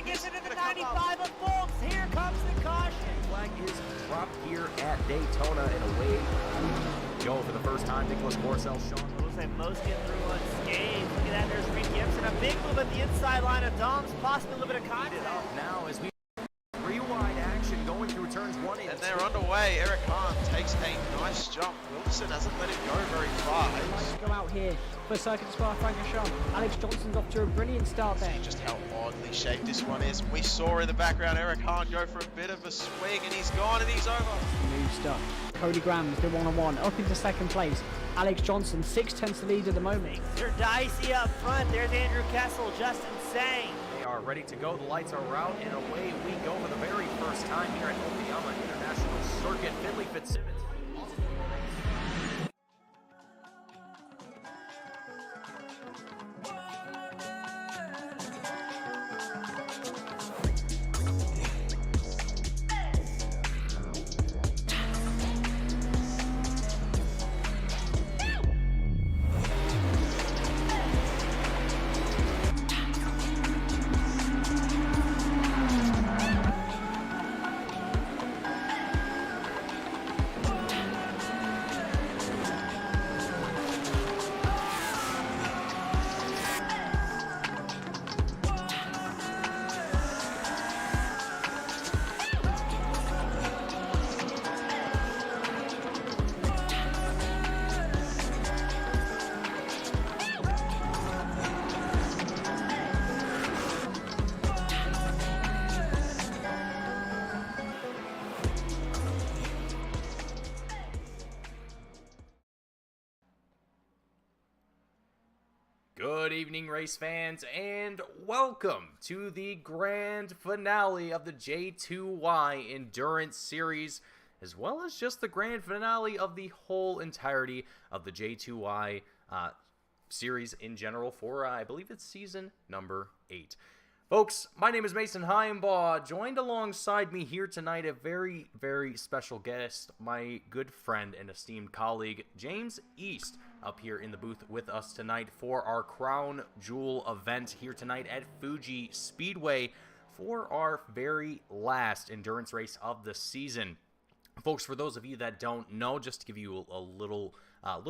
gets into the 95 of Bolts. Here comes the caution. Flag is dropped here at Daytona, and away we go for the first time. Nicholas Porcel, Sean. Looks like most get through unscathed. Look at that, there's Reed Gibson. A big move at the inside line of Doms, possibly a little bit of contact. Now as we three-wide action going through turns 1 and 2. And they're underway. Eric Hahn takes a nice jump. Wilson hasn't let him go very far. Go out here for Circuit Spa Francorchamps. Alex Johnson's off to a brilliant start there. Just how oddly shaped this one is. We saw in the background Eric Hahn go for a bit of a swing, and he's gone and he's over. New stuff. Cody Graham's the one-on-one up into second place. Alex Johnson 6/10 the lead at the moment. They're dicey up front. There's Andrew Kessel, Justin Sang. They are ready to go. The lights are out, and away we go for the very first time here at Okayama International Circuit. Finley Fitzsimmons. Good evening, race fans, and welcome to the grand finale of the J2Y Endurance Series, as well as just the grand finale of the whole entirety of the J2Y series in general for, I believe it's season number 8. Folks, my name is Mason Heimbaugh. Joined alongside me here tonight a very, very special guest, my good friend and esteemed colleague, James East, up here in the booth with us tonight for our Crown Jewel event here tonight at Fuji Speedway for our very last endurance race of the season. Folks, for those of you that don't know, just to give you a little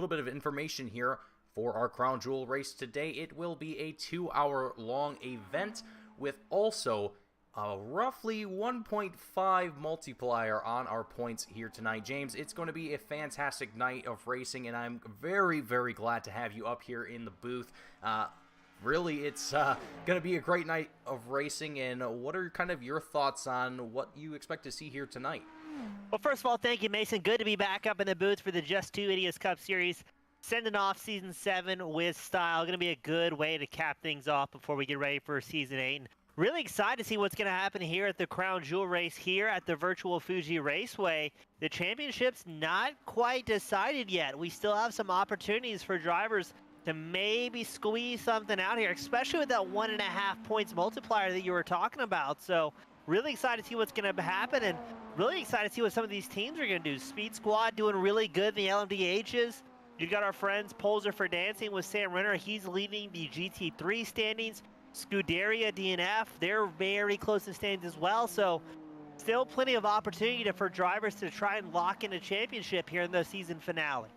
bit of information here for our Crown Jewel race today, it will be a 2-hour long event with also a roughly 1.5 multiplier on our points here tonight. James, it's going to be a fantastic night of racing, and I'm very, very glad to have you up here in the booth. Really, it's going to be a great night of racing, and what are kind of your thoughts on what you expect to see here tonight? Well, first of all, thank you, Mason. Good to be back up in the booth for the J2ICS Cup Series. Sending off Season 7 with style. Going to be a good way to cap things off before we get ready for Season 8. And really excited to see what's going to happen here at the Crown Jewel race here at the virtual Fuji Raceway. The championship's not quite decided yet. We still have some opportunities for drivers to maybe squeeze something out here, especially with that 1.5 points multiplier that you were talking about. So really excited to see what's going to happen, and really excited to see what some of these teams are going to do. Speed Squad doing really good in the LMDHs. You got our friends Polzer for Dancing with Sam Renner. He's leading the GT3 standings. Scuderia DNF, they're very close in standings as well. So still plenty of opportunity for drivers to try and lock in a championship here in the season finale.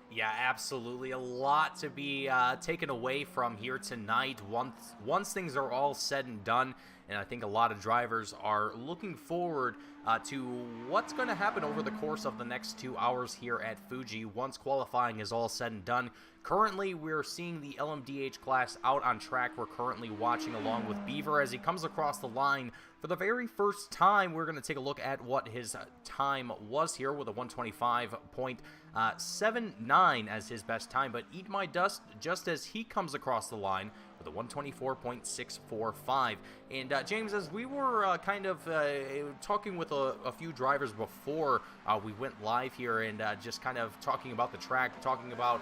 Yeah, absolutely. A lot to be taken away from here tonight once things are all said and done. And I think a lot of drivers are looking forward to what's going to happen over the course of the next 2 hours here at Fuji once qualifying is all said and done. Currently, we're seeing the LMDH class out on track. We're currently watching along with Beaver as he comes across the line for the very first time. We're going to take a look at what his time was here with a 125.79 as his best time. But Eat My Dust, just as he comes across the line with a 124.645. And James, as we were talking with a few drivers before we went live here, and just kind of talking about the track, talking about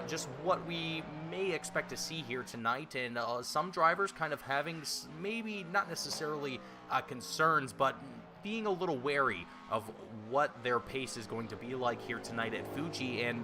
just what we may expect to see here tonight, and some drivers kind of having maybe not necessarily concerns, but being a little wary of what their pace is going to be like here tonight at Fuji, and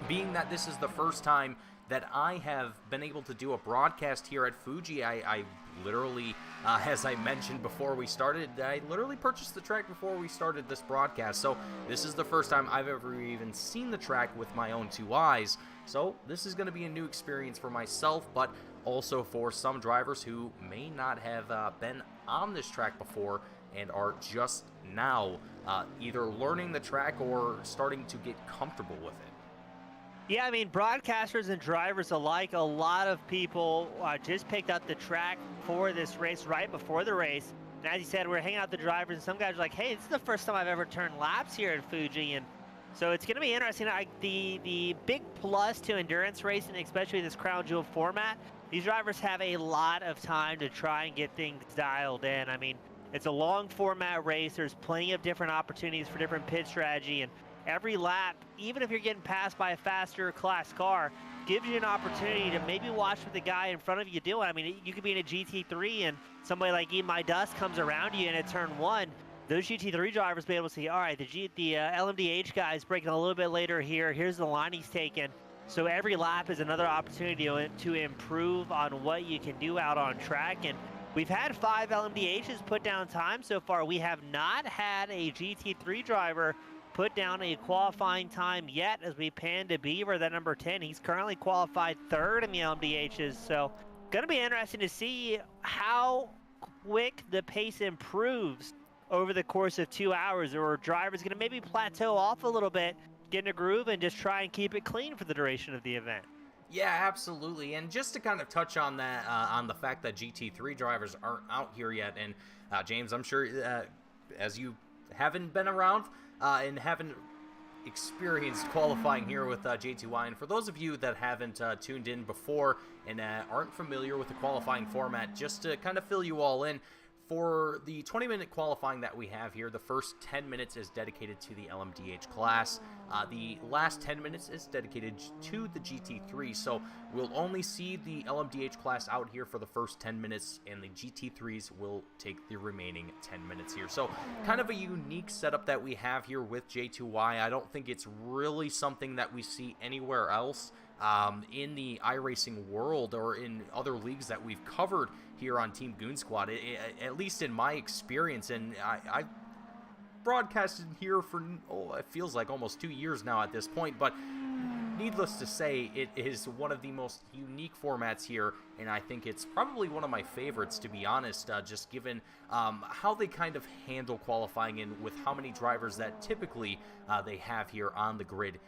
being that this is the first time that I have been able to do a broadcast here at Fuji. I literally, as I mentioned before we started, I literally purchased the track before we started this broadcast. So this is the first time I've ever even seen the track with my own two eyes. So this is going to be a new experience for myself, but also for some drivers who may not have been on this track before and are just now either learning the track or starting to get comfortable with it. Yeah, I mean, broadcasters and drivers alike, a lot of people just picked up the track for this race right before the race. And as you said, we're hanging out with the drivers, and some guys are like, hey, this is the first time I've ever turned laps here at Fuji. And so it's going to be interesting. The big plus to endurance racing, especially this Crown Jewel format, these drivers have a lot of time to try and get things dialed in. I mean, it's a long format race. There's plenty of different opportunities for different pit strategy, and every lap, even if you're getting passed by a faster class car, gives you an opportunity to maybe watch what the guy in front of you doing. I mean, you could be in a GT3 and somebody like Eat My Dust comes around you and at turn 1, those GT3 drivers will be able to see, all right, the LMDH guy is braking a little bit later here. Here's the line he's taking. So every lap is another opportunity to improve on what you can do out on track. And we've had 5 LMDHs put down time so far. We have not had a GT3 driver put down a qualifying time yet as we pan to Beaver, that number 10. He's currently qualified 3rd in the LMDHs. So going to be interesting to see how quick the pace improves over the course of 2 hours, or drivers going to maybe plateau off a little bit, get in a groove, and just try and keep it clean for the duration of the event. Yeah, absolutely. And just to kind of touch on that, on the fact that GT3 drivers aren't out here yet, and James, I'm sure as you haven't been around and haven't experienced qualifying here with J2I, and for those of you that haven't tuned in before and aren't familiar with the qualifying format, just to kind of fill you all in, for the 20-minute qualifying that we have here, the first 10 minutes is dedicated to the LMDH class. The last 10 minutes is dedicated to the GT3, so we'll only see the LMDH class out here for the first 10 minutes, and the GT3s will take the remaining 10 minutes here. So kind of a unique setup that we have here with J2Y. I don't think it's really something that we see anywhere else in the iRacing world or in other leagues that we've covered here on Team Goon Squad, at least in my experience. And I broadcasted here for, it feels like almost 2 years now at this point, but needless to say, it is one of the most unique formats here, and I think it's probably one of my favorites, to be honest, just given how they kind of handle qualifying and with how many drivers that typically they have here on the grid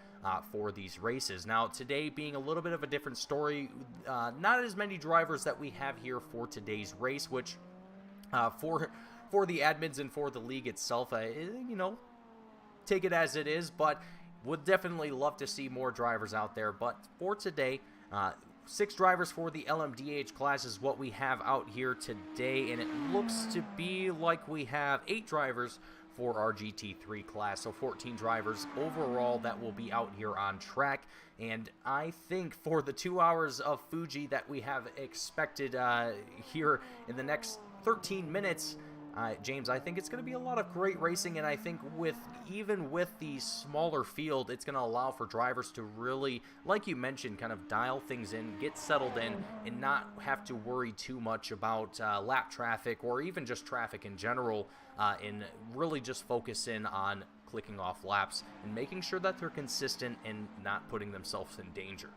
for these races. Now, today being a little bit of a different story, not as many drivers that we have here for today's race, which for the admins and for the league itself, you know, take it as it is, but would definitely love to see more drivers out there. But for today, 6 drivers for the LMDH class is what we have out here today, and it looks to be like we have 8 drivers for our GT3 class, so 14 drivers overall that will be out here on track. And I think for the 2 hours of Fuji that we have expected here in the next 13 minutes, James, I think it's going to be a lot of great racing, and I think even with the smaller field, it's going to allow for drivers to really, like you mentioned, kind of dial things in, get settled in, and not have to worry too much about lap traffic or even just traffic in general, and really just focus in on clicking off laps and making sure that they're consistent and not putting themselves in danger.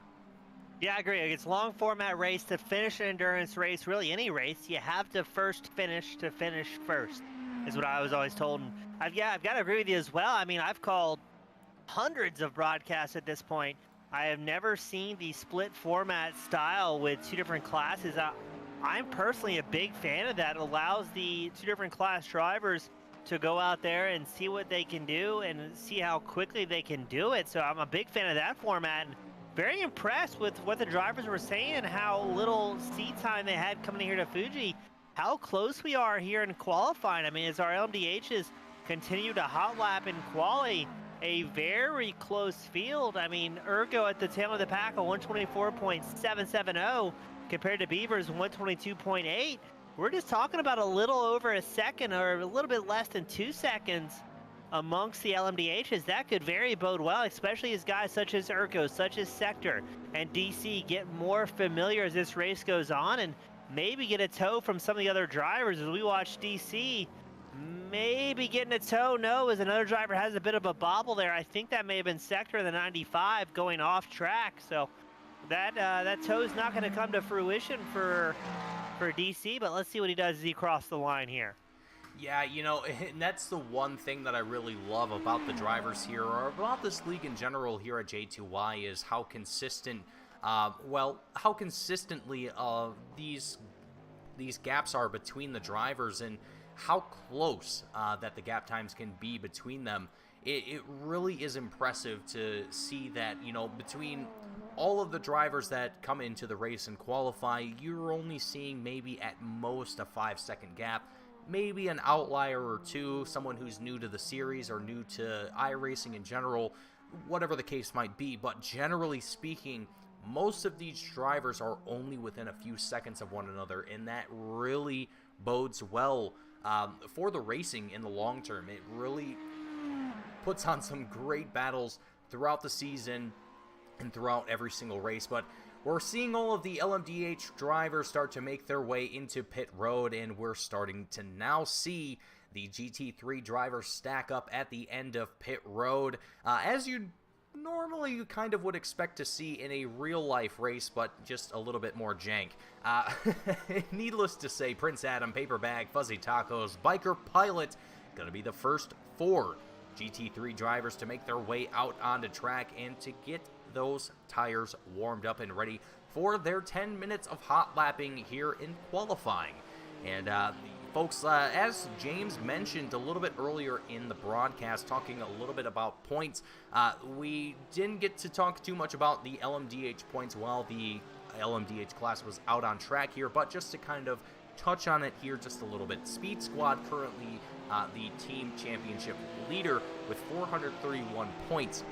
Yeah, I agree. It's a long format race. To finish an endurance race, really any race, you have to first finish to finish first, is what I was always told. And I've got to agree with you as well. I mean, I've called hundreds of broadcasts at this point. I have never seen the split format style with 2 different classes. I'm personally a big fan of that. It allows the 2 different class drivers to go out there and see what they can do and see how quickly they can do it. So I'm a big fan of that format. And very impressed with what the drivers were saying and how little seat time they had coming here to Fuji. How close we are here in qualifying. I mean, as our LMDHs continue to hot lap in quali, a very close field. I mean, Ergo at the tail of the pack, a 124.770 compared to Beaver's 122.8. We're just talking about a little over a second, or a little bit less than 2 seconds amongst the LMDHs, that could very bode well, especially as guys such as Urko, such as Sector, and DC get more familiar as this race goes on, and maybe get a tow from some of the other drivers. As we watch DC maybe getting a tow, no, as another driver has a bit of a bobble there. I think that may have been Sector in the 95 going off track, so that tow is not going to come to fruition for DC, but let's see what he does as he crosses the line here. Yeah, you know, and that's the one thing that I really love about the drivers here, or about this league in general here at J2Y, is how consistent, how consistently these gaps are between the drivers, and how close that the gap times can be between them. It really is impressive to see that, you know, between all of the drivers that come into the race and qualify, you're only seeing maybe at most a 5-second gap, maybe an outlier or two, someone who's new to the series or new to iRacing in general, whatever the case might be. But generally speaking, most of these drivers are only within a few seconds of one another, and that really bodes well for the racing in the long term. It really puts on some great battles throughout the season and throughout every single race. But we're seeing all of the LMDH drivers start to make their way into pit road, and we're starting to now see the GT3 drivers stack up at the end of pit road, as you normally kind of would expect to see in a real-life race, but just a little bit more jank. Needless to say, Prince Adam, Paper Bag, Fuzzy Tacos, Biker Pilot, gonna be the first 4 GT3 drivers to make their way out onto track and to get those tires warmed up and ready for their 10 minutes of hot lapping here in qualifying. And folks, as James mentioned a little bit earlier in the broadcast, talking a little bit about points, we didn't get to talk too much about the LMDH points while the LMDH class was out on track here, but just to kind of touch on it here just a little bit. Speed Squad currently the team championship leader with 431 points.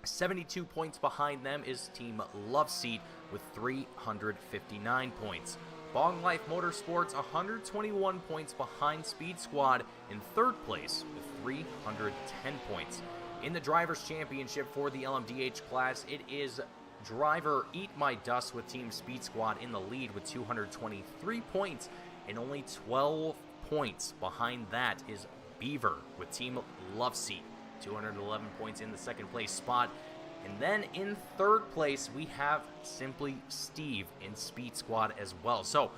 72 points behind them is Team Loveseat with 359 points. Bong Life Motorsports 121 points behind Speed Squad in 3rd place with 310 points. In the Drivers' Championship for the LMDH class, it is driver Eat My Dust with Team Speed Squad in the lead with 223 points, and only 12 points behind that is Beaver with Team Loveseat, 211 points in the 2nd place spot. And then in 3rd place, we have simply Steve in Speed Squad as well. So,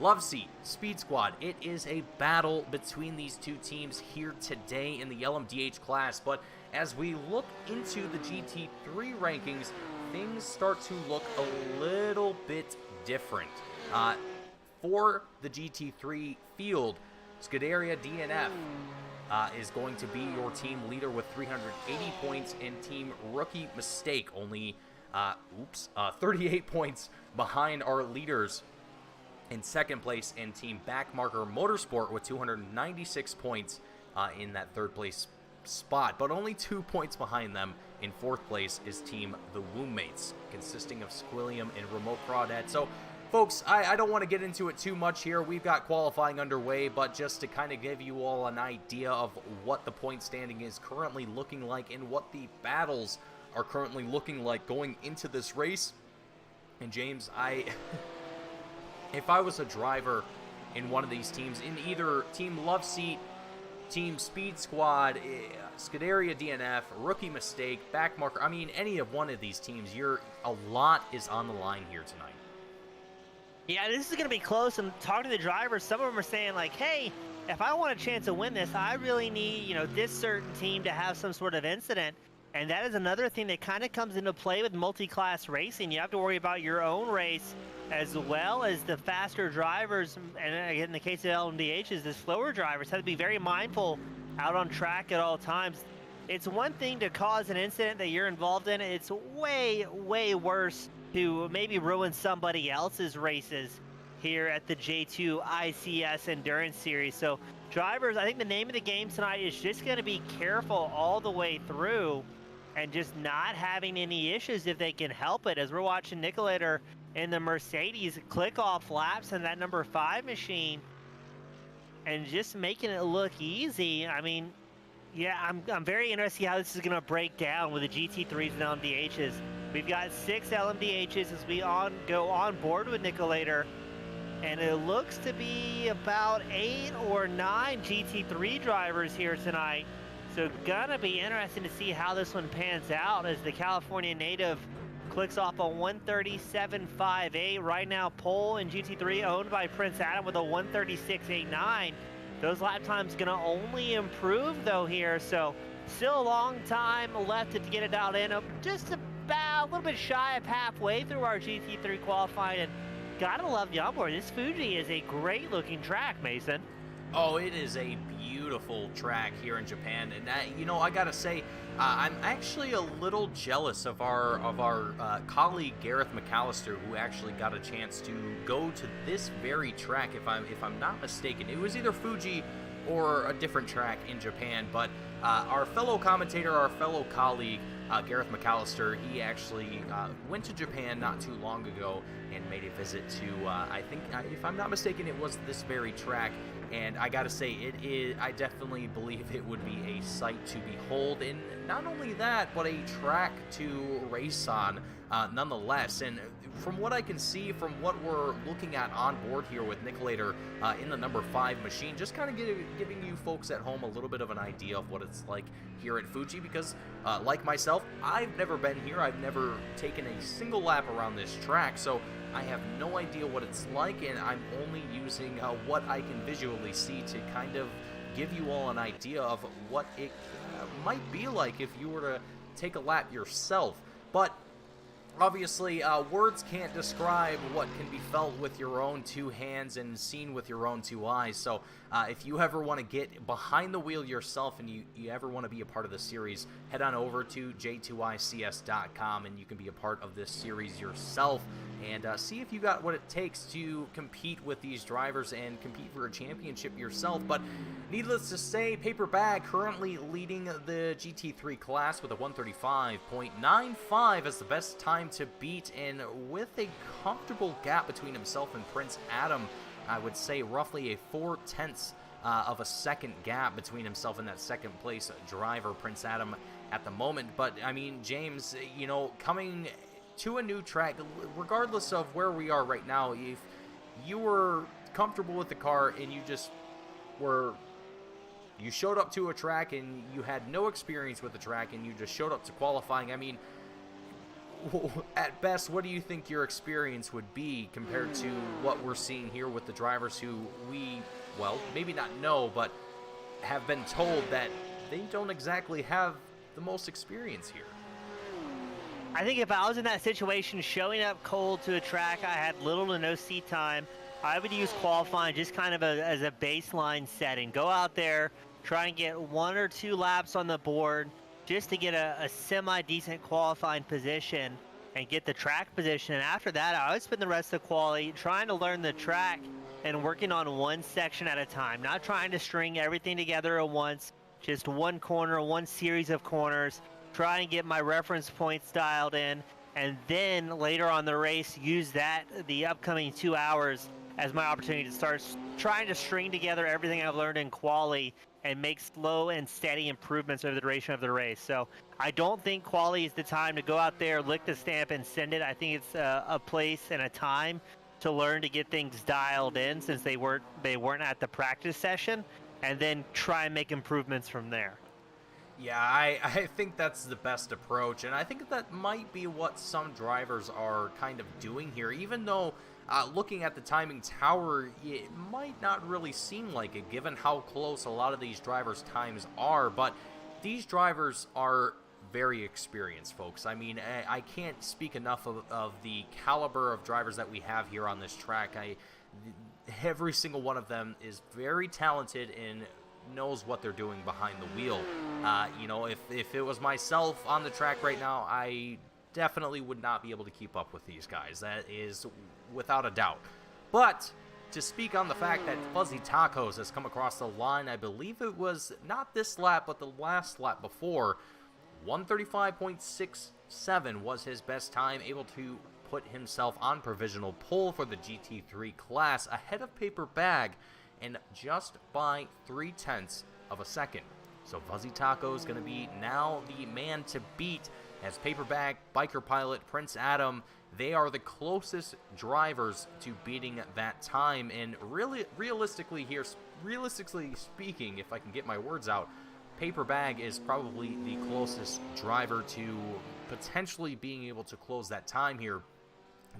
Loveseat, Speed Squad, it is a battle between these two teams here today in the LMDH class. But as we look into the GT3 rankings, things start to look a little bit different. For the GT3 field, Scuderia DNF is going to be your team leader with 380 points, and Team Rookie Mistake only 38 points behind our leaders in 2nd place, and Team Backmarker Motorsport with 296 points in that 3rd place spot, but only 2 points behind them in 4th place is Team The Wombmates, consisting of Squilliam and Remote Crawdad. So folks, I don't want to get into it too much here. We've got qualifying underway, but just to kind of give you all an idea of what the point standing is currently looking like and what the battles are currently looking like going into this race. And James, if I was a driver in one of these teams, in either Team Loveseat, Team Speed Squad, Scuderia DNF, Rookie Mistake, Backmarker, I mean, any of one of these teams, a lot is on the line here tonight. Yeah, this is going to be close. And talking to the drivers, some of them are saying, like, hey, if I want a chance to win this, I really need, this certain team to have some sort of incident. And that is another thing that kind of comes into play with multi-class racing. You have to worry about your own race as well as the faster drivers. And again, in the case of LMDHs, the slower drivers have to be very mindful out on track at all times. It's one thing to cause an incident that you're involved in. It's way, way worse to maybe ruin somebody else's races here at the J2ICS Endurance Series. So drivers, I think the name of the game tonight is just going to be careful all the way through and just not having any issues if they can help it. As we're watching Nicolator in the Mercedes click off laps in that number 5 machine and just making it look easy. I mean, Yeah, I'm very interested to see how this is going to break down with the GT3s and LMDHs. We've got 6 LMDHs as we go on board with Nicolator, and it looks to be about 8 or 9 GT3 drivers here tonight. So gonna be interesting to see how this one pans out as the California native clicks off a 137.58. Right now, pole in GT3 owned by Prince Adam with a 136.89. Those lap times gonna only improve though here, so still a long time left to get it dialed in. Just about a little bit shy of halfway through our GT3 qualifying, and gotta love the onboard. This Fuji is a great looking track, Mason. Oh, it is a beautiful track here in Japan, and you know, I gotta say, I'm actually a little jealous of our colleague Gareth McAllister, who actually got a chance to go to this very track. If I'm not mistaken, it was either Fuji or a different track in Japan. But our fellow commentator, our fellow colleague Gareth McAllister, he actually went to Japan not too long ago and made a visit to, I think, if I'm not mistaken, it was this very track. And I gotta say, I definitely believe it would be a sight to behold, and not only that, but a track to race on nonetheless. And from what I can see, from what we're looking at on board here with Nicolator in the number 5 machine, just kind of giving you folks at home a little bit of an idea of what it's like here at Fuji, because like myself, I've never been here. I've never taken a single lap around this track, so I have no idea what it's like, and I'm only using what I can visually see to kind of give you all an idea of what it might be like if you were to take a lap yourself. But obviously, words can't describe what can be felt with your own 2 hands and seen with your own 2 eyes. So if you ever want to get behind the wheel yourself and you ever want to be a part of the series, head on over to J2ICS.com and you can be a part of this series yourself and see if you got what it takes to compete with these drivers and compete for a championship yourself. But needless to say, Paper Bag currently leading the GT3 class with a 135.95 as the best time to beat, and with a comfortable gap between himself and Prince Adam. I would say roughly a 4/10 of a second gap between himself and that second place driver, Prince Adam, at the moment. But I mean, James, you know, coming to a new track, regardless of where we are right now, if you were comfortable with the car and you showed up to a track and you had no experience with the track and you just showed up to qualifying, I mean, at best, what do you think your experience would be compared to what we're seeing here with the drivers who we, well, maybe not know, but have been told that they don't exactly have the most experience here? I think if I was in that situation, showing up cold to a track, I had little to no seat time, I would use qualifying just kind of as a baseline setting. Go out there, try and get 1 or 2 laps on the board just to get a semi-decent qualifying position and get the track position. And after that, I would spend the rest of the quali trying to learn the track and working on one section at a time, not trying to string everything together at once, just one corner, one series of corners, try and get my reference points dialed in, and then later on the race, use the upcoming 2 hours as my opportunity to start trying to string together everything I've learned in quali and make slow and steady improvements over the duration of the race. So I don't think quali is the time to go out there, lick the stamp, and send it. I think it's a place and a time to learn to get things dialed in, since they weren't at the practice session, and then try and make improvements from there. Yeah, I think that's the best approach, and I think that might be what some drivers are kind of doing here, even though looking at the timing tower, it might not really seem like it, given how close a lot of these drivers' times are. But these drivers are very experienced, folks. I mean, I can't speak enough of the caliber of drivers that we have here on this track. Every single one of them is very talented and knows what they're doing behind the wheel. You know, if it was myself on the track right now, I definitely would not be able to keep up with these guys. That is without a doubt. But to speak on the fact that Fuzzy Tacos has come across the line, I believe it was not this lap, but the last lap before, 135.67 was his best time, able to put himself on provisional pole for the GT3 class, ahead of Paper Bag, and just by 0.3 of a second. So Fuzzy Taco is going to be now the man to beat, as Paperback, Biker Pilot, Prince Adam, they are the closest drivers to beating that time. And really, realistically speaking, if I can get my words out, Paperbag is probably the closest driver to potentially being able to close that time here.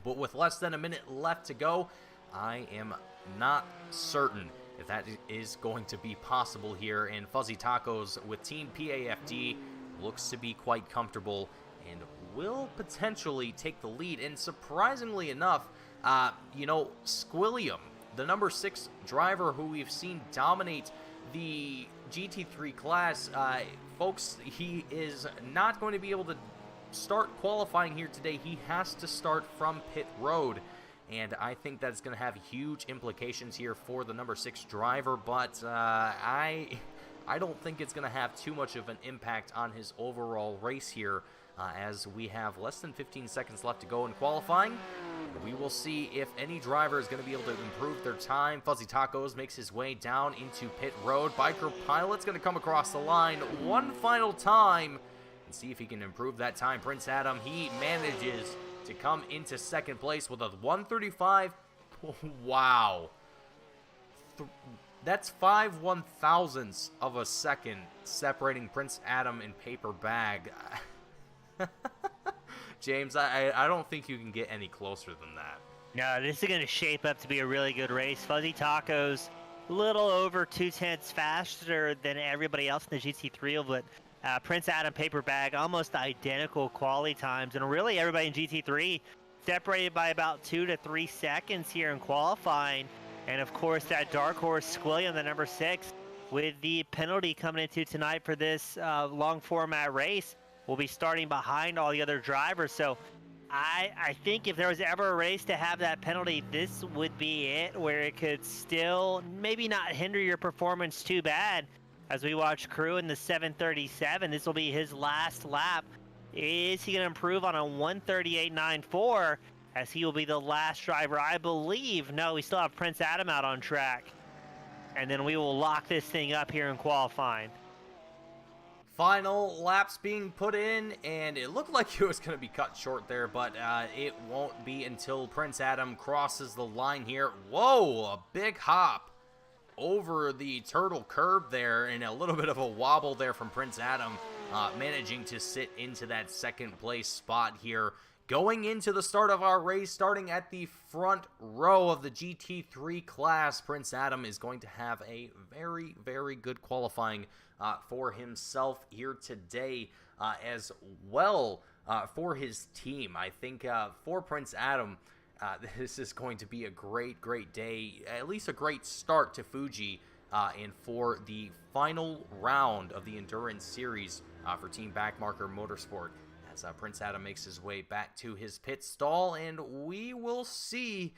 But with less than a minute left to go, I am not certain if that is going to be possible here. And Fuzzy Tacos with Team PAFD looks to be quite comfortable and will potentially take the lead. And surprisingly enough, Squilliam, the number 6 driver who we've seen dominate the GT3 class, folks, he is not going to be able to start qualifying here today. He has to start from pit road, and I think that's going to have huge implications here for the number 6 driver, but I don't think it's going to have too much of an impact on his overall race here, as we have less than 15 seconds left to go in qualifying. We will see if any driver is going to be able to improve their time. Fuzzy Tacos makes his way down into pit road. Biker Pilot's going to come across the line one final time and see if he can improve that time. Prince Adam, he manages to come into second place with a 1:35. Wow. That's 5 1,000ths of a second separating Prince Adam and Paper Bag. James, I don't think you can get any closer than that. No, this is going to shape up to be a really good race. Fuzzy Tacos, a little over 2/10 faster than everybody else in the GT3, but Prince Adam, Paper Bag, almost identical quality times. And really, everybody in GT3 separated by about 2 to 3 seconds here in qualifying. And of course, that dark horse Squilliam, the number 6, with the penalty coming into tonight for this long format race, will be starting behind all the other drivers. So I think if there was ever a race to have that penalty, this would be it, where it could still maybe not hinder your performance too bad. As we watch Crew in the 737, this will be his last lap. Is he going to improve on a 1:38.94, as he will be the last driver, I believe? No, we still have Prince Adam out on track. And then we will lock this thing up here in qualifying. Final laps being put in, and it looked like it was going to be cut short there, but it won't be until Prince Adam crosses the line here. Whoa, a big hop over the turtle curb there, and a little bit of a wobble there from Prince Adam, managing to sit into that second place spot here. Going into the start of our race, starting at the front row of the GT3 class, Prince Adam is going to have a very, very good qualifying for himself here today, as well for his team. I think for Prince Adam, this is going to be a great, great day, at least a great start to Fuji, and for the final round of the Endurance Series for Team Backmarker Motorsport, as Prince Adam makes his way back to his pit stall, and we will see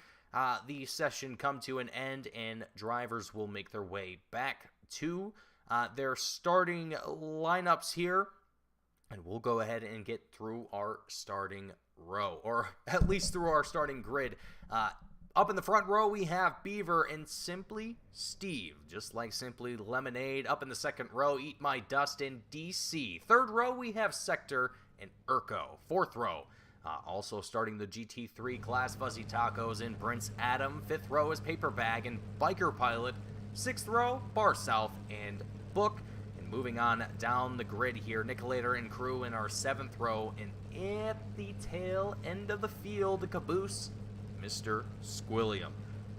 the session come to an end, and drivers will make their way back to their starting lineups here, and we'll go ahead and get through our starting row, or at least through our starting grid. Up in the front row, we have Beaver and Simply Steve, just like Simply Lemonade. Up in the second row, Eat My Dust and DC. Third row, we have Sector and Urko. Fourth row, also starting the GT3 class, Fuzzy Tacos and Prince Adam. Fifth row is Paper Bag and Biker Pilot. Sixth row, Bar South and Book. And moving on down the grid here, Nicolator and Crew in our seventh row. And at the tail end of the field, the caboose, Mr. Squilliam.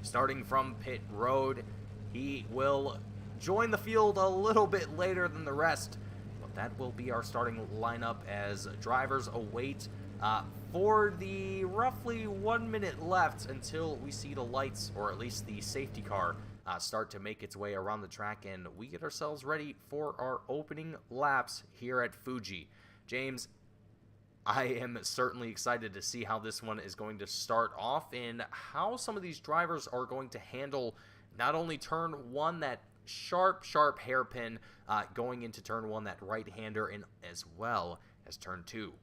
Starting from pit road, he will join the field a little bit later than the rest, but that will be our starting lineup as drivers await for the roughly 1 minute left until we see the lights, or at least the safety car, start to make its way around the track, and we get ourselves ready for our opening laps here at Fuji. James, I am certainly excited to see how this one is going to start off, and how some of these drivers are going to handle not only turn one, that sharp hairpin, going into turn one, that right-hander, and as well as turn two.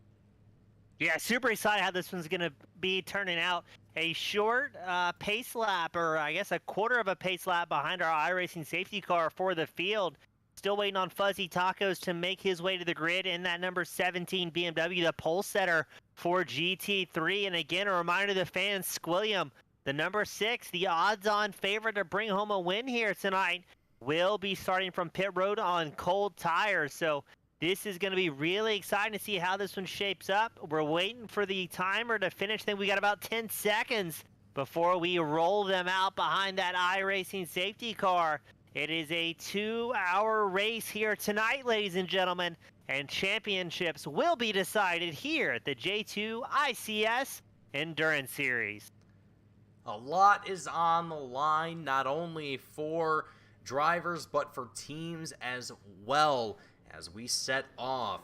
Yeah, super excited how this one's going to be turning out. A short pace lap, or I guess a quarter of a pace lap behind our iRacing safety car for the field. Still waiting on Fuzzy Tacos to make his way to the grid in that number 17 BMW, the pole setter for GT3. And again, a reminder to the fans, Squilliam, the number 6, the odds-on favorite to bring home a win here tonight, will be starting from pit road on cold tires. So this is going to be really exciting to see how this one shapes up. We're waiting for the timer to finish. I think we got about 10 seconds before we roll them out behind that iRacing safety car. It is a 2-hour race here tonight, ladies and gentlemen, and championships will be decided here at the J2ICS Endurance Series. A lot is on the line, not only for drivers, but for teams as well, as we set off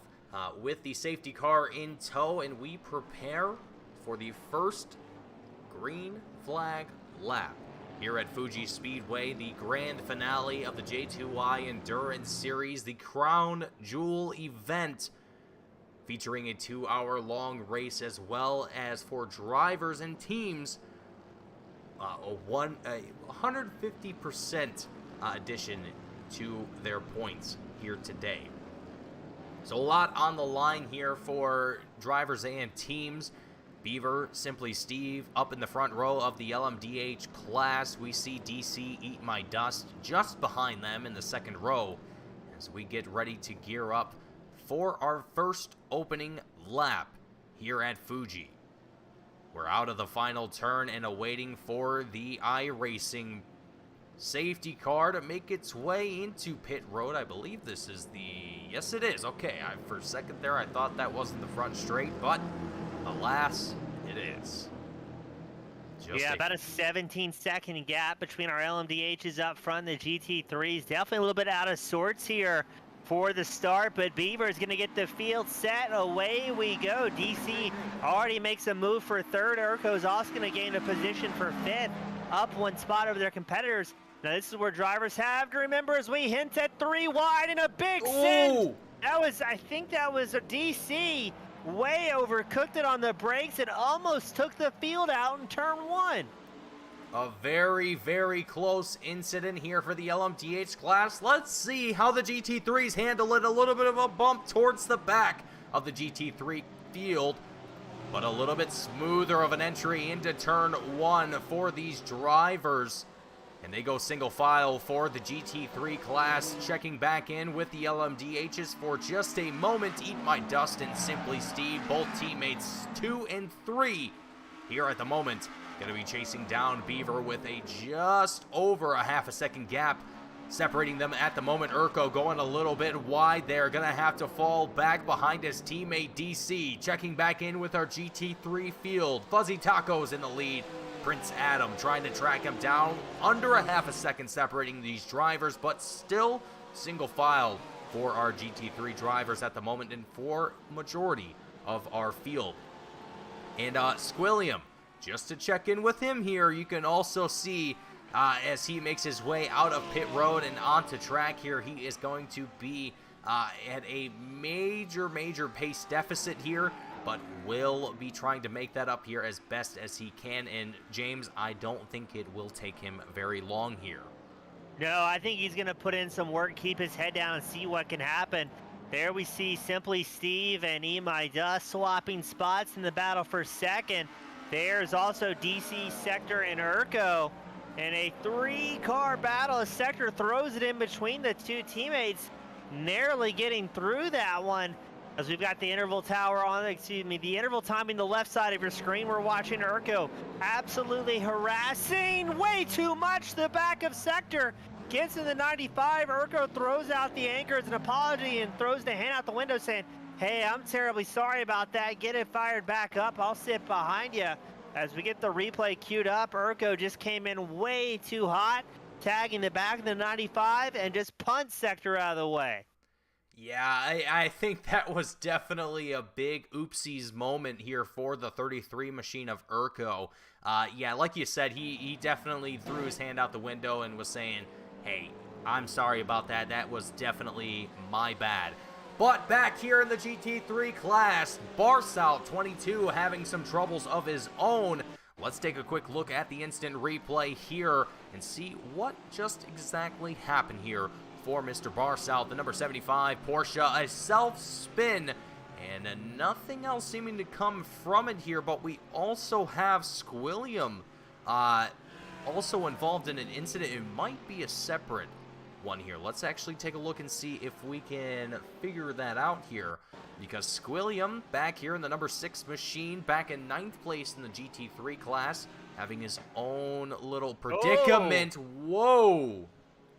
with the safety car in tow, and we prepare for the first green flag lap here at Fuji Speedway, the grand finale of the J2Y Endurance Series, the crown jewel event featuring a 2-hour-long race, as well as for drivers and teams, a 150% addition to their points here today. So a lot on the line here for drivers and teams. Beaver, Simply Steve, up in the front row of the LMDH class. We see DC Eat My Dust just behind them in the second row as we get ready to gear up for our first opening lap here at Fuji. We're out of the final turn and awaiting for the iRacing safety car to make its way into pit road. I believe this is the... Yes, it is. Okay, for a second there, I thought that wasn't the front straight, but alas, it is. About a 17-second gap between our LMDHs up front. The GT3s definitely a little bit out of sorts here for the start, but Beaver is going to get the field set. Away we go. DC already makes a move for third. Urko's also going to gain a position for fifth, up one spot over their competitors. Now this is where drivers have to remember, as we hint at 3 wide and a big send. I think that was a DC. Way overcooked it on the brakes. It almost took the field out in turn 1. A very, very close incident here for the LMDH class. Let's see how the GT3s handle it. A little bit of a bump towards the back of the GT3 field, but a little bit smoother of an entry into turn 1 for these drivers. And they go single file for the GT3 class, checking back in with the LMDHs for just a moment. Eat My Dust and Simply Steve, both teammates 2 and 3 here at the moment. Going to be chasing down Beaver with a just over a half a second gap separating them at the moment. Urko going a little bit wide there. Going to have to fall back behind his teammate DC. Checking back in with our GT3 field. Fuzzy Tacos in the lead. Prince Adam trying to track him down. Under a half a second separating these drivers, but still single file for our GT3 drivers at the moment and for majority of our field. And Squilliam, just to check in with him here, you can also see as he makes his way out of pit road and onto track here, he is going to be at a major pace deficit here, but will be trying to make that up here as best as he can. And James, I don't think it will take him very long here. No, I think he's going to put in some work, keep his head down, and see what can happen. There we see Simply Steve and Eat My Dust swapping spots in the battle for second. There's also DC, Sector, and Urko. And a 3-car battle as Sector throws it in between the two teammates, narrowly getting through that one. As we've got the interval tower on, the interval timing the left side of your screen. We're watching Urko absolutely harassing way too much the back of Sector. Gets in the 95. Urko throws out the anchor as an apology and throws the hand out the window saying, hey, I'm terribly sorry about that. Get it fired back up. I'll sit behind you. As we get the replay queued up, Urko just came in way too hot, tagging the back of the 95 and just punts Sector out of the way. Yeah, I think that was definitely a big oopsies moment here for the 33 machine of Urko. Yeah, like you said, he definitely threw his hand out the window and was saying, hey, I'm sorry about that. That was definitely my bad. But back here in the GT3 class, Barsal 22 having some troubles of his own. Let's take a quick look at the instant replay here and see what just exactly happened here for Mr. Barsouth. The number 75 Porsche, a self-spin, and nothing else seeming to come from it here, but we also have Squilliam also involved in an incident. It might be a separate one here. Let's actually take a look and see if we can figure that out here, because Squilliam back here in the number 6 machine, back in 9th place in the GT3 class, having his own little predicament. Whoa,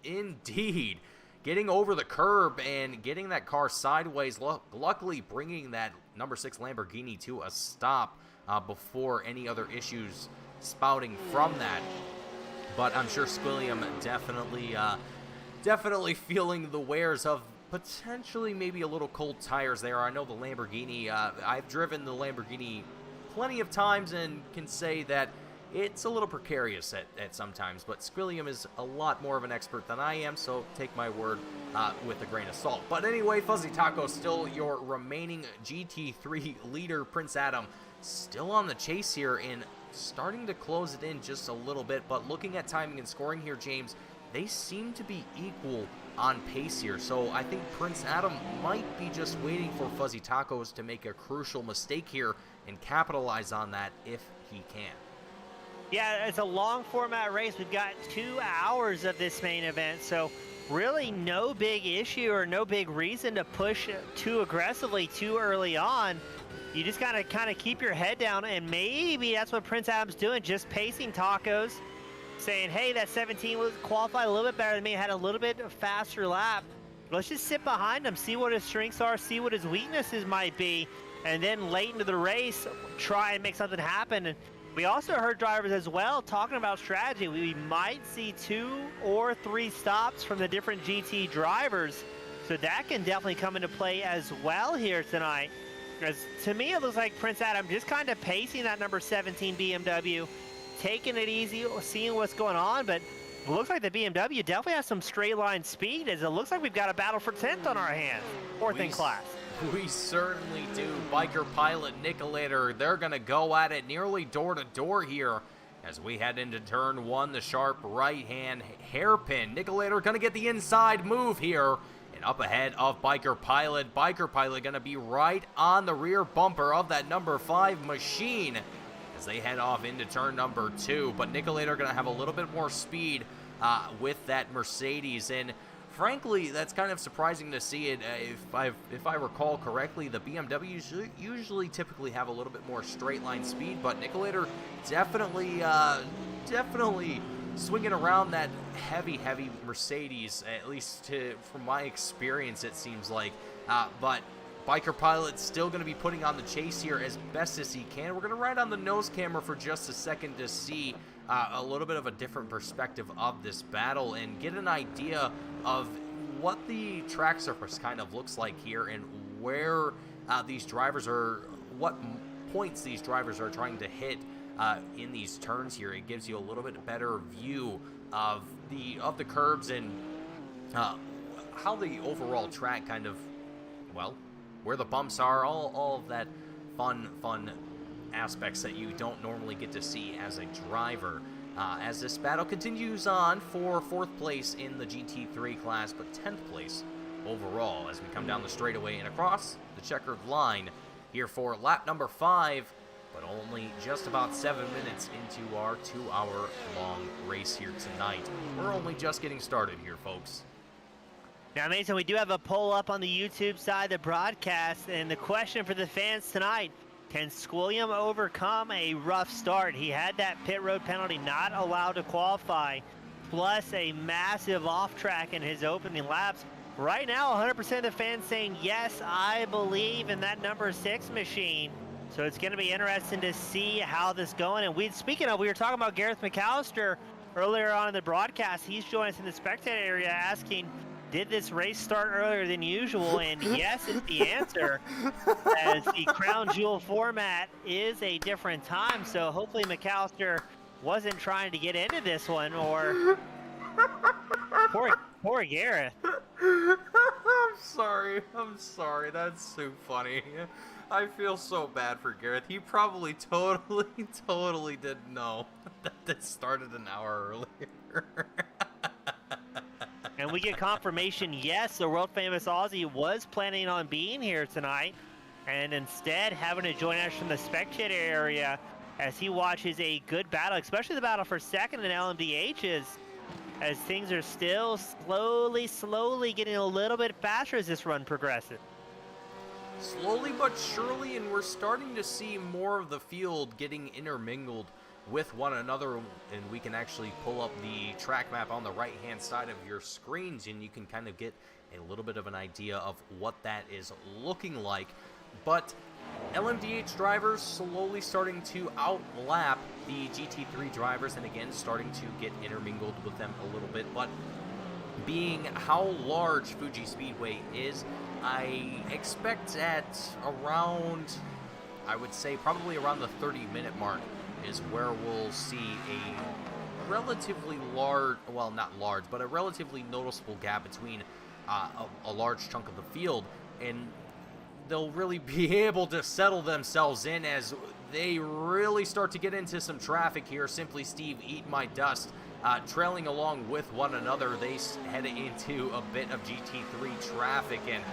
indeed. Getting over the curb and getting that car sideways, luckily bringing that number 6 Lamborghini to a stop before any other issues spouting from that. But I'm sure Squilliam definitely feeling the wares of potentially maybe a little cold tires there. I know the Lamborghini, I've driven the Lamborghini plenty of times and can say that it's a little precarious at sometimes, but Squilliam is a lot more of an expert than I am, so take my word with a grain of salt. But anyway, Fuzzy Taco still your remaining GT3 leader. Prince Adam still on the chase here and starting to close it in just a little bit, but looking at timing and scoring here, James, they seem to be equal on pace here, so I think Prince Adam might be just waiting for Fuzzy Tacos to make a crucial mistake here and capitalize on that if he can. Yeah, it's a long format race. We've got 2 hours of this main event, so really no big issue or no big reason to push too aggressively too early on. You just gotta kind of keep your head down, and maybe that's what Prince Adam's doing, just pacing Tacos, saying, hey, that 17 was qualified a little bit better than me, had a little bit faster lap. Let's just sit behind him, see what his strengths are, see what his weaknesses might be, and then late into the race, try and make something happen. And we also heard drivers as well talking about strategy. We might see 2 or 3 stops from the different GT drivers, so that can definitely come into play as well here tonight. Because to me, it looks like Prince Adam just kind of pacing that number 17 BMW, taking it easy, seeing what's going on, but it looks like the BMW definitely has some straight line speed, as it looks like we've got a battle for 10th on our hands, 4th in class. We certainly do. Biker Pilot, Nicolator, they're going to go at it nearly door to door here as we head into turn 1, the sharp right-hand hairpin. Nicolator going to get the inside move here, and up ahead of Biker Pilot. Biker Pilot going to be right on the rear bumper of that number 5 machine as they head off into turn number 2. But Nicolator going to have a little bit more speed with that Mercedes, and frankly, that's kind of surprising to see it. If I recall correctly, the BMWs usually typically have a little bit more straight line speed, but Nicolator definitely swinging around that heavy Mercedes, at least from my experience, it seems like. But Biker Pilot's still going to be putting on the chase here as best as he can. We're going to ride on the nose camera for just a second to see a little bit of a different perspective of this battle and get an idea of what the track surface kind of looks like here and where these drivers are, what points these drivers are trying to hit in these turns here. It gives you a little bit better view of the curbs and how the overall track kind of, well, where the bumps are, all of that fun aspects that you don't normally get to see as a driver. As this battle continues on for 4th place in the GT3 class, but 10th place overall as we come down the straightaway and across the checkered line here for lap number 5, but only just about 7 minutes into our 2-hour long race here tonight. We're only just getting started here, folks. Now, Mason, we do have a poll up on the YouTube side of the broadcast, and the question for the fans tonight: can Squilliam overcome a rough start? He had that pit road penalty, not allowed to qualify, plus a massive off track in his opening laps. Right now, 100% of the fans saying, yes, I believe in that number 6 machine. So it's going to be interesting to see how this going. And speaking of, we were talking about Gareth McAllister earlier on in the broadcast. He's joined us in the spectator area asking, did this race start earlier than usual? And yes is the answer, as the Crown Jewel format is a different time. So hopefully McAllister wasn't trying to get into this one, or poor Gareth. I'm sorry. That's so funny. I feel so bad for Gareth. He probably totally didn't know that this started an hour earlier. And we get confirmation, yes, the world-famous Aussie was planning on being here tonight, and instead having to join us from the spectator area as he watches a good battle, especially the battle for second in LMDHs, as things are still slowly getting a little bit faster as this run progresses. Slowly but surely, and we're starting to see more of the field getting intermingled with one another, and we can actually pull up the track map on the right-hand side of your screens, and you can kind of get a little bit of an idea of what that is looking like. But LMDH drivers slowly starting to outlap the GT3 drivers, and again starting to get intermingled with them a little bit. But being how large Fuji Speedway is, I expect at around, I would say probably around the 30-minute mark is where we'll see a relatively large, well, not large, but a relatively noticeable gap between a large chunk of the field, and they'll really be able to settle themselves in as they really start to get into some traffic here. Simply Steve, Eat My Dust, trailing along with one another. They head into a bit of GT3 traffic and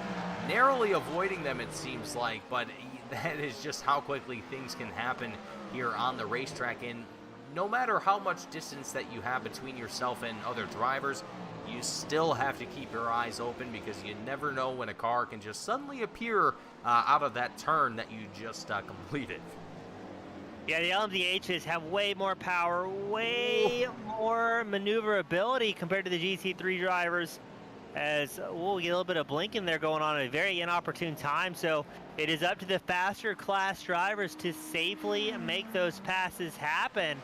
narrowly avoiding them, it seems like, but that is just how quickly things can happen here on the racetrack. And no matter how much distance that you have between yourself and other drivers, you still have to keep your eyes open, because you never know when a car can just suddenly appear out of that turn that you just completed. Yeah, the LMDHs have way more power, way more maneuverability compared to the GT3 drivers, as we'll get a little bit of blinking there going on at a very inopportune time. So it is up to the faster class drivers to safely make those passes happen.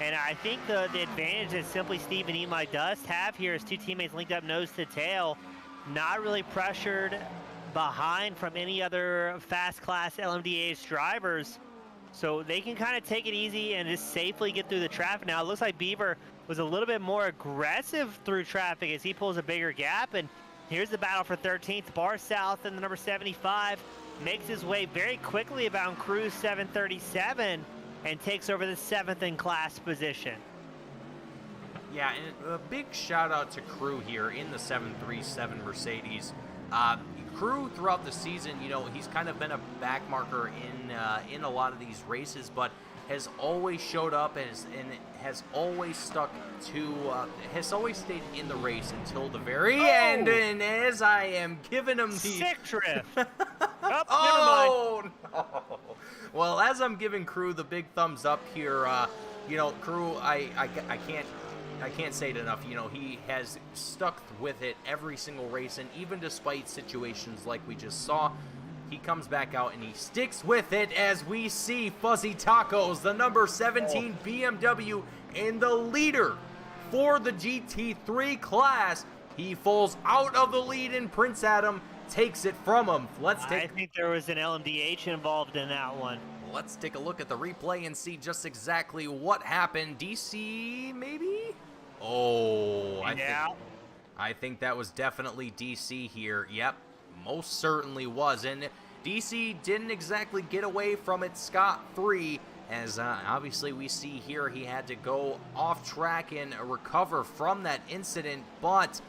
And I think the advantage that Simply Steve and Eat My Dust have here is two teammates linked up nose to tail, not really pressured behind from any other fast class LMDH drivers. So they can kind of take it easy and just safely get through the traffic. Now it looks like Beaver was a little bit more aggressive through traffic as he pulls a bigger gap. And here's the battle for 13th. Bar South and the number 75 makes his way very quickly about Cruise 737 and takes over the 7th in class position. Yeah, and a big shout out to Crew here in the 737 Mercedes. Crew throughout the season, you know, he's kind of been a back marker in a lot of these races, but has always showed up and has always stuck to, has always stayed in the race until the very end. And as I am giving him the sick drift. Oh, no. Well, as I'm giving Crew the big thumbs up here, you know, Crew, I can't say it enough. You know, he has stuck with it every single race, and even despite situations like we just saw, he comes back out and he sticks with it as we see Fuzzy Tacos, the number 17 BMW and the leader for the GT3 class. He falls out of the lead and Prince Adam takes it from him. I think there was an LMDH involved in that one. Let's take a look at the replay and see just exactly what happened. DC, maybe? Oh, I think that was definitely DC here. Yep, most certainly was. And DC didn't exactly get away from it scot-free, as obviously we see here he had to go off track and recover from that incident. But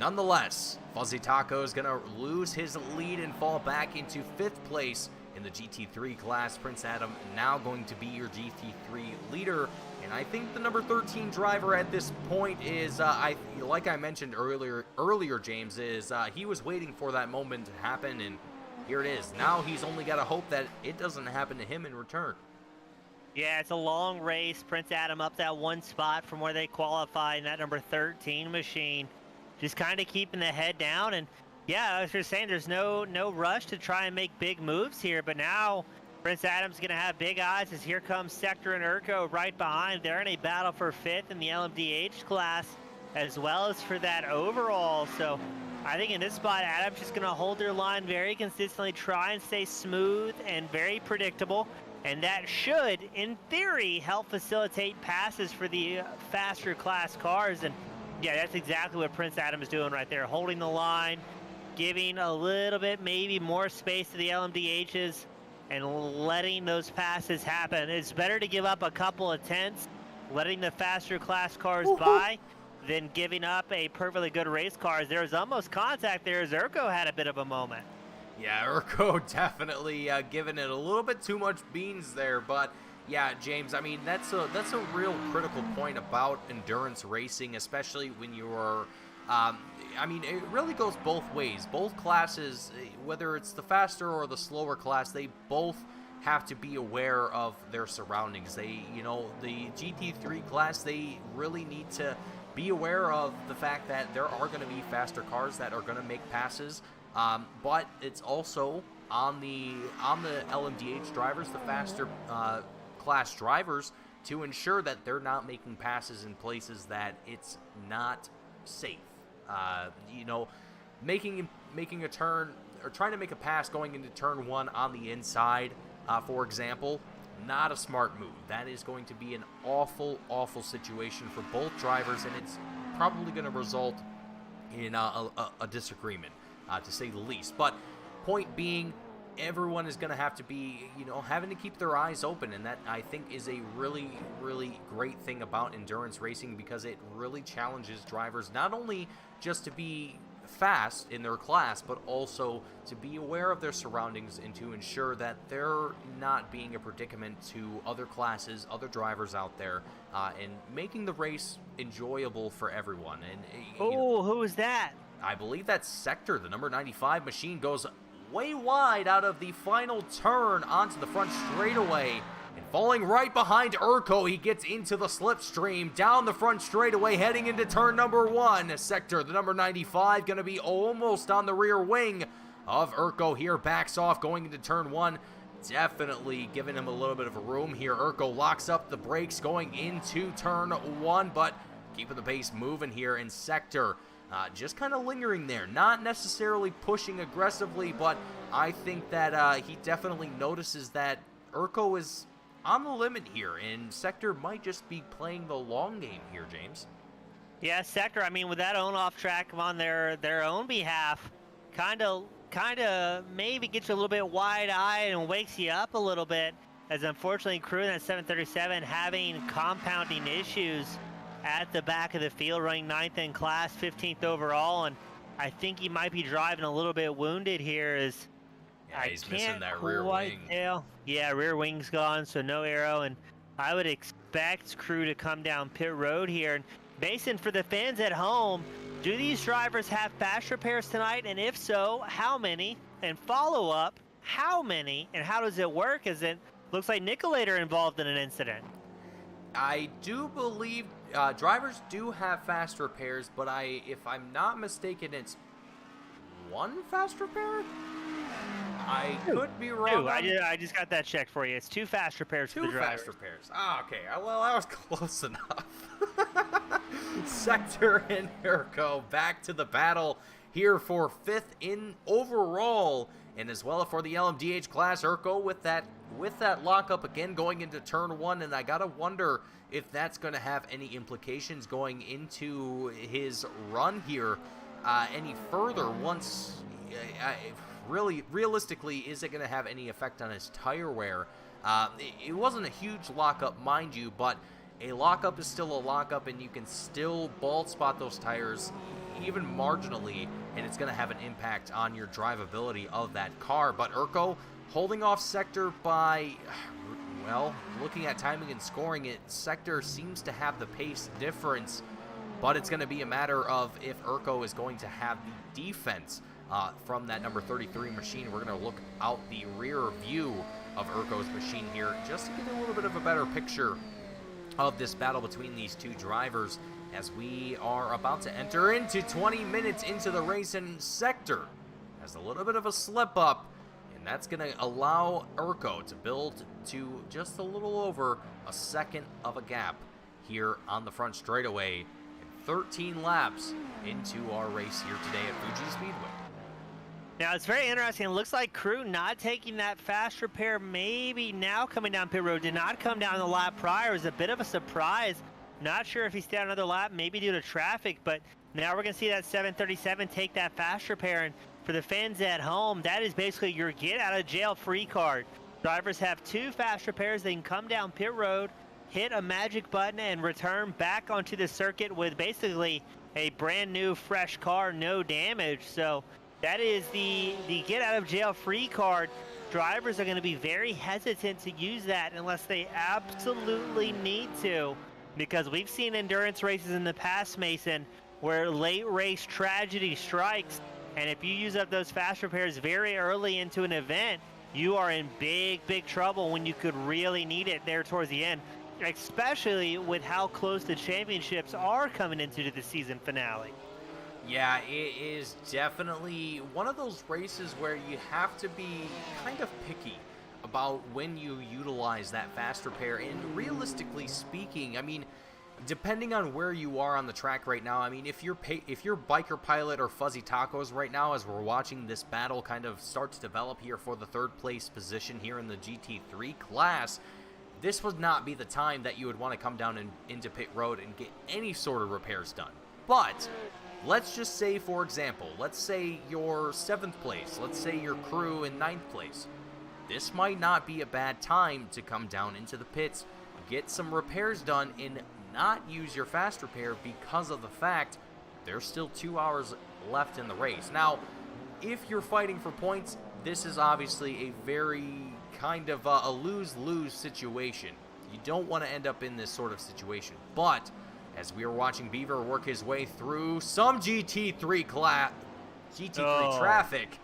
nonetheless, Fuzzy Taco is going to lose his lead and fall back into 5th place in the GT3 class. Prince Adam now going to be your GT3 leader. And I think the number 13 driver at this point is, like I mentioned earlier, James, is he was waiting for that moment to happen, and here it is. Now he's only got to hope that it doesn't happen to him in return. Yeah, it's a long race. Prince Adam up that one spot from where they qualify in that number 13 machine. Just kind of keeping the head down. And yeah, I was just saying there's no rush to try and make big moves here, but now Prince Adam's going to have big eyes as here comes Sector and Urko right behind. They're in a battle for 5th in the LMDH class as well as for that overall. So I think in this spot, Adam's just going to hold their line very consistently, try and stay smooth and very predictable. And that should, in theory, help facilitate passes for the faster class cars. And yeah, that's exactly what Prince Adam is doing right there, holding the line, giving a little bit maybe more space to the LMDHs, and letting those passes happen. It's better to give up a couple of tenths, letting the faster class cars by, than giving up a perfectly good race car. There was almost contact there as Urko had a bit of a moment. Yeah, Urko definitely giving it a little bit too much beans there, but yeah, James, I mean, that's a real critical point about endurance racing, especially when you're, I mean, it really goes both ways. Both classes, whether it's the faster or the slower class, they both have to be aware of their surroundings. They, you know, the GT3 class, they really need to be aware of the fact that there are going to be faster cars that are going to make passes, but it's also on the LMDH drivers, the faster class drivers, to ensure that they're not making passes in places that it's not safe. You know, making a turn or trying to make a pass going into turn 1 on the inside, for example, not a smart move. That is going to be an awful situation for both drivers, and it's probably going to result in a disagreement, to say the least. But point being, everyone is going to have to be, you know, having to keep their eyes open, and that, I think, is a really great thing about endurance racing, because it really challenges drivers not only just to be fast in their class, but also to be aware of their surroundings and to ensure that they're not being a predicament to other classes, other drivers out there, and making the race enjoyable for everyone. And Oh, who was that? I believe that's Sector. The number 95 machine goes way wide out of the final turn onto the front straightaway, and falling right behind Urko, he gets into the slipstream down the front straightaway, heading into turn number 1. Sector, the number 95, going to be almost on the rear wing of Urko here, backs off going into turn 1. Definitely giving him a little bit of a room here. Urko locks up the brakes going into turn 1, but keeping the pace moving here. In Sector, just kind of lingering there, not necessarily pushing aggressively, but I think that he definitely notices that Urko is on the limit here, and Sector might just be playing the long game here, James. Yeah, Sector, I mean, with that off track on their own behalf, kind of maybe gets you a little bit wide-eyed and wakes you up a little bit, as unfortunately Crew in that 737 having compounding issues at the back of the field, running 9th in class, 15th overall, and I think he might be driving a little bit wounded here. Yeah, he's missing that rear wing. Yeah, rear wing's gone, so no aero, and I would expect Crew to come down pit road here. And Mason, for the fans at home, do these drivers have fast repairs tonight? And if so, how many? And follow up, how many? And how does it work? As it looks like Nicolator involved in an incident. I do believe drivers do have fast repairs, but if I'm not mistaken, it's one fast repair? I could be wrong. I just got that checked for you. It's 2 fast repairs for the drivers. 2 fast repairs. Ah, okay. Well, I was close enough. Sector and Urko back to the battle here for 5th in overall, and as well for the LMDH class. Urko with that lockup again going into turn 1, and I gotta wonder if that's going to have any implications going into his run here any further. Once, really, realistically, is it going to have any effect on his tire wear? It wasn't a huge lockup, mind you, but a lockup is still a lockup, and you can still bald spot those tires even marginally, and it's going to have an impact on your drivability of that car. But Urko holding off Sector by, well, looking at timing and scoring it, Sector seems to have the pace difference, but it's going to be a matter of if Urko is going to have the defense from that number 33 machine. We're going to look out the rear view of Urko's machine here just to get a little bit of a better picture of this battle between these two drivers, as we are about to enter into 20 minutes into the race. And Sector has a little bit of a slip up, and that's going to allow Urko to build to just a little over a second of a gap here on the front straightaway, and 13 laps into our race here today at Fuji Speedway. Now, it's very interesting. It looks like Crew not taking that fast repair, maybe now coming down pit road. Did not come down the lap prior. It was a bit of a surprise. Not sure if he stayed another lap, maybe due to traffic, but now we're going to see that 737 take that fast repair. And for the fans at home, that is basically your get out of jail free card. Drivers have 2 fast repairs. They can come down pit road, hit a magic button and return back onto the circuit with basically a brand new fresh car, no damage. So that is the get out of jail free card. Drivers are going to be very hesitant to use that unless they absolutely need to, because we've seen endurance races in the past, Mason, where late race tragedy strikes, and if you use up those fast repairs very early into an event, you are in big trouble when you could really need it there towards the end, especially with how close the championships are coming into the season finale. Yeah, it is definitely one of those races where you have to be kind of picky about when you utilize that fast repair. And realistically speaking, I mean, depending on where you are on the track right now, I mean, if you're Biker Pilot or Fuzzy Tacos right now, as we're watching this battle kind of start to develop here for the third place position here in the GT3 class, this would not be the time that you would want to come down into pit road and get any sort of repairs done. But let's just say, for example, let's say you're 7th place, let's say your crew in 9th place. This might not be a bad time to come down into the pits, get some repairs done, and not use your fast repair because of the fact there's still 2 hours left in the race. Now, if you're fighting for points, this is obviously a very kind of a lose-lose situation. You don't want to end up in this sort of situation, but as we are watching Beaver work his way through some GT3 traffic,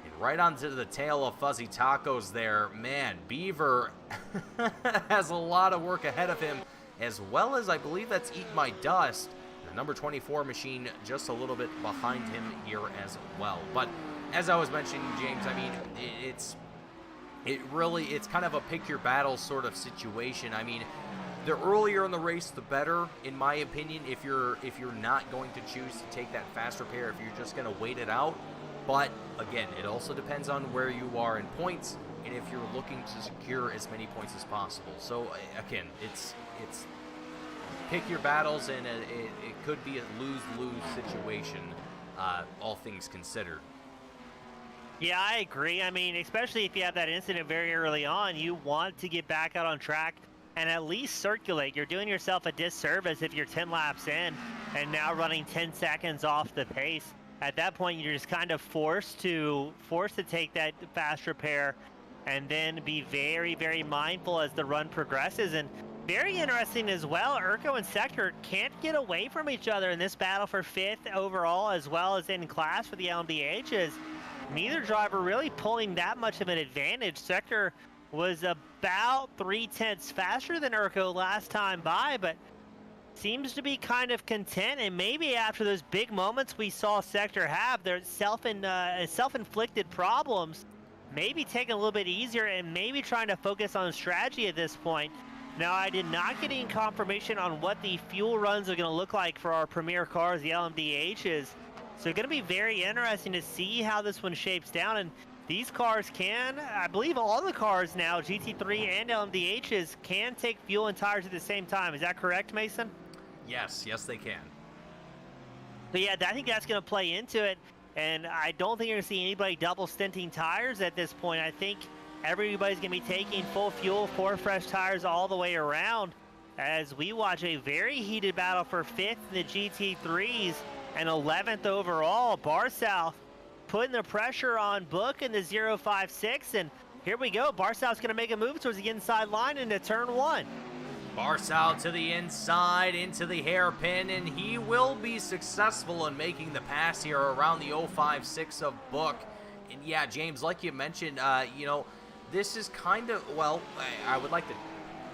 and right onto the tail of Fuzzy Tacos there, man, Beaver has a lot of work ahead of him, as well as I believe that's Eat My Dust, the number 24 machine, just a little bit behind him here as well. But as I was mentioning, James, I mean, it's kind of a pick your battle sort of situation. I mean, the earlier in the race, the better, in my opinion, if you're not going to choose to take that fast repair, if you're just going to wait it out. But, again, it also depends on where you are in points, and if you're looking to secure as many points as possible. So, again, it's pick your battles, and it could be a lose-lose situation, all things considered. Yeah, I agree. I mean, especially if you have that incident very early on, you want to get back out on track and at least circulate. You're doing yourself a disservice if you're 10 laps in and now running 10 seconds off the pace. At that point, you're just kind of forced to take that fast repair and then be very mindful as the run progresses. And very interesting as well, Urko and Sector can't get away from each other in this battle for 5th overall, as well as in class for the LMDHs. Neither driver really pulling that much of an advantage. Sector was about 3/10 faster than Urko last time by, but seems to be kind of content. And maybe after those big moments we saw Sector have, their self-inflicted problems, maybe taking a little bit easier and maybe trying to focus on strategy at this point. Now, I did not get any confirmation on what the fuel runs are going to look like for our premier cars, the LMDHs. So it's going to be very interesting to see how this one shapes down. And these cars can, I believe all the cars now, GT3 and LMDHs, can take fuel and tires at the same time. Is that correct, Mason? Yes, they can. But yeah, I think that's going to play into it. And I don't think you're going to see anybody double stinting tires at this point. I think everybody's going to be taking full fuel, 4 fresh tires all the way around as we watch a very heated battle for 5th in the GT3s and 11th overall. Bar South putting the pressure on Book in the 056, and here we go. Bar South's going to make a move towards the inside line into turn 1. Bar South to the inside, into the hairpin, and he will be successful in making the pass here around the 056 of Book. And yeah, James, like you mentioned, you know, this is kind of, well, I would like to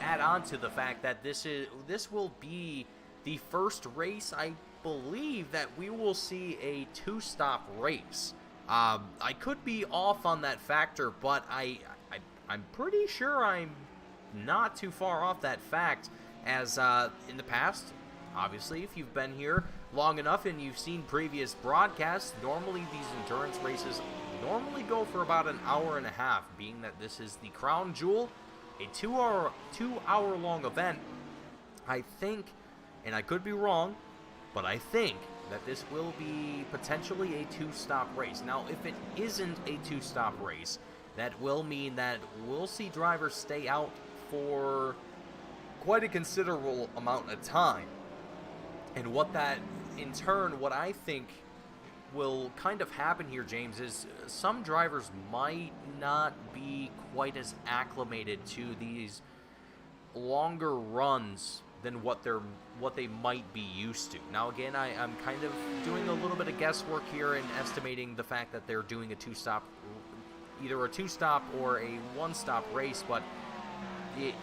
add on to the fact that this will be the first race, I believe, that we will see a 2-stop race. I could be off on that factor, but I'm pretty sure I'm not too far off that fact, as in the past, obviously, if you've been here long enough and you've seen previous broadcasts, normally these endurance races normally go for about an hour and a half, being that this is the Crown Jewel, a 2 hour long event. I think, and I could be wrong, but I think that this will be potentially a 2-stop race. Now, if it isn't a 2-stop race, that will mean that we'll see drivers stay out for quite a considerable amount of time. And what that, in turn, what I think will kind of happen here, James, is some drivers might not be quite as acclimated to these longer runs than what they might be used to. Now again, I'm kind of doing a little bit of guesswork here and estimating the fact that they're doing either a two-stop or a one-stop race, but it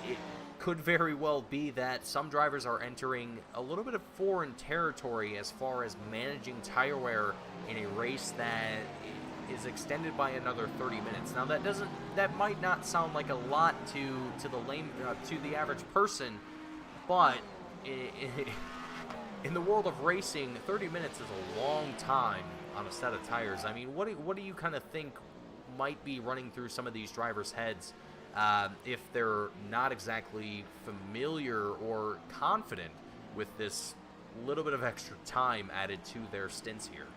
could very well be that some drivers are entering a little bit of foreign territory as far as managing tire wear in a race that is extended by another 30 minutes. Now that might not sound like a lot to the average person, but in the world of racing, 30 minutes is a long time on a set of tires. I mean, what do you kind of think might be running through some of these drivers' heads if they're not exactly familiar or confident with this little bit of extra time added to their stints here?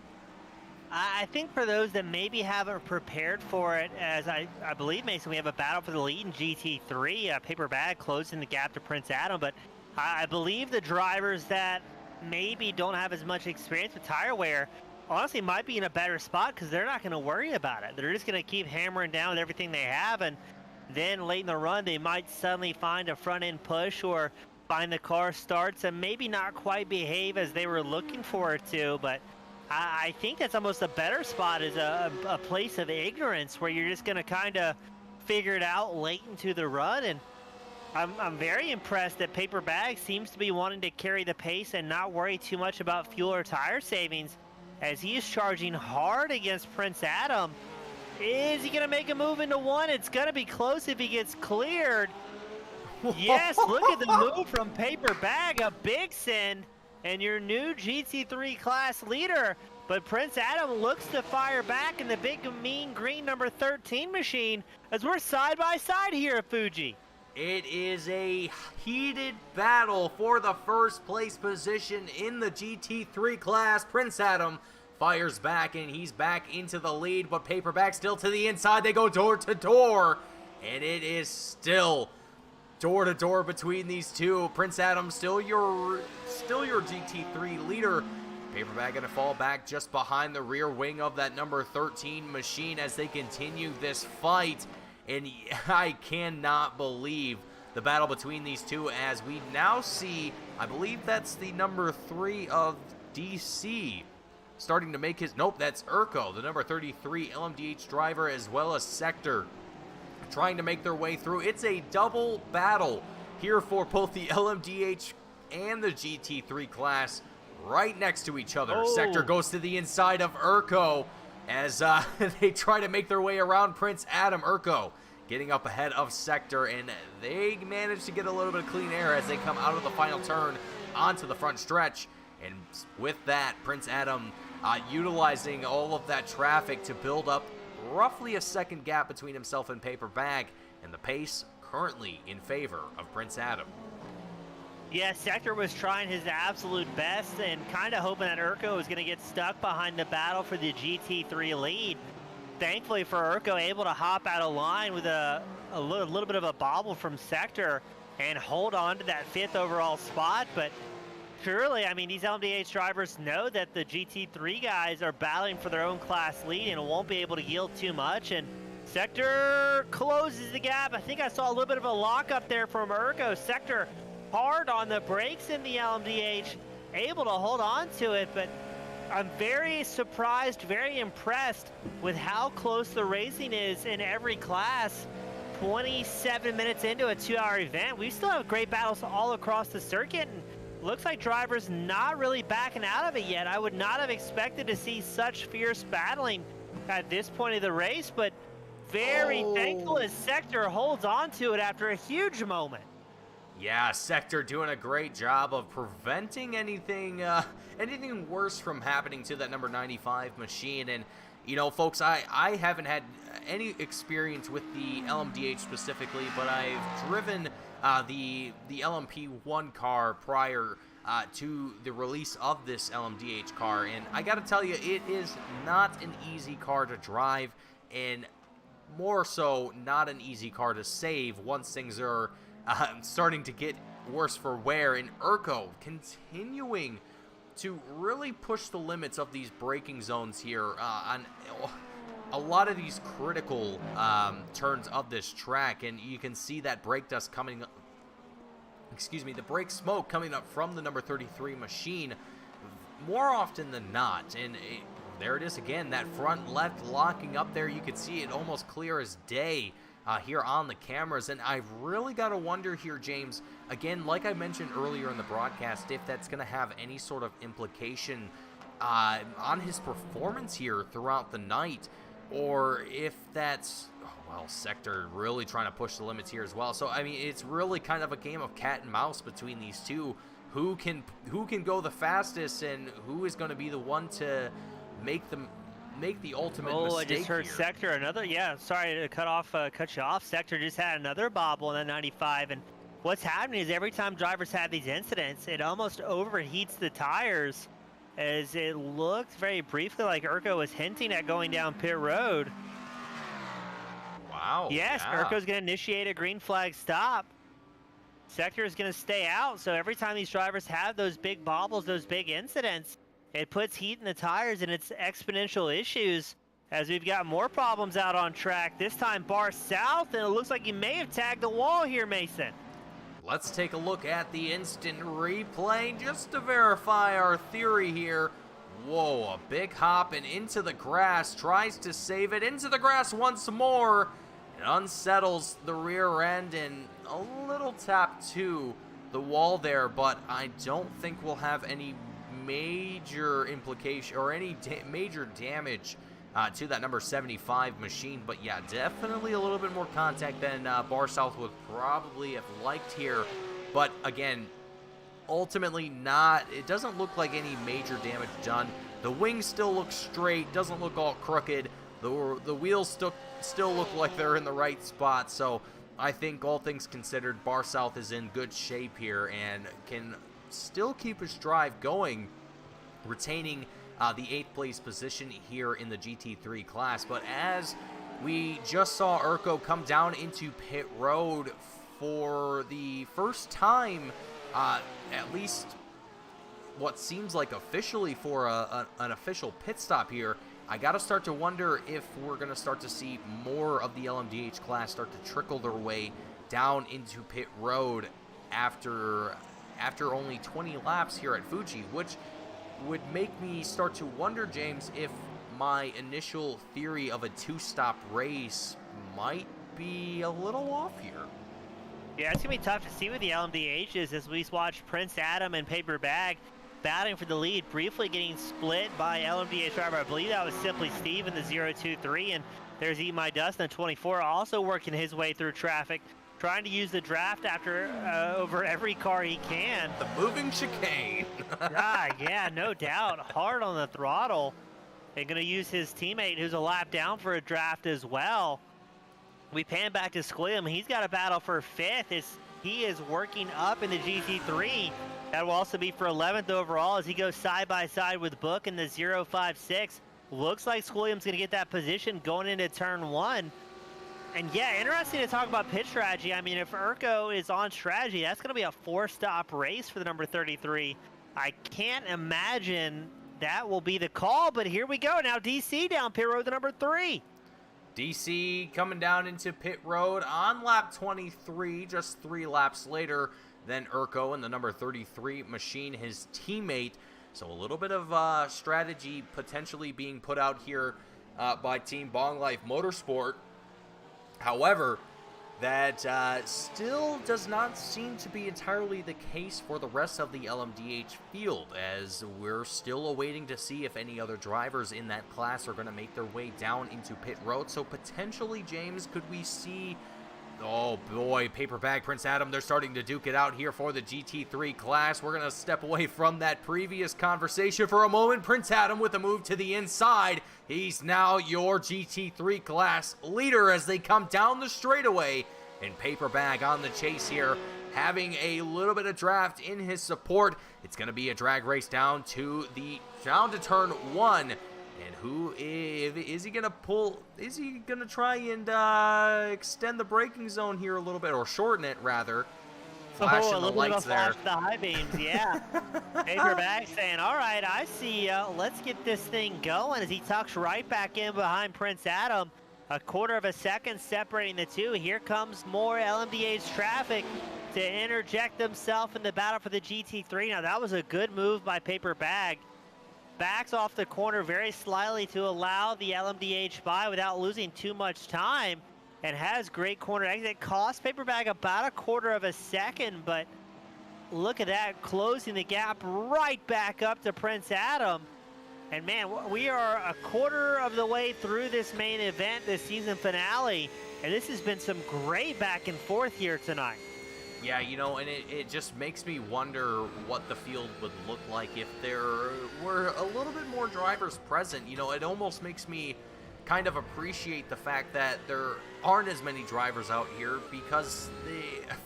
I think for those that maybe haven't prepared for it, as I believe, Mason, we have a battle for the lead in GT3. Paper Bag closing the gap to Prince Adam, but I believe the drivers that maybe don't have as much experience with tire wear honestly might be in a better spot because they're not going to worry about it. They're just going to keep hammering down with everything they have, and then late in the run they might suddenly find a front end push or find the car starts and maybe not quite behave as they were looking for it to. But I think that's almost a better spot, is a place of ignorance where you're just going to kind of figure it out late into the run. And I'm very impressed that Paper Bag seems to be wanting to carry the pace and not worry too much about fuel or tire savings as he is charging hard against Prince Adam. Is he going to make a move into one? It's going to be close if he gets cleared. Yes, look at the move from Paper Bag, a big send, and your new GT3 class leader. But Prince Adam looks to fire back in the big mean green number 13 machine as we're side by side here at Fuji. It is a heated battle for the first place position in the GT3 class. Prince Adam fires back, and he's back into the lead, but Paper Bag still to the inside. They go door to door, and it is still door to door between these two. Prince Adam still your GT3 leader. Paper Bag gonna fall back just behind the rear wing of that number 13 machine as they continue this fight. And I cannot believe the battle between these two as we now see, I believe that's the number 3 of DC starting to make his, nope, that's Urko, the number 33 LMDH driver, as well as Sector, trying to make their way through. It's a double battle here for both the LMDH and the GT3 class right next to each other. Oh. Sector goes to the inside of Urko as they try to make their way around Prince Adam. Urko getting up ahead of Sector, and they manage to get a little bit of clean air as they come out of the final turn onto the front stretch. And with that, Prince Adam utilizing all of that traffic to build up roughly a second gap between himself and Paper Bag, and the pace currently in favor of Prince Adam. Yeah, Sector was trying his absolute best and kind of hoping that Urko was going to get stuck behind the battle for the GT3 lead. Thankfully for Urko, able to hop out of line with a little bit of a bobble from Sector and hold on to that 5th overall spot. But surely, I mean, these LMDH drivers know that the GT3 guys are battling for their own class lead and won't be able to yield too much. And Sector closes the gap. I think I saw a little bit of a lockup there from Urko. Sector hard on the brakes in the LMDH, able to hold on to it, but I'm very surprised, very impressed with how close the racing is in every class. 27 minutes into a 2-hour event, we still have great battles all across the circuit, and looks like drivers not really backing out of it yet. I would not have expected to see such fierce battling at this point of the race, but very thankful as Sector holds on to it after a huge moment. Yeah, Sector doing a great job of preventing anything worse from happening to that number 95 machine. And, you know, folks, I haven't had any experience with the LMDH specifically, but I've driven the LMP1 car prior to the release of this LMDH car. And I got to tell you, it is not an easy car to drive, and more so not an easy car to save once things are starting to get worse for wear, and Urko continuing to really push the limits of these braking zones here on a lot of these critical turns of this track, and you can see that brake dust coming up, the brake smoke coming up from the number 33 machine more often than not. And there it is again, that front left locking up there. You can see it almost clear as day here on the cameras, and I've really got to wonder here, James, again, like I mentioned earlier in the broadcast, if that's going to have any sort of implication on his performance here throughout the night, or if that's, well, Sector really trying to push the limits here as well. So, I mean, it's really kind of a game of cat and mouse between these two. Who can go the fastest, and who is going to be the one to make the ultimate mistake. I just heard here. Sector, sorry to cut you off. Sector just had another bobble in that 95, and what's happening is every time drivers have these incidents, it almost overheats the tires, as it looked very briefly like Urko was hinting at going down pit road. Wow. Yes, yeah. Urko's going to initiate a green flag stop. Sector is going to stay out, so every time these drivers have those big bobbles, those big incidents, it puts heat in the tires, and it's exponential issues as we've got more problems out on track. This time bar south, and it looks like he may have tagged the wall here, Mason. Let's take a look at the instant replay just to verify our theory here. Whoa, a big hop and into the grass, tries to save it, into the grass once more. It unsettles the rear end, and a little tap to the wall there, but I don't think we'll have any major implication or any major damage to that number 75 machine. But yeah, definitely a little bit more contact than Bar South would probably have liked here. But again, ultimately not. It doesn't look like any major damage done. The wings still look straight, doesn't look all crooked. The wheels still look like they're in the right spot. So I think all things considered, Bar South is in good shape here and can still keep his drive going, retaining the 8th place position here in the GT3 class. But as we just saw Urko come down into pit road for the first time, at least what seems like officially for an official pit stop here, I got to start to wonder if we're going to start to see more of the LMDH class start to trickle their way down into pit road after only 20 laps here at Fuji, which would make me start to wonder, James, if my initial theory of a 2-stop race might be a little off here. Yeah, it's going to be tough to see with the LMDH is as we watch Prince Adam and Paper Bag battling for the lead, briefly getting split by LMDH driver. I believe that was Simply Steve in the 023, and there's Eat My Dust in the 24, also working his way through traffic, trying to use the draft after over every car he can. The moving chicane. Yeah, no doubt. Hard on the throttle. And going to use his teammate who's a lap down for a draft as well. We pan back to Squilliam. He's got a battle for 5th. He is working up in the GT3. That will also be for 11th overall as he goes side by side with Book in the 056. Looks like Squilliam's going to get that position going into turn 1. And yeah, interesting to talk about pit strategy. I mean, if Urko is on strategy, that's going to be a 4-stop race for the number 33. I can't imagine that will be the call, but here we go. Now DC down pit road, the number 3. DC coming down into pit road on lap 23, just 3 laps later than Urko and the number 33 machine, his teammate. So a little bit of strategy potentially being put out here by Team Bong Life Motorsport. However, that still does not seem to be entirely the case for the rest of the LMDH field, as we're still awaiting to see if any other drivers in that class are going to make their way down into pit road. So potentially, James, could we see... Oh boy, Paper Bag, Prince Adam, they're starting to duke it out here for the GT3 class. We're going to step away from that previous conversation for a moment. Prince Adam with a move to the inside. He's now your GT3 class leader as they come down the straightaway. And Paper Bag on the chase here, having a little bit of draft in his support. It's going to be a drag race down to turn 1. And who is he going to pull? Is he going to try and extend the braking zone here a little bit, or shorten it rather, flashing a the little bit lights of a flash there. of the high beams, yeah. Paperback saying, all right, I see you. Let's get this thing going as he tucks right back in behind Prince Adam. A quarter of a second separating the two. Here comes more LMDH traffic to interject themselves in the battle for the GT3. Now, that was a good move by Paperback. Backs off the corner very slightly to allow the LMDH by without losing too much time, and has great corner exit. Cost Paperback about a quarter of a second, but look at that, closing the gap right back up to Prince Adam. And man, we are a quarter of the way through this main event, this season finale, and this has been some great back and forth here tonight. Yeah, you know, and it just makes me wonder what the field would look like if there were a little bit more drivers present. You know, it almost makes me kind of appreciate the fact that there aren't as many drivers out here, because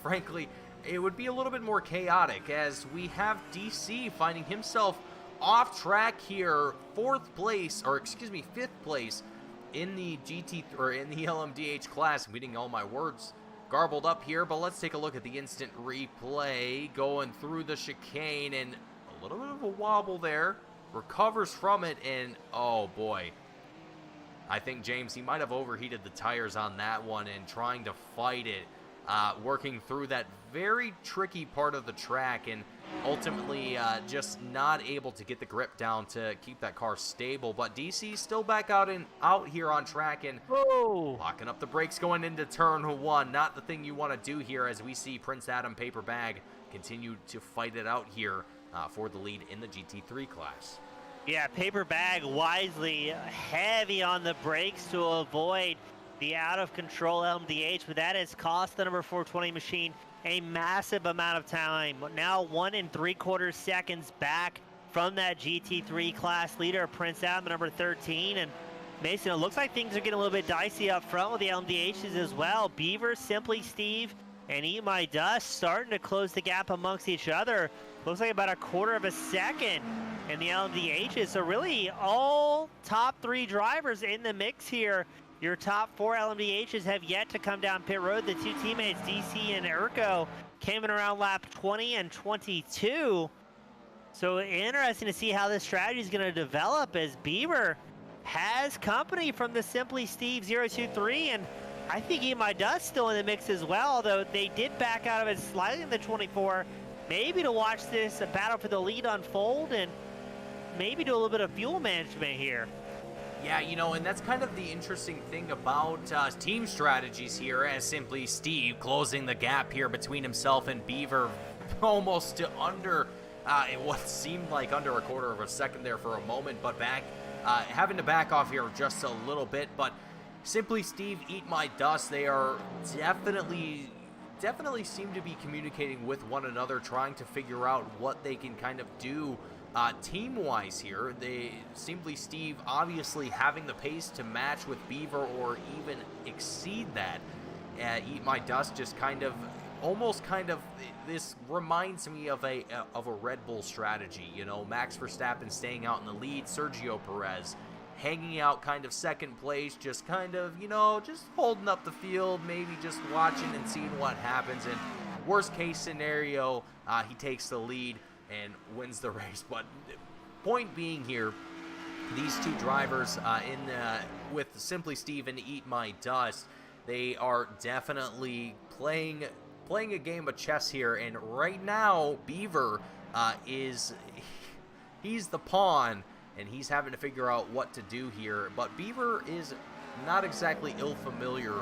frankly, it would be a little bit more chaotic, as we have DC finding himself off track here, fifth place in the GT or in the LMDH class. I'm getting all my words garbled up here, but let's take a look at the instant replay. Going through the chicane, and a little bit of a wobble there, recovers from it, and oh boy, I think James, he might have overheated the tires on that one and trying to fight it, working through that very tricky part of the track, and ultimately just not able to get the grip down to keep that car stable. But DC's still back out here on track, and locking up the brakes going into turn one. Not the thing you want to do here, as we see Prince Adam Paperbag continue to fight it out here for the lead in the GT3 class. Yeah, Paperbag wisely heavy on the brakes to avoid the out-of-control LMDH, but that has cost the number 420 machine a massive amount of time. Now 1 3/4 seconds back from that GT3 class leader, Prince Adam, number 13. And Mason, it looks like things are getting a little bit dicey up front with the LMDHs as well. Beaver, Simply Steve, and Eat My Dust starting to close the gap amongst each other. Looks like about a quarter of a second in the LMDHs. So really all top 3 drivers in the mix here. Your top 4 LMDHs have yet to come down pit road. The 2 teammates, DC and Urko, came in around lap 20 and 22. So interesting to see how this strategy is going to develop, as Beaver has company from the Simply Steve 023, and I think Eat My Dust still in the mix as well, although they did back out of it slightly in the 24, maybe to watch this battle for the lead unfold and maybe do a little bit of fuel management here. Yeah, you know, and that's kind of the interesting thing about team strategies here, as Simply Steve closing the gap here between himself and Beaver, almost to under what seemed like under a quarter of a second there for a moment, but having to back off here just a little bit. But Simply Steve, Eat My Dust, they are definitely seem to be communicating with one another, trying to figure out what they can kind of do team-wise here. They Simply Steve obviously having the pace to match with Beaver or even exceed that. Eat My Dust just almost this reminds me of a Red Bull strategy. You know, Max Verstappen staying out in the lead, Sergio Perez hanging out kind of second place, just kind of, you know, just holding up the field, maybe just watching and seeing what happens. And worst case scenario, he takes the lead and wins the race. But point being here, these 2 drivers with Simply Steve and Eat My Dust, they are definitely playing a game of chess here. And right now, Beaver he's the pawn, and he's having to figure out what to do here. But Beaver is not exactly ill-familiar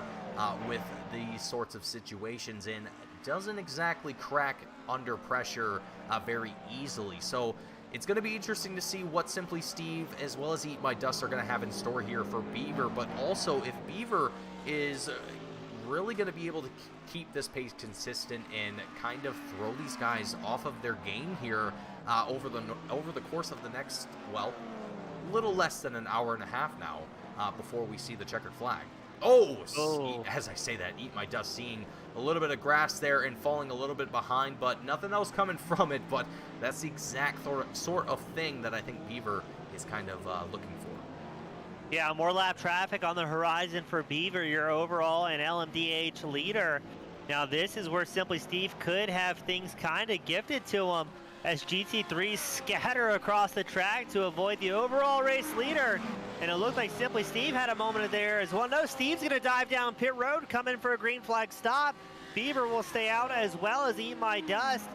with these sorts of situations, and doesn't exactly crack under pressure very easily. So it's going to be interesting to see what Simply Steve as well as Eat My Dust are going to have in store here for Beaver, but also if Beaver is really going to be able to keep this pace consistent and kind of throw these guys off of their game here over the course of the next, well, little less than an hour and a half now before we see the checkered flag. As I say that, Eat My Dust seeing a little bit of grass there and falling a little bit behind, but nothing else coming from it. But that's the exact sort of thing that I think Beaver is kind of looking for. Yeah, more lap traffic on the horizon for Beaver, your overall and LMDH leader. Now this is where Simply Steve could have things kind of gifted to him as GT3s scatter across the track to avoid the overall race leader. And it looked like Simply Steve had a moment there as well. No, Steve's going to dive down pit road, come in for a green flag stop. Beaver will stay out as well as Eat My Dust.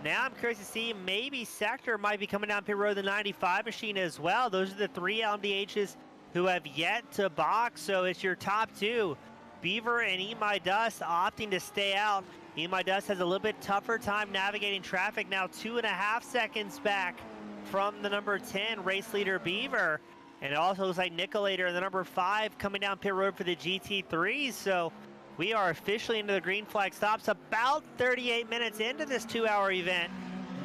Now I'm curious to see maybe Sector might be coming down pit road, the 95 machine as well. Those are the 3 LMDHs who have yet to box, so it's your top 2. Beaver and Eat My Dust opting to stay out. Eat My Dust has a little bit tougher time navigating traffic, now 2.5 seconds back from the number 10 race leader Beaver. And it also looks like Nicolator, the number 5, coming down pit road for the GT3s. So we are officially into the green flag stops, about 38 minutes into this 2-hour event.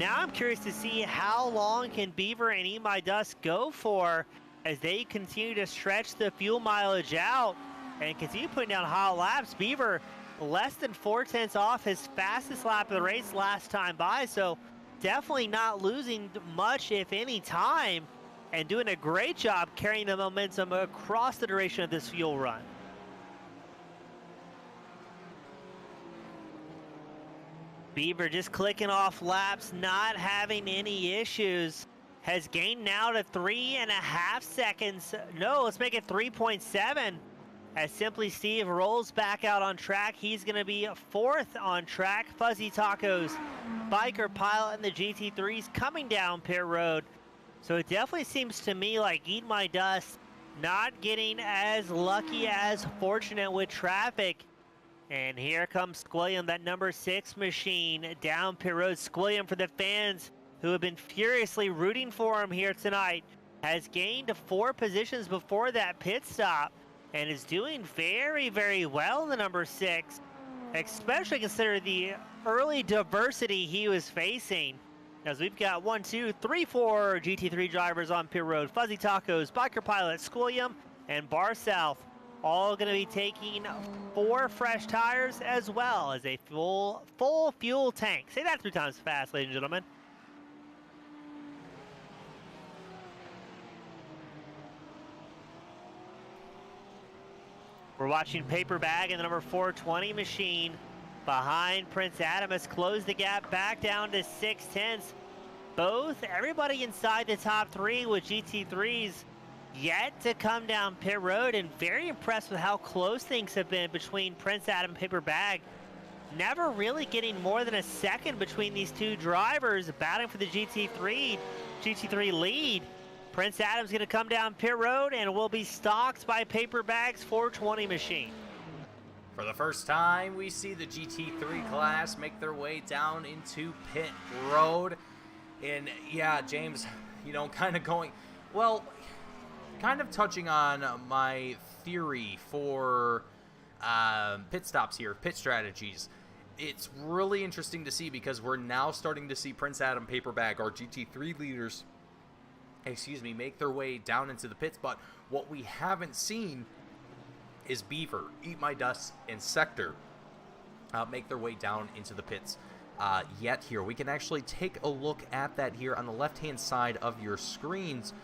Now I'm curious to see how long can Beaver and Eat My Dust go for as they continue to stretch the fuel mileage out and continue putting down hot laps. Beaver less than 4/10 off his fastest lap of the race last time by, so definitely not losing much, if any, time, and doing a great job carrying the momentum across the duration of this fuel run. Beaver just clicking off laps, not having any issues. Has gained now to 3.5 seconds. No, let's make it 3.7. As Simply Steve rolls back out on track, he's going to be 4th on track. Fuzzy Tacos, Biker Pilot, and the GT3s coming down pit road. So it definitely seems to me like Eat My Dust not getting as lucky, as fortunate with traffic. And here comes Squilliam, that number 6 machine, down pit road. Squilliam, for the fans who have been furiously rooting for him here tonight, has gained 4 positions before that pit stop and is doing very, very well in the number 6, especially considering the early diversity he was facing. As we've got 1, 2, 3, 4 GT3 drivers on pit road. Fuzzy Tacos, Biker Pilot, Squilliam, and Bar South all going to be taking 4 fresh tires as well as a full fuel tank. Say that 3 times fast, ladies and gentlemen. We're watching Paper Bag and the number 420 machine behind Prince Adam has closed the gap back down to 6/10. Everybody inside the top 3 with GT3s yet to come down pit road, and very impressed with how close things have been between Prince Adam and Paper Bag. Never really getting more than a second between these 2 drivers battling for the GT3 lead. Prince Adam's going to come down pit road and will be stalked by Paper Bag's 420 machine. For the first time, we see the GT3 class make their way down into pit road. And yeah, James, kind of touching on my theory for pit stops here, pit strategies. It's really interesting to see because we're now starting to see Prince Adam, Paper Bag, our GT3 leaders, make their way down into the pits. But what we haven't seen is Beaver, Eat My Dust, and Sector make their way down into the pits yet here. We can actually take a look at that here on the left-hand side of your screens.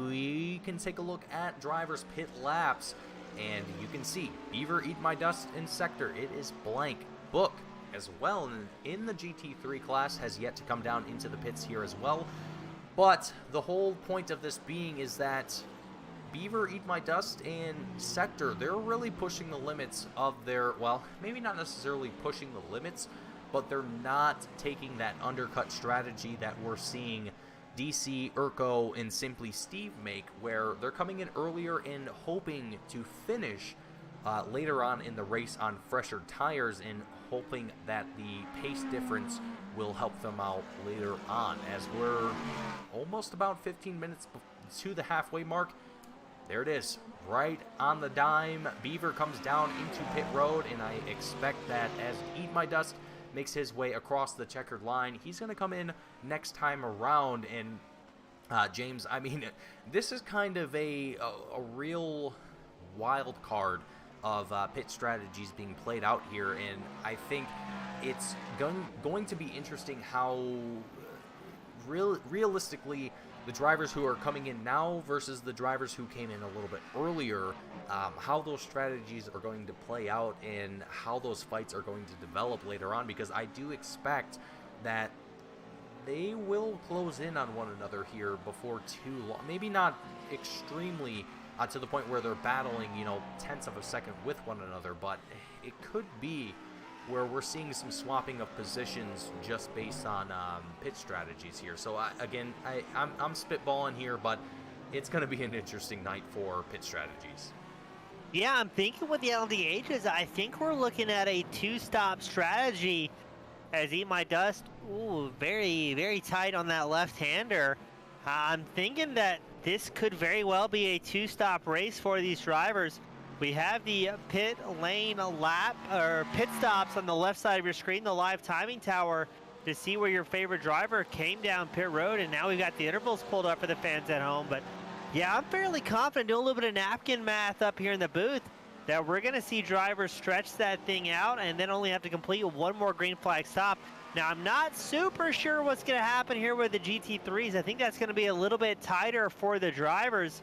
We can take a look at drivers' pit laps, and you can see Beaver, Eat My Dust, and Sector. It is blank. Book as well in the GT3 class has yet to come down into the pits here as well. But the whole point of this being is that Beaver, Eat My Dust, and Sector, they're really pushing the limits of their, well, maybe not necessarily pushing the limits, but they're not taking that undercut strategy that we're seeing DC, Urko, and Simply Steve make, where they're coming in earlier and hoping to finish later on in the race on fresher tires, and hoping that the pace difference will help them out later on. As we're almost about 15 minutes to the halfway mark, there it is, right on the dime. Beaver comes down into pit road, and I expect that as Eat My Dust makes his way across the checkered line, he's going to come in next time around. And James, I mean, this is kind of a real wild card of pit strategies being played out here, and I think it's going to be interesting how realistically the drivers who are coming in now versus the drivers who came in a little bit earlier, how those strategies are going to play out and how those fights are going to develop later on, because I do expect that they will close in on one another here before too long. Maybe not extremely to the point where they're battling, you know, tenths of a second with one another, but it could be where we're seeing some swapping of positions just based on pit strategies here. So again, I'm spitballing here, but it's going to be an interesting night for pit strategies. Yeah, I'm thinking with the LDHs, I think we're looking at a two-stop strategy as Eat My Dust. Ooh, very, very tight on that left-hander. I'm thinking that this could very well be a two-stop race for these drivers. We have the pit lane lap, or pit stops on the left side of your screen, the live timing tower, to see where your favorite driver came down pit road, and now we've got the intervals pulled up for the fans at home. But yeah, I'm fairly confident, doing a little bit of napkin math up here in the booth, that we're going to see drivers stretch that thing out and then only have to complete one more green flag stop. Now, I'm not super sure what's going to happen here with the GT3s. I think that's going to be a little bit tighter for the drivers,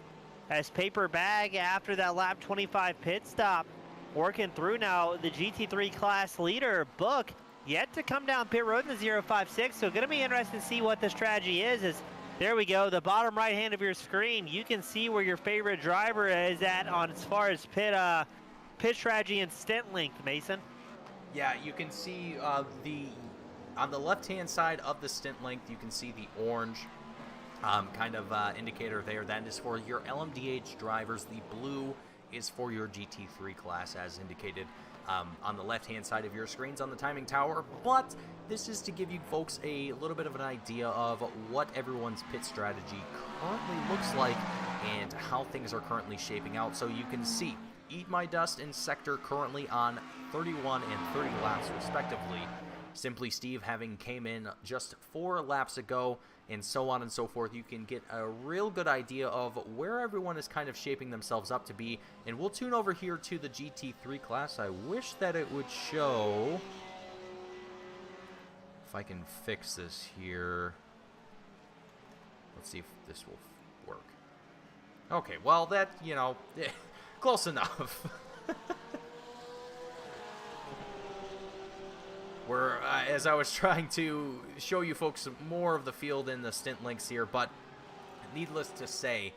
as Paper Bag, after that lap 25 pit stop, working through now. The GT3 class leader, Book, yet to come down pit road in the 056. So going to be interesting to see what the strategy is. There we go, the bottom right hand of your screen. You can see where your favorite driver is at on as far as pit strategy and stint length, Mason. Yeah, you can see on the left-hand side of the stint length, you can see the orange kind of indicator there. That is for your LMDH drivers. The blue is for your GT3 class, as indicated on the left-hand side of your screens on the timing tower. But this is to give you folks a little bit of an idea of what everyone's pit strategy currently looks like and how things are currently shaping out. So you can see Eat My Dust and Sector currently on 31 and 30 laps respectively. Simply Steve having came in just 4 laps ago, and so on and so forth. You can get a real good idea of where everyone is kind of shaping themselves up to be. And we'll tune over here to the GT3 class. I wish that it would show, if I can fix this here. Let's see if this will work. Okay, well, that, you know, close enough. Where, as I was trying to show you folks more of the field in the stint links here, but needless to say,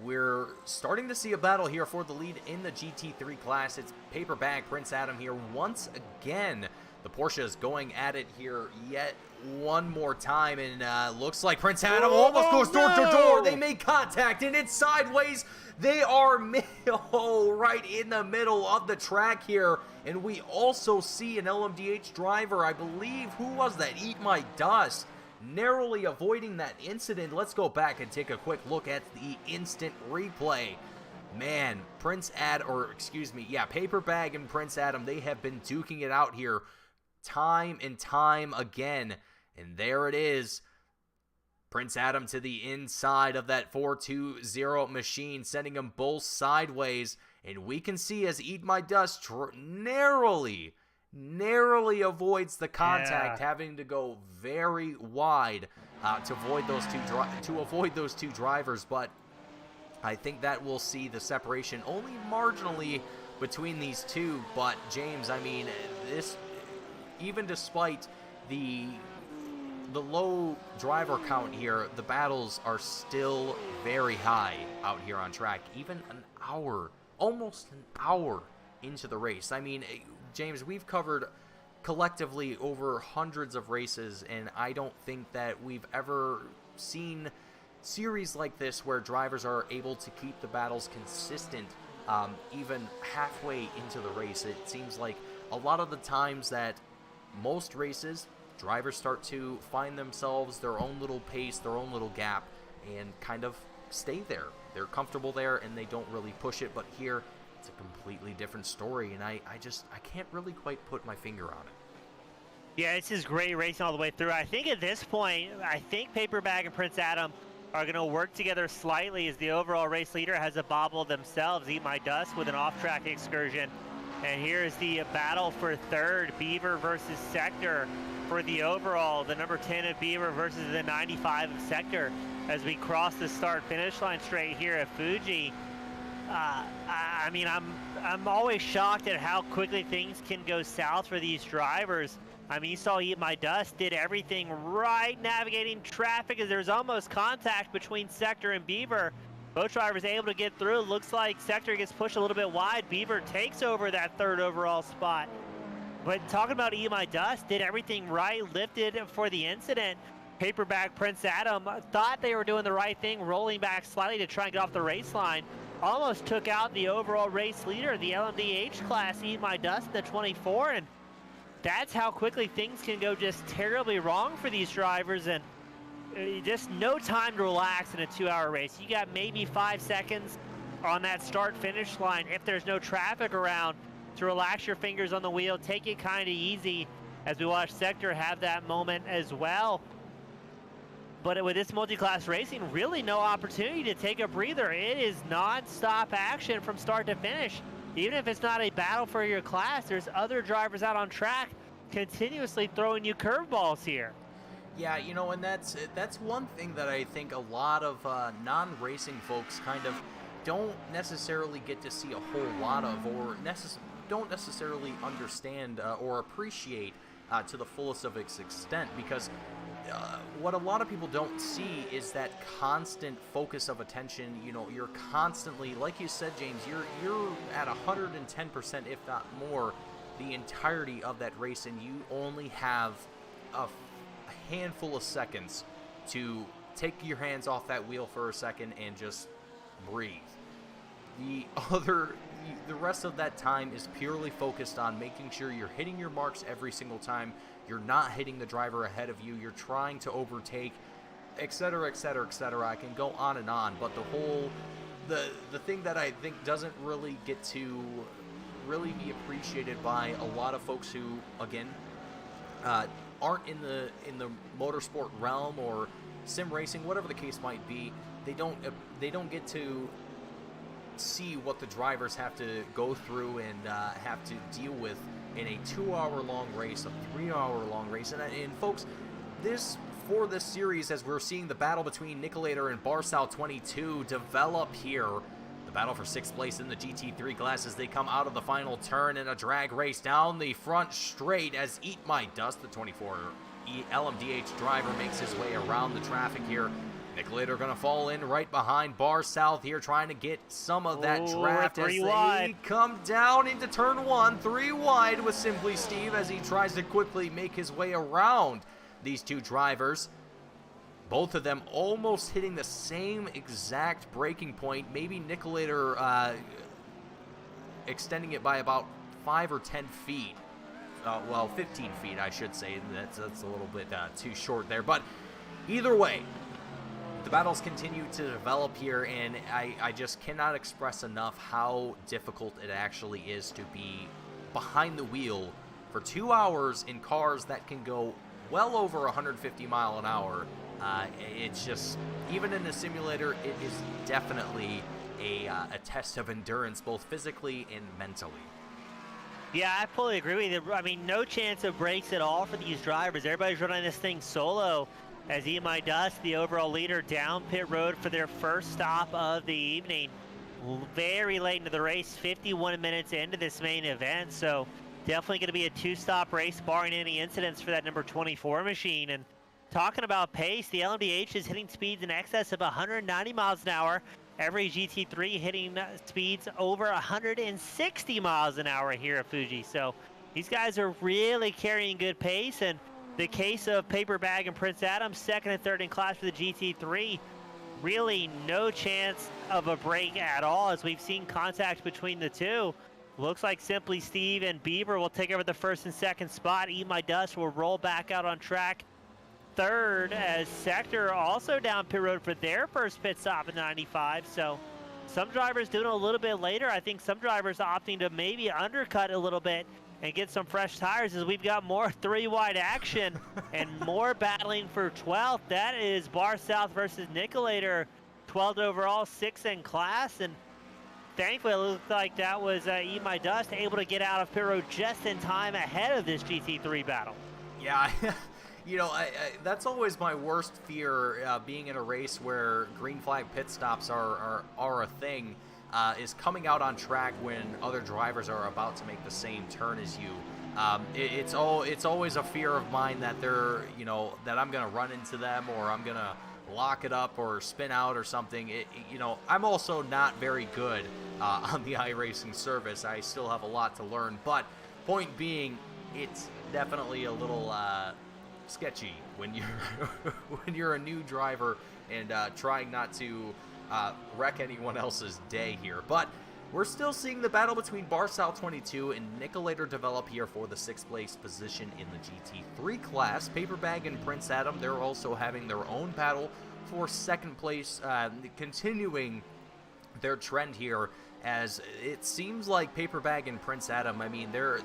we're starting to see a battle here for the lead in the GT3 class. It's Paper Bag, Prince Adam here once again. The Porsche is going at it here yet one more time, and looks like Prince Adam almost goes door to door. They make contact, and it's sideways. They are right in the middle of the track here, and we also see an LMDH driver, I believe, who was that? Eat My Dust, narrowly avoiding that incident. Let's go back and take a quick look at the instant replay. Man, Paper Bag and Prince Adam, they have been duking it out here time and time again. And there it is. Prince Adam to the inside of that 420 machine, sending them both sideways. And we can see as Eat My Dust narrowly avoids the contact, having to go very wide to avoid those two drivers. But I think that we'll see the separation only marginally between these two. But James, I mean, this, even despite the low driver count here, the battles are still very high out here on track, even almost an hour into the race. I mean, James, we've covered collectively over hundreds of races, and I don't think that we've ever seen series like this where drivers are able to keep the battles consistent even halfway into the race. It seems like a lot of the times that most races, drivers start to find themselves their own little pace, their own little gap, and kind of stay there. They're comfortable there, and they don't really push it. But here, it's a completely different story, and I can't really quite put my finger on it. Yeah, this is great racing all the way through. I think at this point, Paper Bag and Prince Adam are going to work together slightly, as the overall race leader has a bobble themselves, Eat My Dust, with an off-track excursion. And here's the battle for third, Beaver versus Sector. For the overall, the number 10 of Beaver versus the 95 of Sector. as we cross the start-finish line straight here at Fuji. I mean, I'm always shocked at how quickly things can go south for these drivers. I mean, you saw Eat My Dust did everything right, navigating traffic as there's almost contact between Sector and Beaver. Both drivers able to get through. Looks like Sector gets pushed a little bit wide. Beaver takes over that 3rd overall spot. But talking about Eat My Dust, did everything right, lifted for the incident. Paperback Prince Adam thought they were doing the right thing, rolling back slightly to try and get off the race line. Almost took out the overall race leader, the LMDH class, Eat My Dust, the 24, and that's how quickly things can go just terribly wrong for these drivers, and just no time to relax in a 2-hour race. You got maybe 5 seconds on that start-finish line if there's no traffic around to relax your fingers on the wheel, take it kind of easy, as we watch Sector have that moment as well. But with this multi-class racing, really no opportunity to take a breather. It is non-stop action from start to finish. Even if it's not a battle for your class, there's other drivers out on track continuously throwing you curveballs here. Yeah, you know, and that's one thing that I think a lot of non-racing folks kind of don't necessarily get to see a whole lot of, or don't necessarily understand or appreciate to the fullest of its extent, because what a lot of people don't see is that constant focus of attention. You know, you're constantly, like you said, James, you're at 110%, if not more, the entirety of that race, and you only have a handful of seconds to take your hands off that wheel for a second and just breathe. The rest of that time is purely focused on making sure you're hitting your marks every single time. You're not hitting the driver ahead of you. You're trying to overtake, etc., etc., etc. I can go on and on, but the thing that I think doesn't really get to really be appreciated by a lot of folks who, again, aren't in the motorsport realm or sim racing, whatever the case might be, they don't get to see what the drivers have to go through and have to deal with in a 2-hour-long race, a 3-hour-long race. And folks, for this series, as we're seeing the battle between Nicolator and Barsow 22 develop here, the battle for 6th place in the GT3 class as they come out of the final turn in a drag race down the front straight as Eat My Dust, the 24 LMDH driver, makes his way around the traffic here. Nicolator going to fall in right behind Bar South here, trying to get some of that draft as they come down into turn 1, 3 wide with Simply Steve as he tries to quickly make his way around these two drivers. Both of them almost hitting the same exact braking point, maybe Nicolator extending it by about 5 or 10 feet. Well, 15 feet, I should say. That's a little bit too short there. But either way, the battles continue to develop here, and I just cannot express enough how difficult it actually is to be behind the wheel for 2 hours in cars that can go well over 150 mile an hour. It's just, even in a simulator, it is definitely a test of endurance, both physically and mentally. Yeah, I fully agree with you. I mean, no chance of breaks at all for these drivers. Everybody's running this thing solo as Eat My Dust, the overall leader, down pit road for their first stop of the evening. Very late into the race, 51 minutes into this main event, so definitely going to be a 2-stop race, barring any incidents for that number 24 machine. And talking about pace, the LMDH is hitting speeds in excess of 190 miles an hour. Every GT3 hitting speeds over 160 miles an hour here at Fuji. So these guys are really carrying good pace, and the case of Paperbag and Prince Adam, 2nd and 3rd in class for the GT3, really no chance of a break at all, as we've seen contact between the two. Looks like Simply Steve and Bieber will take over the 1st and 2nd spot. Eat My Dust will roll back out on track 3rd, as Sector also down pit road for their first pit stop in 95. So some drivers doing it a little bit later. I think some drivers opting to maybe undercut a little bit and get some fresh tires, as we've got more 3-wide action and more battling for 12th. That is Bar South versus Nicolator, 12th overall, 6th in class. And thankfully, it looked like that was Eat My Dust able to get out of pit road just in time ahead of this GT3 battle. Yeah, you know, that's always my worst fear, being in a race where green flag pit stops are a thing, is coming out on track when other drivers are about to make the same turn as you. It's always a fear of mine that that I'm gonna run into them, or I'm gonna lock it up or spin out or something. I'm also not very good on the iRacing service. I still have a lot to learn, but point being, it's definitely a little sketchy when you're a new driver and trying not to wreck anyone else's day here. But we're still seeing the battle between Barsal 22 and Nicolator develop here for the 6th place position in the GT3 class. Paperbag and Prince Adam, they're also having their own battle for 2nd place, continuing their trend here, as it seems like Paperbag and Prince Adam, I mean, they're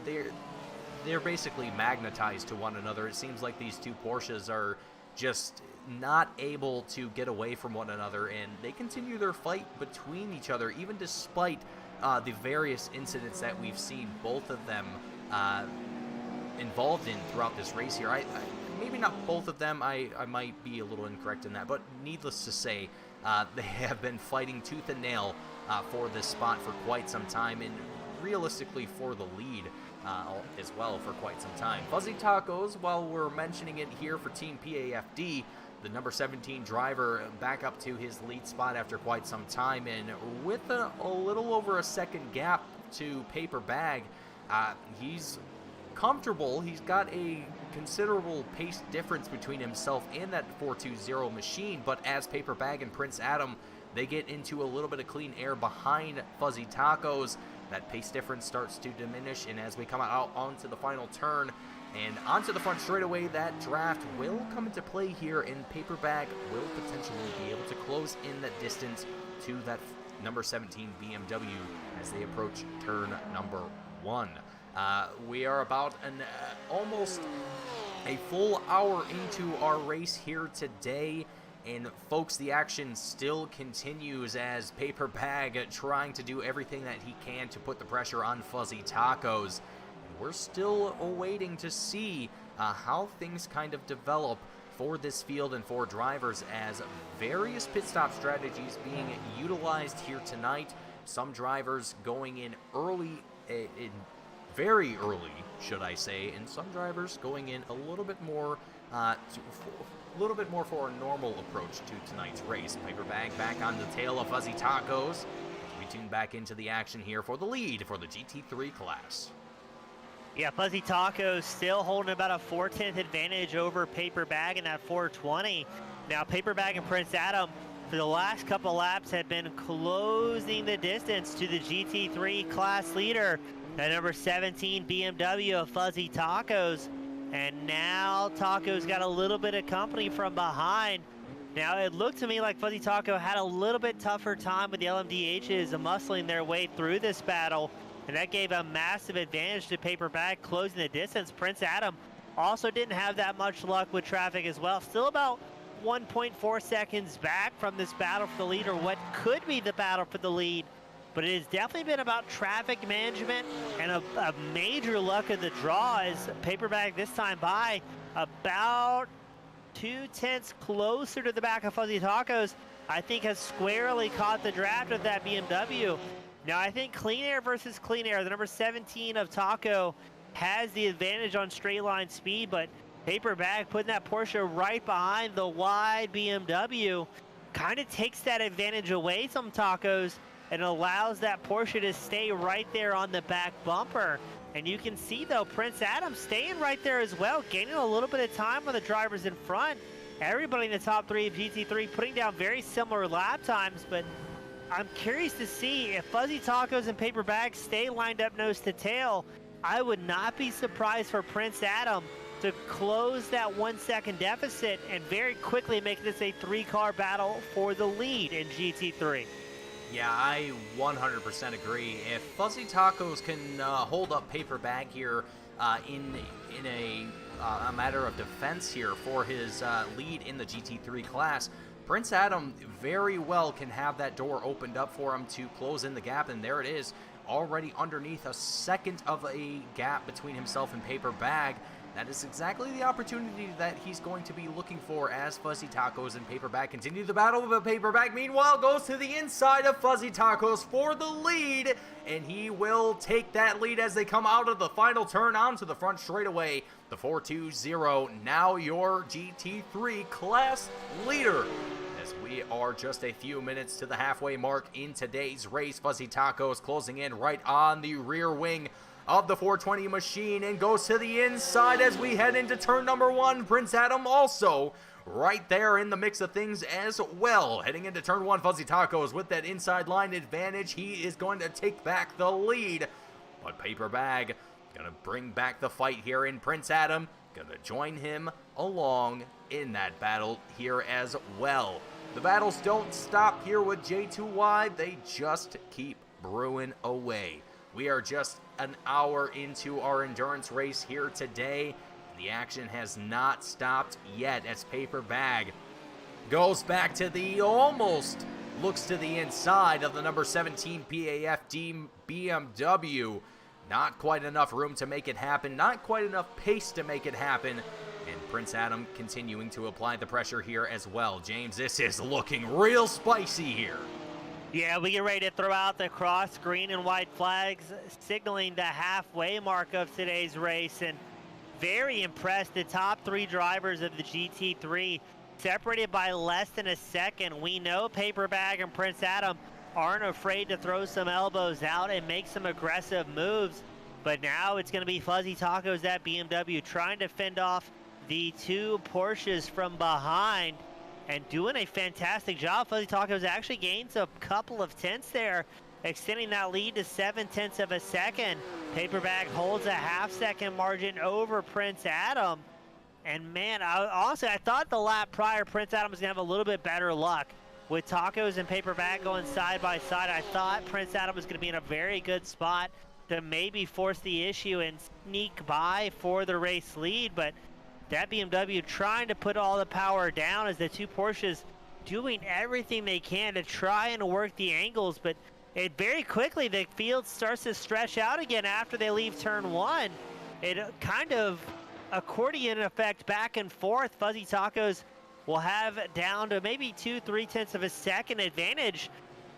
basically magnetized to one another. It seems like these two Porsches are just not able to get away from one another, and they continue their fight between each other, even despite the various incidents that we've seen both of them involved in throughout this race here. Maybe not both of them, I might be a little incorrect in that, but needless to say, they have been fighting tooth and nail for this spot for quite some time, and realistically for the lead as well for quite some time. Fuzzy Tacos, while we're mentioning it here for Team PAFD, the number 17 driver back up to his lead spot after quite some time, and with a little over a second gap to Paper Bag, he's comfortable. He's got a considerable pace difference between himself and that 420 machine, but as Paper Bag and Prince Adam, they get into a little bit of clean air behind Fuzzy Tacos, that pace difference starts to diminish, and as we come out onto the final turn and onto the front straightaway, that draft will come into play here, and Paperbag will potentially be able to close in that distance to that number 17 BMW as they approach turn number 1. We are about almost a full hour into our race here today. And folks, the action still continues as Paperbag trying to do everything that he can to put the pressure on Fuzzy Tacos. And we're still awaiting to see how things kind of develop for this field and for drivers, as various pit stop strategies being utilized here tonight. Some drivers going in early, very early, should I say, and some drivers going in a little bit more for a normal approach to tonight's race. Paperbag back on the tail of Fuzzy Tacos. We tune back into the action here for the lead for the GT3 class. Yeah, Fuzzy Tacos still holding about a 4/10 advantage over Paperbag in that 420. Now, Paperbag and Prince Adam, for the last couple laps, had been closing the distance to the GT3 class leader, that number 17 BMW of Fuzzy Tacos. And now Taco's got a little bit of company from behind. Now, it looked to me like Fuzzy Taco had a little bit tougher time with the LMDHs muscling their way through this battle, and that gave a massive advantage to Paperbag closing the distance. Prince Adam also didn't have that much luck with traffic as well. Still about 1.4 seconds back from this battle for the lead, or what could be the battle for the lead. But it has definitely been about traffic management and a major luck of the draw, as Paperbag this time by about 2/10 closer to the back of Fuzzy Tacos, I think has squarely caught the draft of that BMW. Now, I think clean air versus clean air, the number 17 of Taco has the advantage on straight line speed, but Paperbag putting that Porsche right behind the wide BMW kind of takes that advantage away from Tacos and allows that Porsche to stay right there on the back bumper. And you can see, though, Prince Adam staying right there as well, gaining a little bit of time on the drivers in front. Everybody in the top 3 of GT3 putting down very similar lap times, but I'm curious to see if Fuzzy Tacos and Paperbag stay lined up nose to tail. I would not be surprised for Prince Adam to close that 1 second deficit and very quickly make this a 3-car battle for the lead in GT3. Yeah, I 100% agree. If Fuzzy Tacos can hold up Paperbag here in a matter of defense here for his lead in the GT3 class, Prince Adam very well can have that door opened up for him to close in the gap, and there it is, already underneath a second of a gap between himself and Paperbag, That is exactly the opportunity that he's going to be looking for as Fuzzy Tacos and Paper Bag continue the battle. But Paper Bag, meanwhile, goes to the inside of Fuzzy Tacos for the lead, and he will take that lead as they come out of the final turn onto the front straightaway. The 4-2-0, now your GT3 class leader. As we are just a few minutes to the halfway mark in today's race, Fuzzy Tacos closing in right on the rear wing of the 420 machine and goes to the inside as we head into turn number 1. Prince Adam also right there in the mix of things as well. Heading into turn 1, Fuzzy Tacos with that inside line advantage. He is going to take back the lead, but Paper Bag gonna bring back the fight here, in Prince Adam gonna join him along in that battle here as well. The battles don't stop here with J2Y, they just keep brewing away. We are just an hour into our endurance race here today. The action has not stopped yet as Paper Bag goes back to the almost looks to the inside of the number 17 PAFD BMW. Not quite enough room to make it happen, not quite enough pace to make it happen. And Prince Adam continuing to apply the pressure here as well. James, this is looking real spicy here. Yeah, we get ready to throw out the cross green and white flags, signaling the halfway mark of today's race. And very impressed, the top 3 drivers of the GT3 separated by less than a second. We know Paper Bag and Prince Adam aren't afraid to throw some elbows out and make some aggressive moves. But now it's going to be Fuzzy Tacos at BMW trying to fend off the 2 Porsches from behind. And doing a fantastic job. Fuzzy Tacos actually gains a couple of tenths there, extending that lead to 0.7 of a second. Paper Bag holds a half-second margin over Prince Adam. And man, honestly, I thought the lap prior, Prince Adam was going to have a little bit better luck. With Tacos and Paper Bag going side by side, I thought Prince Adam was going to be in a very good spot to maybe force the issue and sneak by for the race lead. But that BMW trying to put all the power down as the 2 Porsches doing everything they can to try and work the angles, but it very quickly the field starts to stretch out again after they leave turn 1. It kind of accordion effect back and forth. Fuzzy Tacos will have down to maybe 2-3 tenths of a second advantage,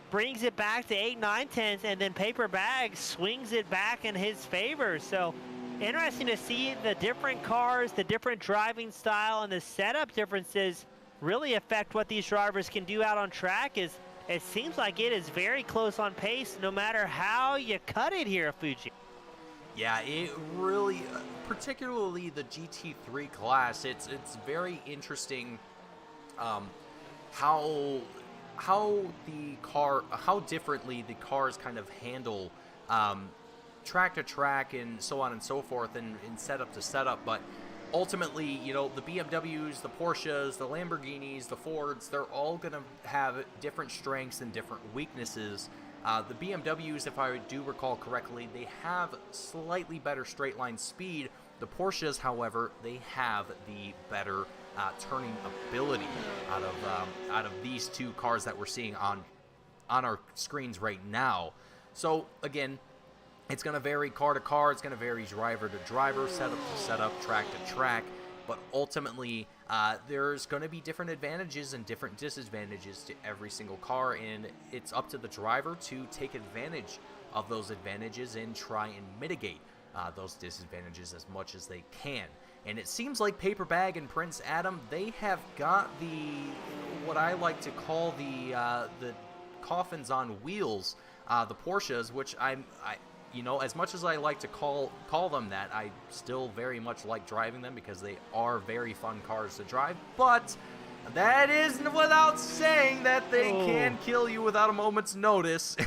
brings it back to 8-9 tenths, and then Paper Bag swings it back in his favor. So interesting to see the different cars, the different driving style, and the setup differences really affect what these drivers can do out on track. Is it seems like it is very close on pace no matter how you cut it here, Fuji. Yeah, it really, particularly the GT3 class, it's very interesting how differently the cars kind of handle track to track and so on and so forth, and setup to setup. But ultimately, you know, the BMWs, the Porsches, the Lamborghinis, the Fords, they're all going to have different strengths and different weaknesses. The BMWs, if I do recall correctly, they have slightly better straight line speed. The Porsches, however, they have the better turning ability out of these 2 cars that we're seeing on our screens right now. So again, it's going to vary car to car, it's going to vary driver to driver, setup to setup, track to track, but ultimately there's going to be different advantages and different disadvantages to every single car, and it's up to the driver to take advantage of those advantages and try and mitigate those disadvantages as much as they can. And it seems like Paper Bag and Prince Adam, they have got what I like to call the coffins on wheels, the Porsches, which you know, as much as I like to call them that, I still very much like driving them because they are very fun cars to drive. But that isn't without saying that they can kill you without a moment's notice.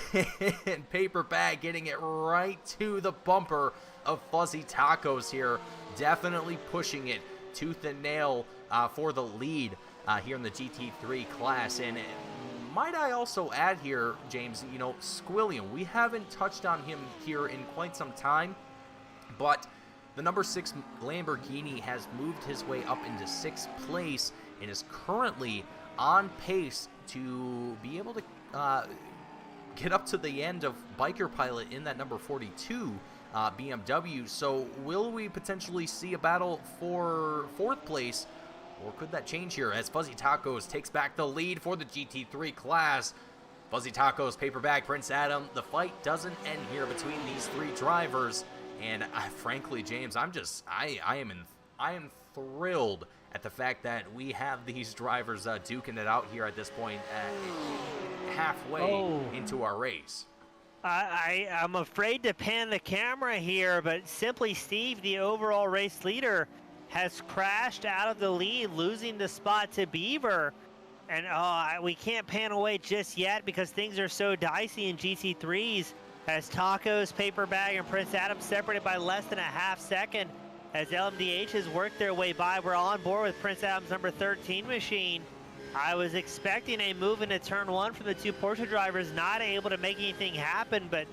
And Paper Bag getting it right to the bumper of Fuzzy Tacos here, definitely pushing it tooth and nail for the lead here in the GT3 class. And might I also add here, James, you know, Squilliam, we haven't touched on him here in quite some time, but the number 6 Lamborghini has moved his way up into 6th place and is currently on pace to be able to get up to the end of Biker Pilot in that number 42 BMW. So will we potentially see a battle for 4th place? Or could that change here as Fuzzy Tacos takes back the lead for the GT3 class? Fuzzy Tacos, Paper Bag, Prince Adam. The fight doesn't end here between these 3 drivers. And frankly, James, I am thrilled at the fact that we have these drivers duking it out here at this point, halfway into our race. I'm afraid to pan the camera here, but Simply Steve, the overall race leader, has crashed out of the lead, losing the spot to Beaver. And we can't pan away just yet because things are so dicey in GT3s as Tacos, Paper Bag, and Prince Adam separated by less than a half second as LMDH has worked their way by. We're on board with Prince Adam's number 13 machine. I was expecting a move into turn 1 from the 2 Porsche drivers, not able to make anything happen, but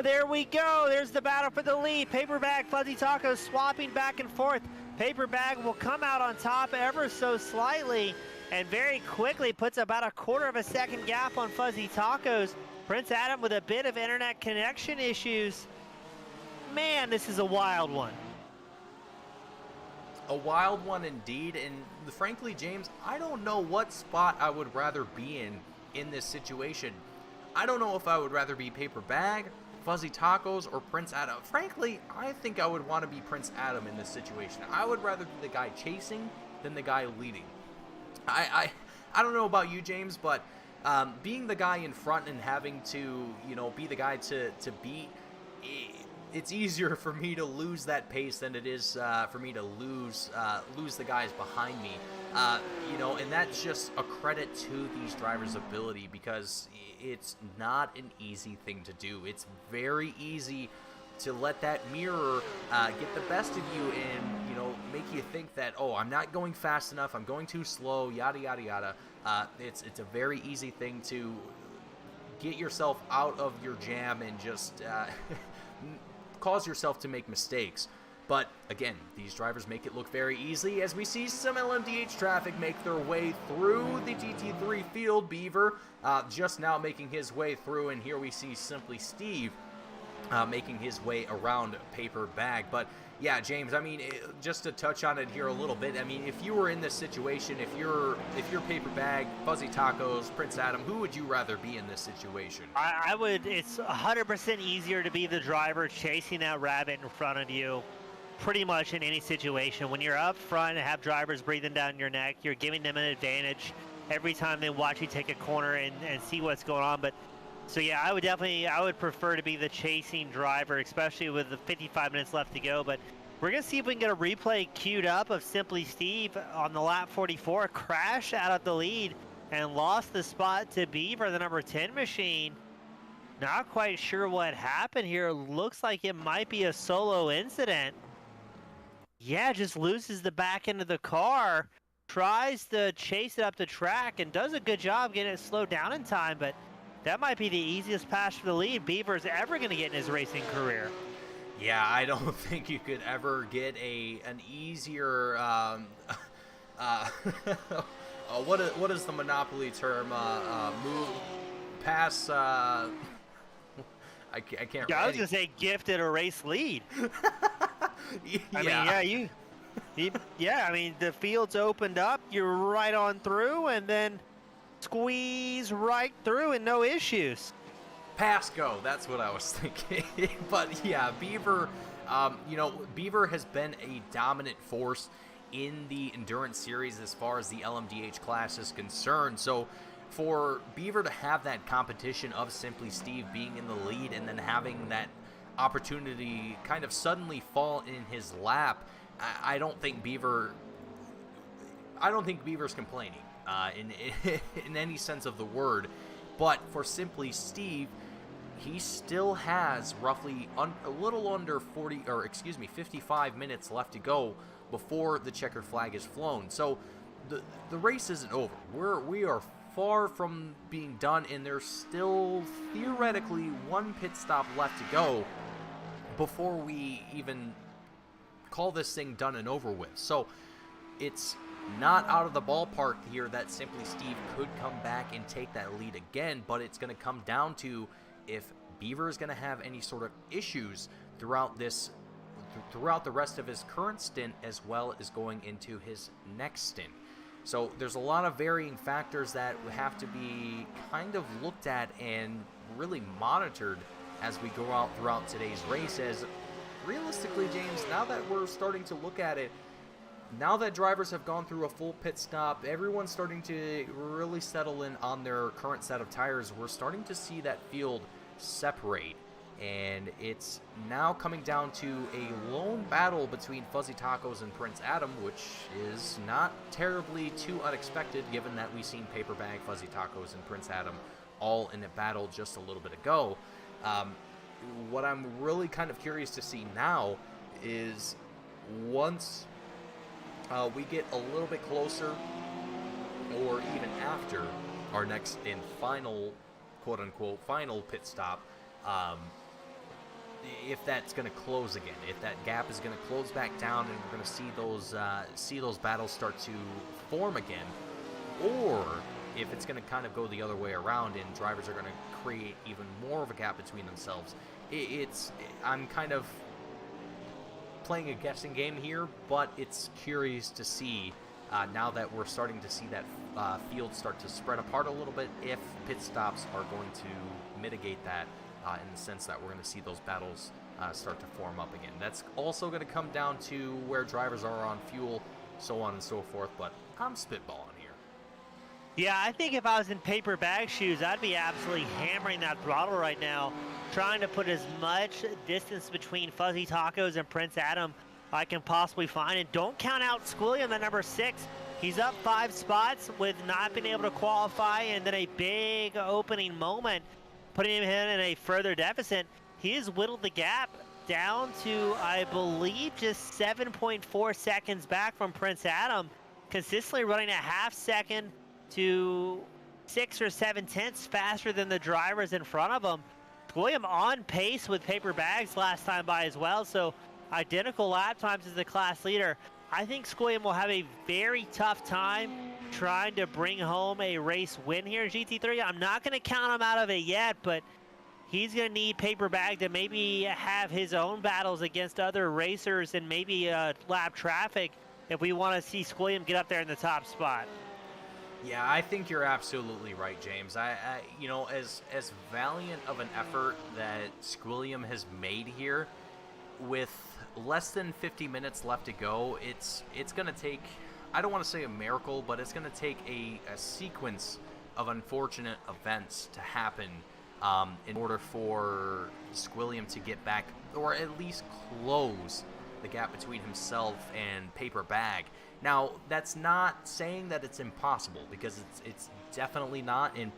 there we go. There's the battle for the lead. Paper Bag, Fuzzy Tacos swapping back and forth. Paper Bag will come out on top ever so slightly and very quickly puts about a quarter of a second gap on Fuzzy Tacos. Prince Adam with a bit of internet connection issues. Man, this is a wild one. A wild one indeed, and frankly, James, I don't know what spot I would rather be in this situation. I don't know if I would rather be Paper Bag, Fuzzy Tacos, or Prince Adam. Frankly, I think I would want to be Prince Adam in this situation. I would rather be the guy chasing than the guy leading. I don't know about you, James, but being the guy in front and having to, be the guy to beat, it's easier for me to lose that pace than it is for me to lose the guys behind me. And that's just a credit to these drivers' ability because it's not an easy thing to do. It's very easy to let that mirror get the best of you and, make you think that, oh, I'm not going fast enough, I'm going too slow, yada, yada, yada. It's a very easy thing to get yourself out of your jam and just cause yourself to make mistakes. But again, these drivers make it look very easy as we see some LMDH traffic make their way through the GT3 field. Beaver just now making his way through, and here we see Simply Steve making his way around Paper Bag. But yeah, James, I mean, just to touch on it here a little bit, I mean, if you were in this situation, if you're Paper Bag, Fuzzy Tacos, Prince Adam, who would you rather be in this situation? I would, it's 100% easier to be the driver chasing that rabbit in front of you pretty much in any situation. When you're up front and have drivers breathing down your neck, you're giving them an advantage every time they watch you take a corner and see what's going on. But so yeah, I would prefer to be the chasing driver, especially with the 55 minutes left to go. But we're gonna see if we can get a replay queued up of Simply Steve on the lap 44, crash out of the lead and lost the spot to Beaver, the number 10 machine. Not quite sure what happened here. Looks like it might be a solo incident. Yeah, just loses the back end of the car, tries to chase it up the track and does a good job getting it slowed down in time, but that might be the easiest pass for the lead Beaver's ever going to get in his racing career. Yeah, I don't think you could ever get an easier what is the Monopoly term? Move pass. I can't. Yeah, I was gonna say gifted a race lead. Yeah. I mean, I mean, the field's opened up. You're right on through, and then squeeze right through, and no issues. Pass go. That's what I was thinking. But yeah, Beaver. Beaver has been a dominant force in the endurance series as far as the LMDH class is concerned. So for Beaver to have that competition of Simply Steve being in the lead and then having that opportunity kind of suddenly fall in his lap, I don't think Beaver's complaining in any sense of the word. But for Simply Steve, he still has roughly a little under 55 minutes left to go before the checkered flag is flown. So the race isn't over. We are far from being done, and there's still theoretically one pit stop left to go before we even call this thing done and over with. So it's not out of the ballpark here that Simply Steve could come back and take that lead again, but it's going to come down to if Beaver is going to have any sort of issues throughout the rest of his current stint, as well as going into his next stint. So there's a lot of varying factors that have to be kind of looked at and really monitored as we go out throughout today's race. As realistically, James, now that we're starting to look at it, now that drivers have gone through a full pit stop, everyone's starting to really settle in on their current set of tires. We're starting to see that field separate, and it's now coming down to a lone battle between Fuzzy Tacos and Prince Adam, which is not terribly too unexpected given that we've seen Paper Bag, Fuzzy Tacos, and Prince Adam all in a battle just a little bit ago. What I'm really kind of curious to see now is once we get a little bit closer, or even after our next and final, quote-unquote, final pit stop, if that's going to close again, if that gap is going to close back down, and we're going to see those battles start to form again, or if it's going to kind of go the other way around and drivers are going to create even more of a gap between themselves. I'm kind of playing a guessing game here, but it's curious to see now that we're starting to see that field start to spread apart a little bit, if pit stops are going to mitigate that in the sense that we're going to see those battles start to form up again. That's also going to come down to where drivers are on fuel, so on and so forth, but I'm spitballing here. Yeah, I think if I was in Paper Bag shoes, I'd be absolutely hammering that throttle right now, trying to put as much distance between Fuzzy Tacos and Prince Adam I can possibly find. And don't count out Squilliam at number 6. He's up 5 spots with not being able to qualify, and then a big opening moment, putting him in a further deficit. He has whittled the gap down to, I believe, just 7.4 seconds back from Prince Adam, consistently running a half second to 6 or 7 tenths faster than the drivers in front of him. William on pace with Paper Bags last time by as well, so identical lap times as the class leader. I think Squilliam will have a very tough time trying to bring home a race win here in GT3. I'm not going to count him out of it yet, but he's going to need Paper Bag to maybe have his own battles against other racers and maybe lap traffic if we want to see Squilliam get up there in the top spot. Yeah, I think you're absolutely right, James. I you know, as valiant of an effort that Squilliam has made here, with less than 50 minutes left to go, it's going to take, I don't want to say a miracle, but it's going to take a sequence of unfortunate events to happen in order for Squilliam to get back, or at least close the gap between himself and Paper Bag. Now, that's not saying that it's impossible, because it's definitely not. And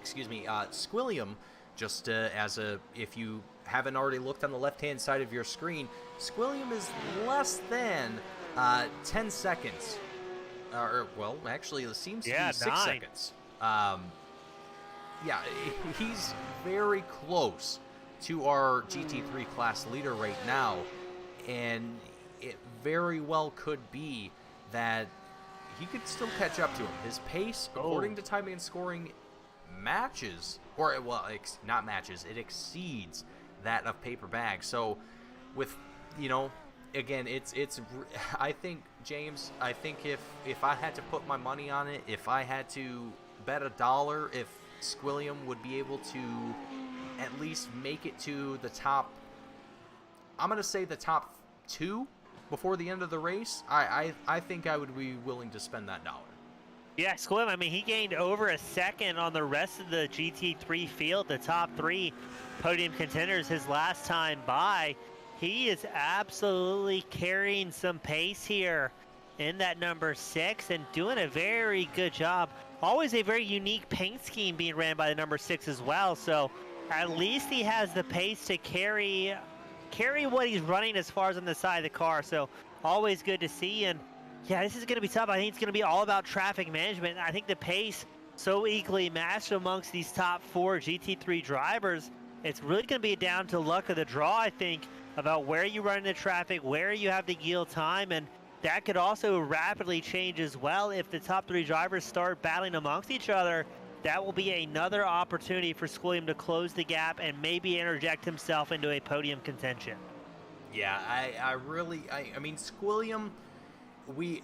Squilliam, just if you haven't already looked on the left-hand side of your screen, Squilliam is less than 10 seconds. Well, actually, it seems to be 6 seconds. Yeah, he's very close to our GT3 class leader right now, and it very well could be that he could still catch up to him. His pace, according to timing and scoring, matches, or, well, not matches, it exceeds that of Paper Bag. So, with, you know, again, it's I think, James, I think if I had to put my money on it, if I had to bet $1 if Squilliam would be able to at least make it to the top, I'm going to say the top 2 before the end of the race, I think I would be willing to spend that $1. Yeah, Squilliam, I mean, he gained over a second on the rest of the GT3 field, the top 3 podium contenders his last time by. He is absolutely carrying some pace here in that number 6 and doing a very good job. Always a very unique paint scheme being ran by the number 6 as well, so at least he has the pace to carry what he's running as far as on the side of the car, so always good to see. And yeah, this is going to be tough. I think it's going to be all about traffic management. I think the pace so equally matched amongst these top 4 GT3 drivers, it's really going to be down to luck of the draw, I think, about where you run into traffic, where you have the yield time, and that could also rapidly change as well if the top 3 drivers start battling amongst each other that will be another opportunity for Squilliam to close the gap and maybe interject himself into a podium contention. Yeah, I mean, Squilliam,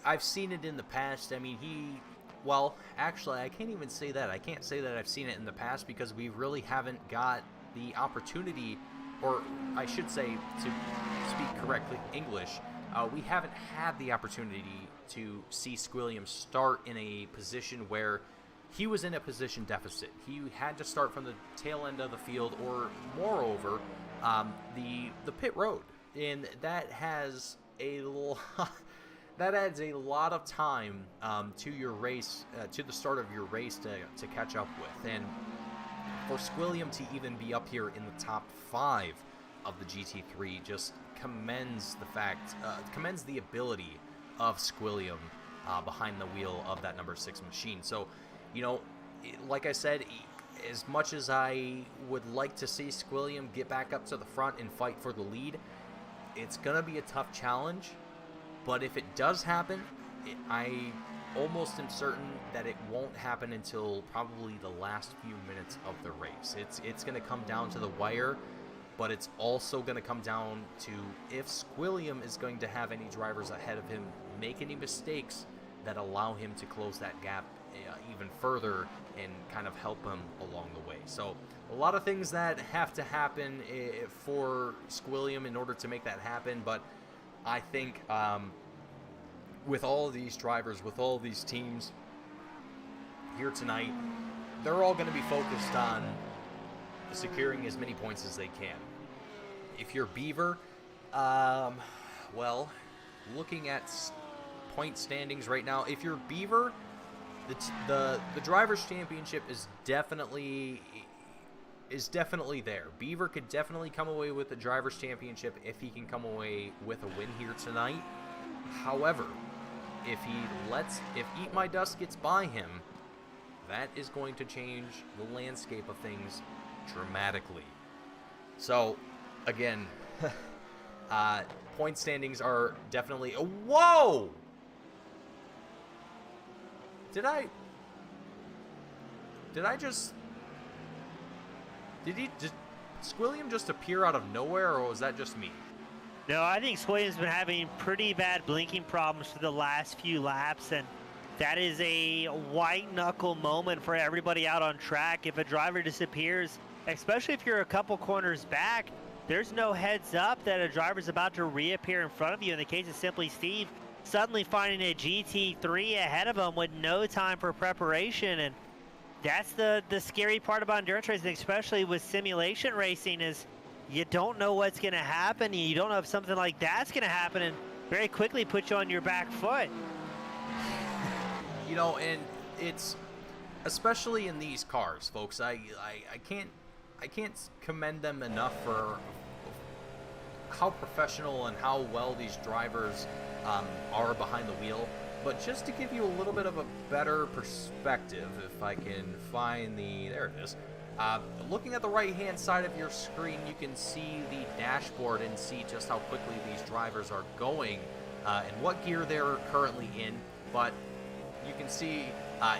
I've seen it in the past. I mean, well, actually, I can't even say that. I can't say that I've seen it in the past because we really haven't got the opportunity, or I should say, to speak correctly English, we haven't had the opportunity to see Squilliam start in a position where he was in a position deficit. He had to start from the tail end of the field, or moreover, the pit road, and that has a lot. That adds a lot of time to your race, to the start of your race to catch up with. And for Squilliam to even be up here in the top 5 of the GT3 just commends the ability of Squilliam behind the wheel of that number 6 machine. So, you know, like I said, as much as I would like to see Squilliam get back up to the front and fight for the lead, it's going to be a tough challenge. But if it does happen, I almost am certain that it won't happen until probably the last few minutes of the race. It's going to come down to the wire, but it's also going to come down to if Squilliam is going to have any drivers ahead of him make any mistakes that allow him to close that gap even further and kind of help him along the way. So a lot of things that have to happen for Squilliam in order to make that happen, but I think with all of these drivers, with all of these teams here tonight, they're all going to be focused on securing as many points as they can. If you're Beaver, well, looking at point standings right now, if you're Beaver, the Drivers' Championship is definitely there. Beaver could definitely come away with the Drivers' Championship if he can come away with a win here tonight. However, if Eat My Dust gets by him, that is going to change the landscape of things dramatically. So, again, point standings are definitely... Whoa! Did Squilliam just appear out of nowhere, or was that just me? No, I think Squilliam's been having pretty bad blinking problems for the last few laps, and that is a white-knuckle moment for everybody out on track. If a driver disappears, especially if you're a couple corners back, there's no heads up that a driver's about to reappear in front of you. In the case of Simply Steve, suddenly finding a GT3 ahead of him with no time for preparation, and that's the scary part about endurance racing, especially with simulation racing, is you don't know what's going to happen. You don't know if something like that's going to happen, and very quickly put you on your back foot. You know, and it's especially in these cars, folks. I can't commend them enough for how professional and how well these drivers are behind the wheel. But just to give you a little bit of a better perspective, if I can find there it is. Looking at the right-hand side of your screen, you can see the dashboard and see just how quickly these drivers are going and what gear they're currently in. But you can see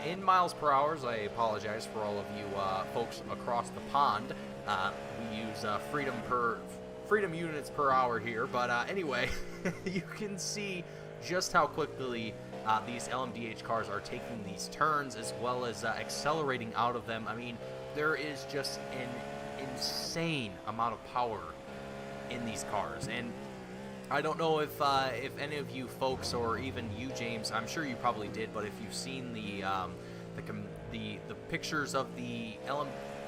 in miles per hour, I apologize for all of you folks across the pond. We use freedom units per hour here. But anyway, you can see just how quickly these LMDH cars are taking these turns, as well as accelerating out of them. I mean, there is just an insane amount of power in these cars, and I don't know if any of you folks, or even you, James, I'm sure you probably did, but if you've seen the pictures of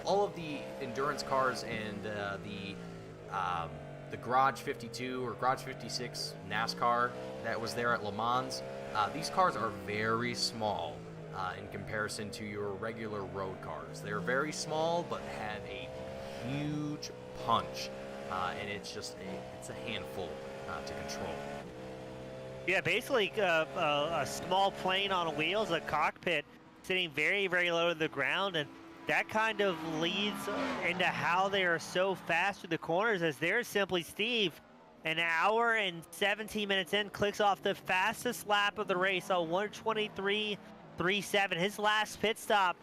all of the endurance cars and the Garage 52 or Garage 56 NASCAR that was there at Le Mans, these cars are very small in comparison to your regular road cars. They're very small, but have a huge punch, and it's a handful to control. Yeah, basically a small plane on wheels, a cockpit sitting very, very low to the ground, and that kind of leads into how they are so fast through the corners, as there's Simply Steve, an hour and 17 minutes in, clicks off the fastest lap of the race, a 1:23.37. His last pit stop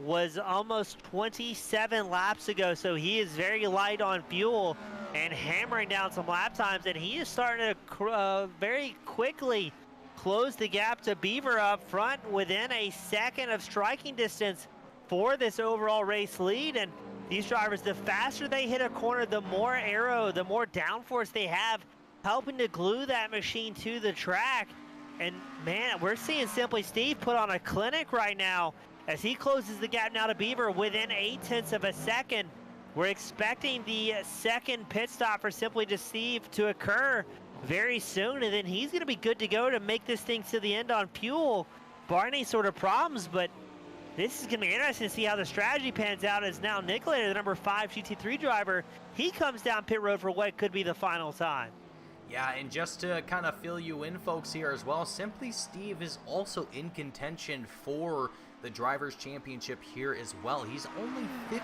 was almost 27 laps ago, so he is very light on fuel and hammering down some lap times, and he is starting to very quickly close the gap to Beaver up front within a second of striking distance for this overall race lead. And these drivers, the faster they hit a corner, the more aero, the more downforce they have, helping to glue that machine to the track. And man, we're seeing Simply Steve put on a clinic right now as he closes the gap now to Beaver within 0.8 of a second. We're expecting the second pit stop for Simply Steve to occur very soon, and then he's going to be good to go to make this thing to the end on fuel, barring any sort of problems. But this is going to be interesting to see how the strategy pans out as now Nicolator, the number 5 GT3 driver, he comes down pit road for what could be the final time. Yeah, and just to kind of fill you in, folks, here as well, Simply Steve is also in contention for the Drivers' Championship here as well. He's only 15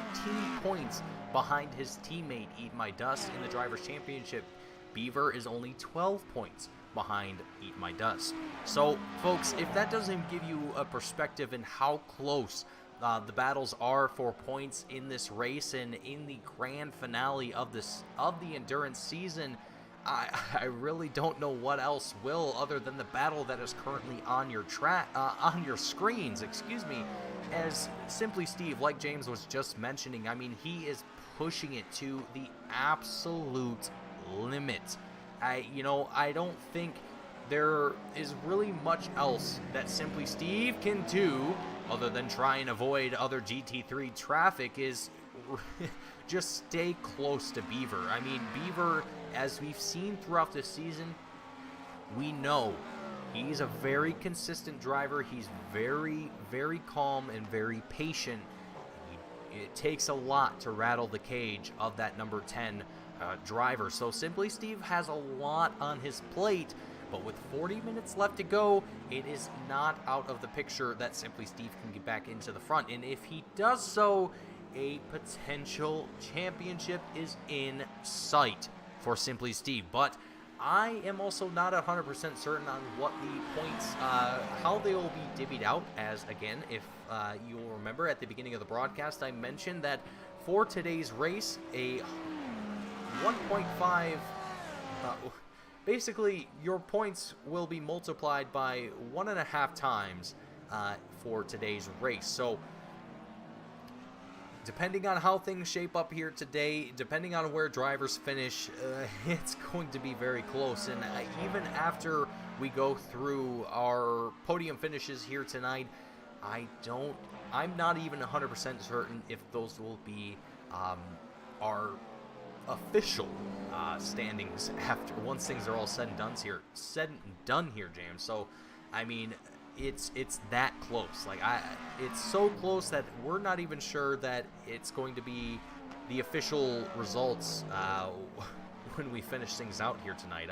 points behind his teammate Eat My Dust in the Drivers' Championship. Beaver is only 12 points behind Eat My Dust. So, folks, if that doesn't give you a perspective in how close the battles are for points in this race and in the grand finale of the endurance season, I really don't know what else will, other than the battle that is currently on your on your screens, excuse me, as Simply Steve, like James was just mentioning, I mean, he is pushing it to the absolute limit. I don't think there is really much else that Simply Steve can do other than try and avoid other GT3 traffic, is just stay close to Beaver. I mean, Beaver, as we've seen throughout this season, we know he's a very consistent driver. He's very, very calm and very patient. It takes a lot to rattle the cage of that number 10 driver. So Simply Steve has a lot on his plate, but with 40 minutes left to go, it is not out of the picture that Simply Steve can get back into the front. And if he does so, a potential championship is in sight for Simply Steve. But I am also not 100% certain on what the points, how they will be divvied out, as again, if you will remember at the beginning of the broadcast, I mentioned that for today's race, a 1.5, basically your points will be multiplied by 1.5 times for today's race. So depending on how things shape up here today, depending on where drivers finish, it's going to be very close. And even after we go through our podium finishes here tonight, I'm not even 100% certain if those will be our official standings after, once things are all said and done here, James. So, I mean, it's that close. Like, it's so close that we're not even sure that it's going to be the official results when we finish things out here tonight.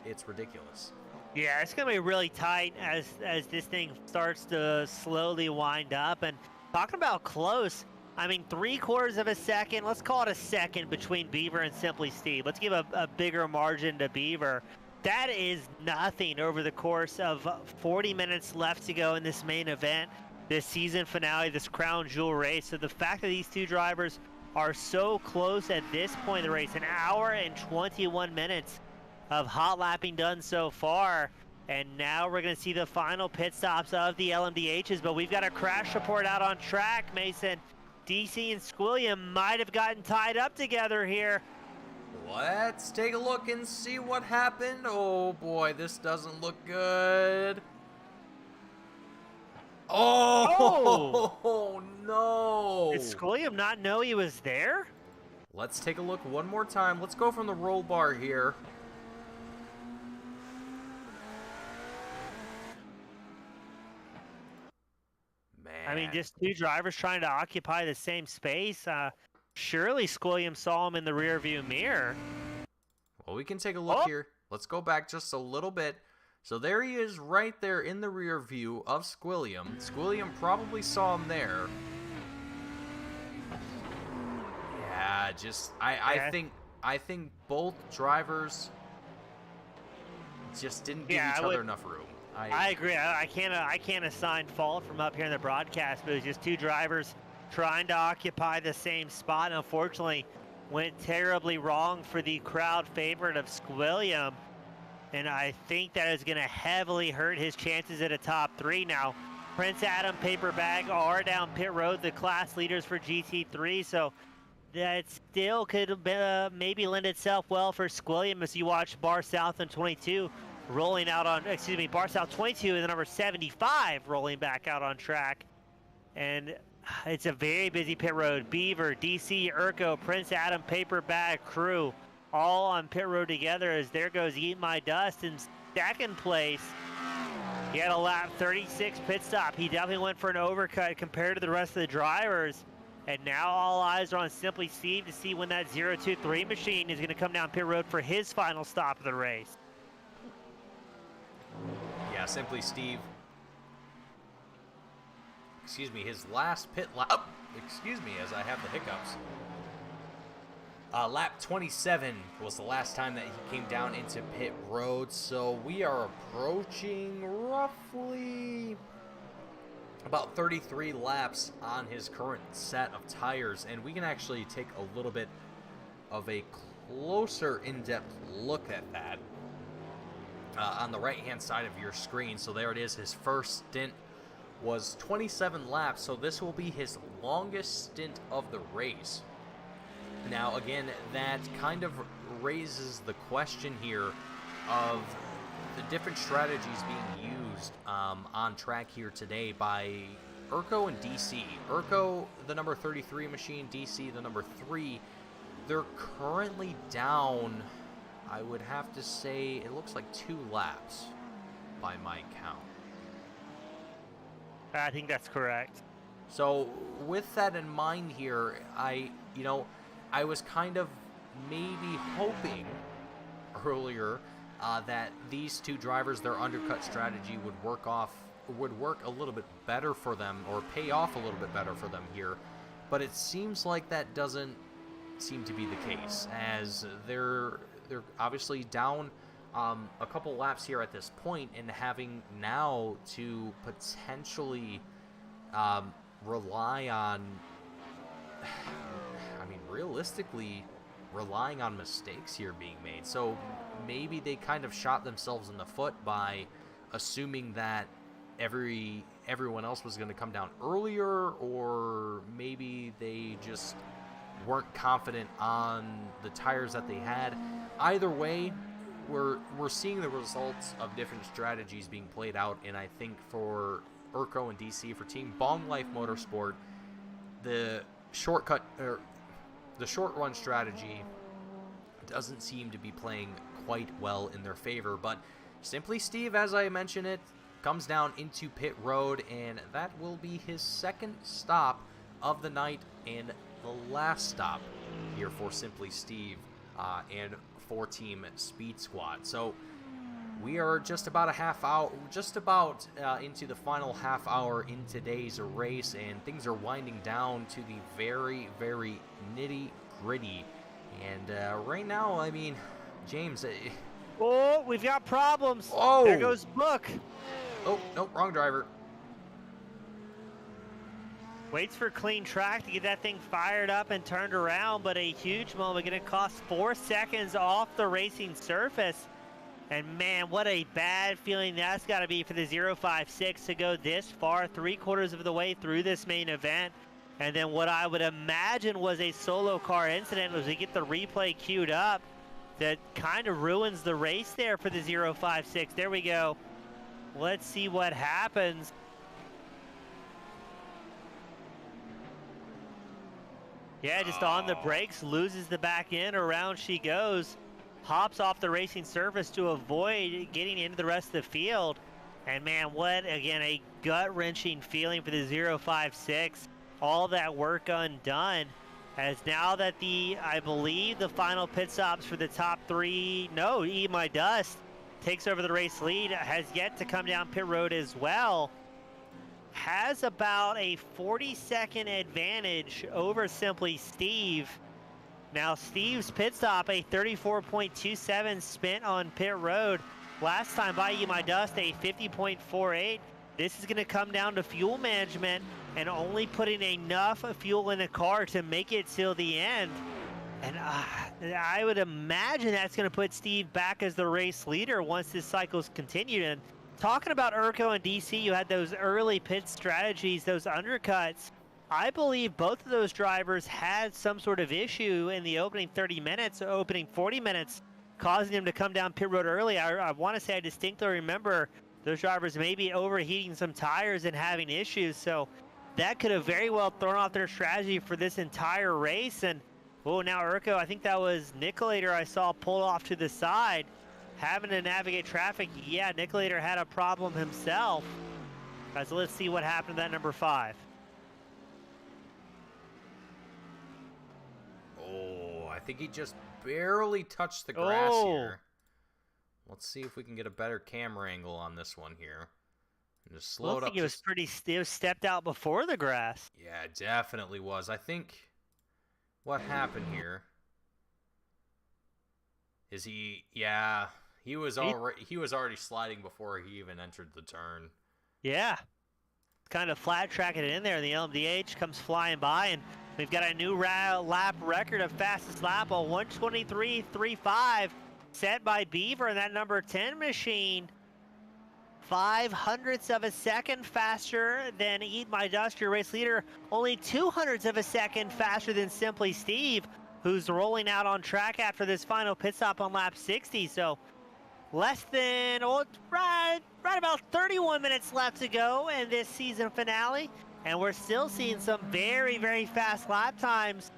It's ridiculous. Yeah, it's going to be really tight as this thing starts to slowly wind up. And talking about close, I mean, 3/4 of a second, let's call it a second between Beaver and Simply Steve. Let's give a bigger margin to Beaver. That is nothing over the course of 40 minutes left to go in this main event, this season finale, this crown jewel race. So the fact that these two drivers are so close at this point in the race, 1 hour and 21 minutes of hot lapping done so far. And now we're going to see the final pit stops of the LMDHs, but we've got a crash report out on track, Mason. DC and Squilliam might have gotten tied up together here. Let's take a look and see what happened. Oh boy, this doesn't look good. Oh, no. Did Squilliam not know he was there? Let's take a look one more time. Let's go from the roll bar here. Man. I mean, just two drivers trying to occupy the same space. Surely Squilliam saw him in the rearview mirror. Well, we can take a look here. Let's go back just a little bit. So there he is right there in the rear view of Squilliam. Squilliam probably saw him there. Yeah, just I think both drivers just didn't give each other enough room. I agree. I can't assign fault from up here in the broadcast, but it was just two drivers trying to occupy the same spot. And unfortunately, went terribly wrong for the crowd favorite of Squilliam. And I think that is going to heavily hurt his chances at a top 3 now. Prince Adam, Paper Bag are down pit road, the class leaders for GT3. So that still could maybe lend itself well for Squilliam as you watch Bar South in 22 rolling out on, Bar South 22 and the number 75 rolling back out on track. And it's a very busy pit road. Beaver, DC, Urko, Prince Adam, Paper Bag, crew, all on pit road together as there goes Eat My Dust in second place. He had a lap 36 pit stop. He definitely went for an overcut compared to the rest of the drivers. And now all eyes are on Simply Steve to see when that 023 machine is going to come down pit road for his final stop of the race. Yeah, Simply Steve. Excuse me, his last pit lap. Excuse me, as I have the hiccups. Lap 27 was the last time that he came down into pit road. So we are approaching roughly about 33 laps on his current set of tires. And we can actually take a little bit of a closer in-depth look at that. On the right-hand side of your screen. So there it is. His first stint was 27 laps. So this will be his longest stint of the race. Now, again, that kind of raises the question here of the different strategies being used on track here today by Urko and DC. Urko, the number 33 machine, DC, the number 3. They're currently down, I would have to say, it looks like 2 laps by my count. I think that's correct. So with that in mind here, I was kind of maybe hoping earlier that these two drivers, their undercut strategy would work a little bit better for them, or pay off a little bit better for them here. But it seems like that doesn't seem to be the case, as they're obviously down a couple laps here at this point, and having now to potentially rely on, realistically relying on mistakes here being made. So maybe they kind of shot themselves in the foot by assuming that everyone else was going to come down earlier, or maybe they just weren't confident on the tires that they had. Either way, we're seeing the results of different strategies being played out, and I think for Urko and DC, for Team Bong Life Motorsport, the short run strategy doesn't seem to be playing quite well in their favor. But Simply Steve, as I mentioned it, comes down into pit road, and that will be his second stop of the night and the last stop here for Simply Steve and for Team Speed Squad. So we are just about into the final half hour in today's race, and things are winding down to the very, very nitty-gritty. And right now, James... Oh, we've got problems. Oh! There goes Book. Oh, no, wrong driver. Waits for clean track to get that thing fired up and turned around, but a huge moment going to cost 4 seconds off the racing surface. And man, what a bad feeling that's got to be for the 056 to go this far, 3/4 of the way through this main event. And then what I would imagine was a solo car incident as we get the replay queued up that kind of ruins the race there for the 056. There we go. Let's see what happens. Yeah, just on the brakes, loses the back end, around she goes. Hops off the racing surface to avoid getting into the rest of the field. And man, what, again, a gut-wrenching feeling for the 056. All that work undone. As now that I believe the final pit stops for the top 3, no, Eat My Dust takes over the race lead, has yet to come down pit road as well. Has about a 40-second advantage over Simply Steve. Now Steve's pit stop, a 34.27 spent on pit road. last time by Eat My Dust, a 50.48. This is going to come down to fuel management and only putting enough fuel in the car to make it till the end. And I would imagine that's going to put Steve back as the race leader once this cycle's continued. And talking about Urko and DC, you had those early pit strategies, those undercuts. I believe both of those drivers had some sort of issue in the opening 30 minutes, or opening 40 minutes, causing them to come down pit road early. I want to say I distinctly remember those drivers maybe overheating some tires and having issues. So that could have very well thrown off their strategy for this entire race. And oh, now Urko, I think that was Nicolator I saw pulled off to the side, having to navigate traffic. Yeah, Nicolator had a problem himself. So let's see what happened to that number 5. Oh, I think he just barely touched the grass here. Let's see if we can get a better camera angle on this one here. And just slow it up. I think it was pretty stiff, stepped out before the grass. Yeah, it definitely was. I think what happened here is he was already sliding before he even entered the turn. Yeah. Kind of flat tracking it in there. The LMDH comes flying by, and we've got a new lap record of fastest lap, a 1:23.35 set by Beaver in that number 10 machine. 0.05 of a second faster than Eat My Dust, your race leader. Only 0.02 of a second faster than Simply Steve, who's rolling out on track after this final pit stop on lap 60. So less than, right about 31 minutes left to go in this season finale. And we're still seeing some very, very fast lap times.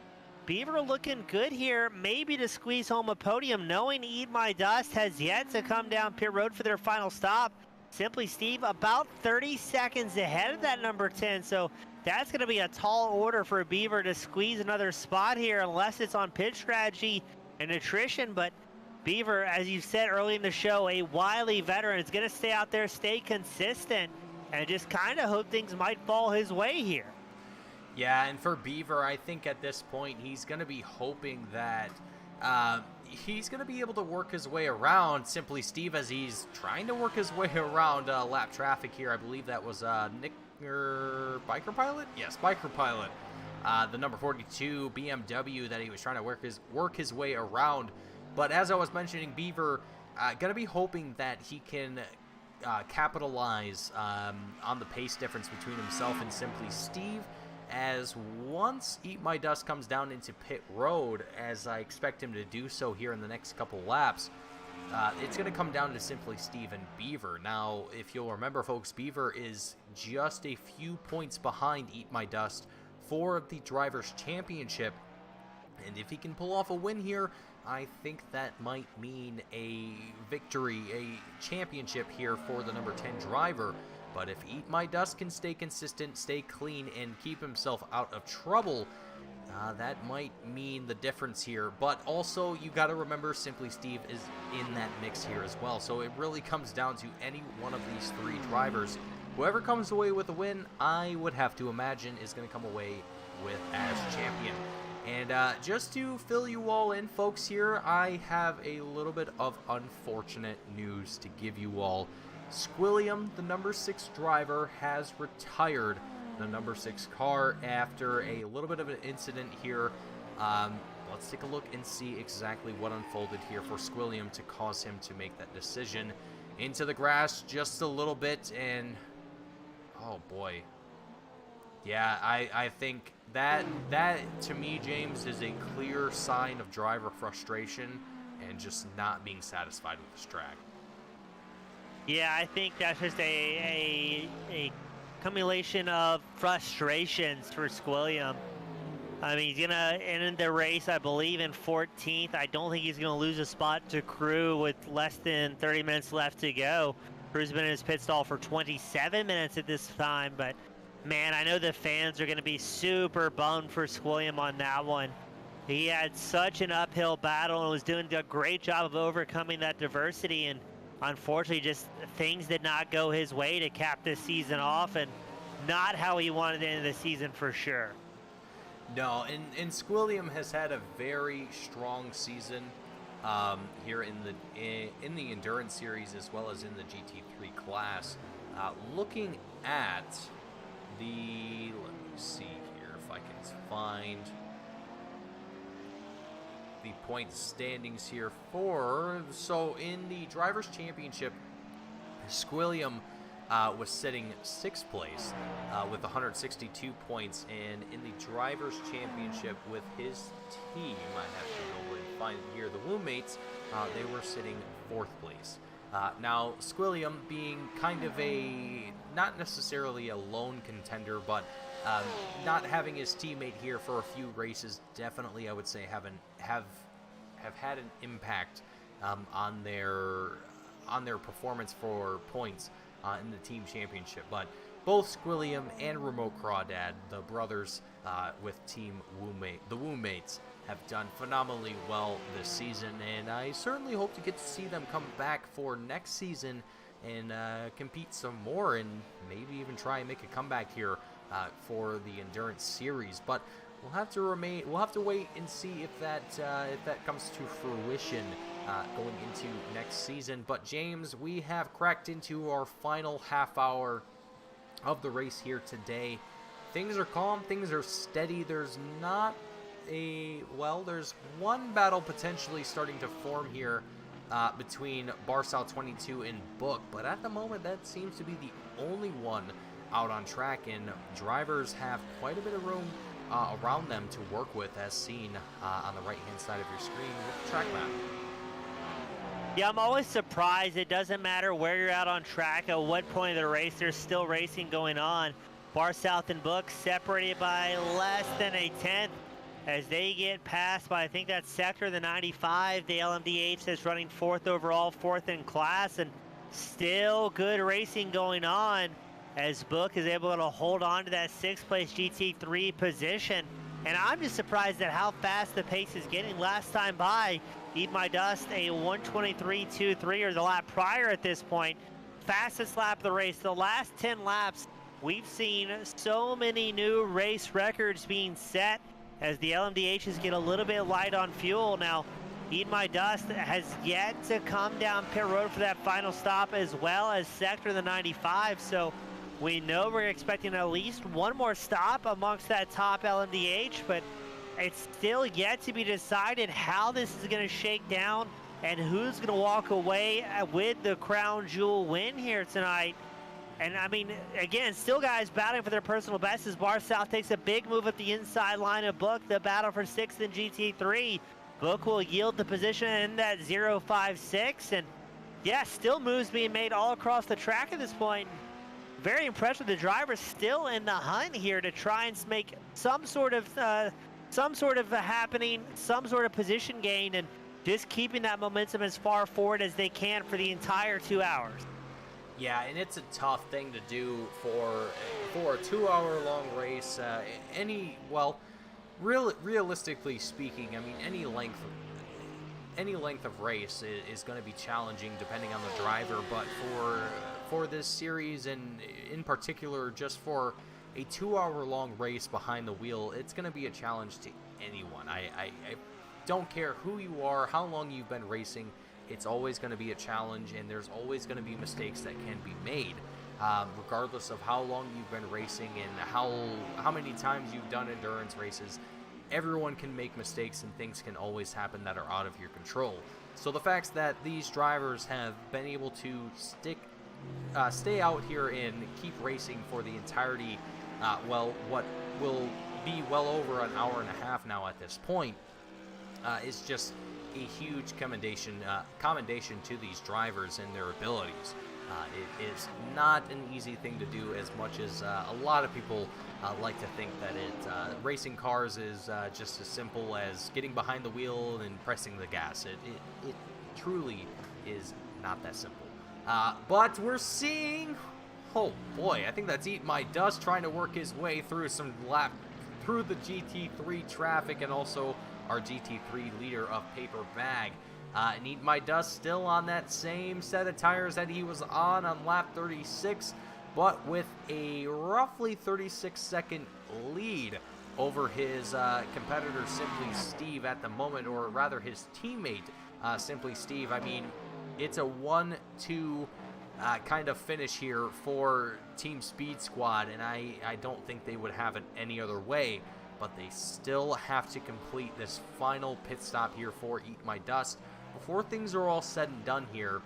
Beaver looking good here, maybe to squeeze home a podium, knowing Eat My Dust has yet to come down pit road for their final stop. Simply Steve about 30 seconds ahead of that number 10. So that's going to be a tall order for Beaver to squeeze another spot here, unless it's on pit strategy and attrition. But Beaver, as you said early in the show, a wily veteran, is going to stay out there, stay consistent, and just kind of hope things might fall his way here. Yeah, and for Beaver, I think at this point he's going to be hoping that he's going to be able to work his way around Simply Steve as he's trying to work his way around lap traffic here. I believe that was Biker Pilot? Yes, Biker Pilot. The number 42 BMW that he was trying to work his way around. But as I was mentioning, Beaver going to be hoping that he can capitalize on the pace difference between himself and Simply Steve, as once Eat My Dust comes down into pit road, as I expect him to do so here in the next couple laps, it's going to come down to Simply Steve and Beaver. Now, if you'll remember, folks, Beaver is just a few points behind Eat My Dust for the Drivers' Championship, and if he can pull off a win here, I think that might mean a victory, a championship here for the number 10 driver. But if Eat My Dust can stay consistent, stay clean, and keep himself out of trouble, that might mean the difference here. But also, you got to remember, Simply Steve is in that mix here as well. So it really comes down to any one of these three drivers. Whoever comes away with a win, I would have to imagine, is going to come away with as champion. And just to fill you all in, folks, here, I have a little bit of unfortunate news to give you all. Squilliam, the number 6 driver, has retired the number 6 car after a little bit of an incident here. Let's take a look and see exactly what unfolded here for Squilliam to cause him to make that decision. Into the grass just a little bit, and oh boy. Yeah, I think that to me, James, is a clear sign of driver frustration and just not being satisfied with this track. Yeah, I think that's just a accumulation of frustrations for Squilliam. I mean, he's going to end the race, I believe, in 14th. I don't think he's going to lose a spot to Crew with less than 30 minutes left to go. Crew's been in his pit stall for 27 minutes at this time, but man, I know the fans are going to be super bummed for Squilliam on that one. He had such an uphill battle and was doing a great job of overcoming that adversity, and unfortunately, just things did not go his way to cap this season off, and not how he wanted to end the season for sure. No, and Squilliam has had a very strong season. here in the Endurance Series as well as in the GT3 class. Looking at the, let me see here if I can find the point standings here so in the Drivers' Championship, Squilliam was sitting 6th place with 162 points, and in the Drivers' Championship with his team, I have to go and find it here, the Woonmates, they were sitting 4th place. Now, Squilliam being kind of not necessarily a lone contender, but not having his teammate here for a few races, definitely I would say have had an impact on their performance for points in the team championship. But both Squilliam and Remote Crawdad, the brothers with Team the Woonmates, have done phenomenally well this season, and I certainly hope to get to see them come back for next season and compete some more, and maybe even try and make a comeback here for the Endurance Series. But we'll have to wait and see if that comes to fruition going into next season. But James, we have cracked into our final half hour of the race here today. Things are calm, things are steady. There's there's one battle potentially starting to form here between Barsal 22 and Book, but at the moment that seems to be the only one out on track, and drivers have quite a bit of room around them to work with, as seen on the right hand side of your screen with the track map. Yeah, I'm always surprised. It doesn't matter where you're out on track, at what point of the race, there's still racing going on. Bar South and Book separated by less than a tenth as they get passed by, I think that's sector the 95. The LMDH is running 4th overall, 4th in class, and still good racing going on as Book is able to hold on to that 6th place GT3 position. And I'm just surprised at how fast the pace is getting. Last time by, Eat My Dust, a 1:23.23, or the lap prior at this point. Fastest lap of the race. The last 10 laps, we've seen so many new race records being set as the LMDHs get a little bit light on fuel. Now, Eat My Dust has yet to come down pit road for that final stop, as well as sector the 95. So we know we're expecting at least one more stop amongst that top LMDH, but it's still yet to be decided how this is going to shake down and who's going to walk away with the crown jewel win here tonight. And I mean, again, still guys battling for their personal best as Bar South takes a big move at the inside line of Book. The battle for 6th in GT3. Book will yield the position in that 0.56. And yeah, still moves being made all across the track at this point. Very impressed with the drivers still in the hunt here to try and make some sort of happening, some sort of position gain, and just keeping that momentum as far forward as they can for the entire 2 hours. Yeah, and it's a tough thing to do for a 2-hour-long race. Realistically speaking, I mean, any length of race is going to be challenging depending on the driver. But for this series, and in particular, just for a 2-hour-long race behind the wheel, it's going to be a challenge to anyone. I don't care who you are, how long you've been racing. It's always going to be a challenge, and there's always going to be mistakes that can be made, regardless of how long you've been racing and how many times you've done endurance races. Everyone can make mistakes, and things can always happen that are out of your control. So the fact that these drivers have been able to stay out here and keep racing for the entirety, what will be well over an hour and a half now at this point, is just a huge commendation to these drivers and their abilities. It is not an easy thing to do, as much as a lot of people like to think that racing cars is just as simple as getting behind the wheel and pressing the gas. It truly is not that simple. But we're seeing, oh boy, I think that's Eat My Dust trying to work his way through through the GT3 traffic, and also our GT3 leader of Paper Bag. And Eat My Dust still on that same set of tires that he was on lap 36, but with a roughly 36-second lead over his competitor, Simply Steve, at the moment, or rather his teammate, Simply Steve. I mean, it's a 1-2 kind of finish here for Team Speed Squad, and I don't think they would have it any other way, but they still have to complete this final pit stop here for Eat My Dust before things are all said and done here.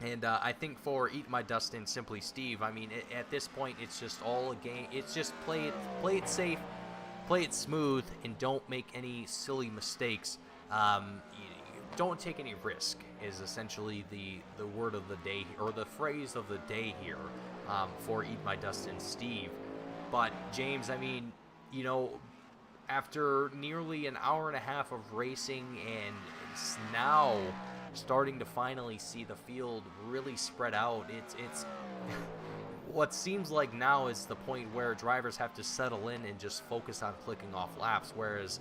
And I think for Eat My Dust and Simply Steve, I mean, at this point, it's just all a game. It's just play it safe, play it smooth, and don't make any silly mistakes. Don't take any risk is essentially the word of the day, or the phrase of the day here for Eat My Dust and Steve. But James, I mean, you know, after nearly an hour and a half of racing, and it's now starting to finally see the field really spread out, it's what seems like now is the point where drivers have to settle in and just focus on clicking off laps, whereas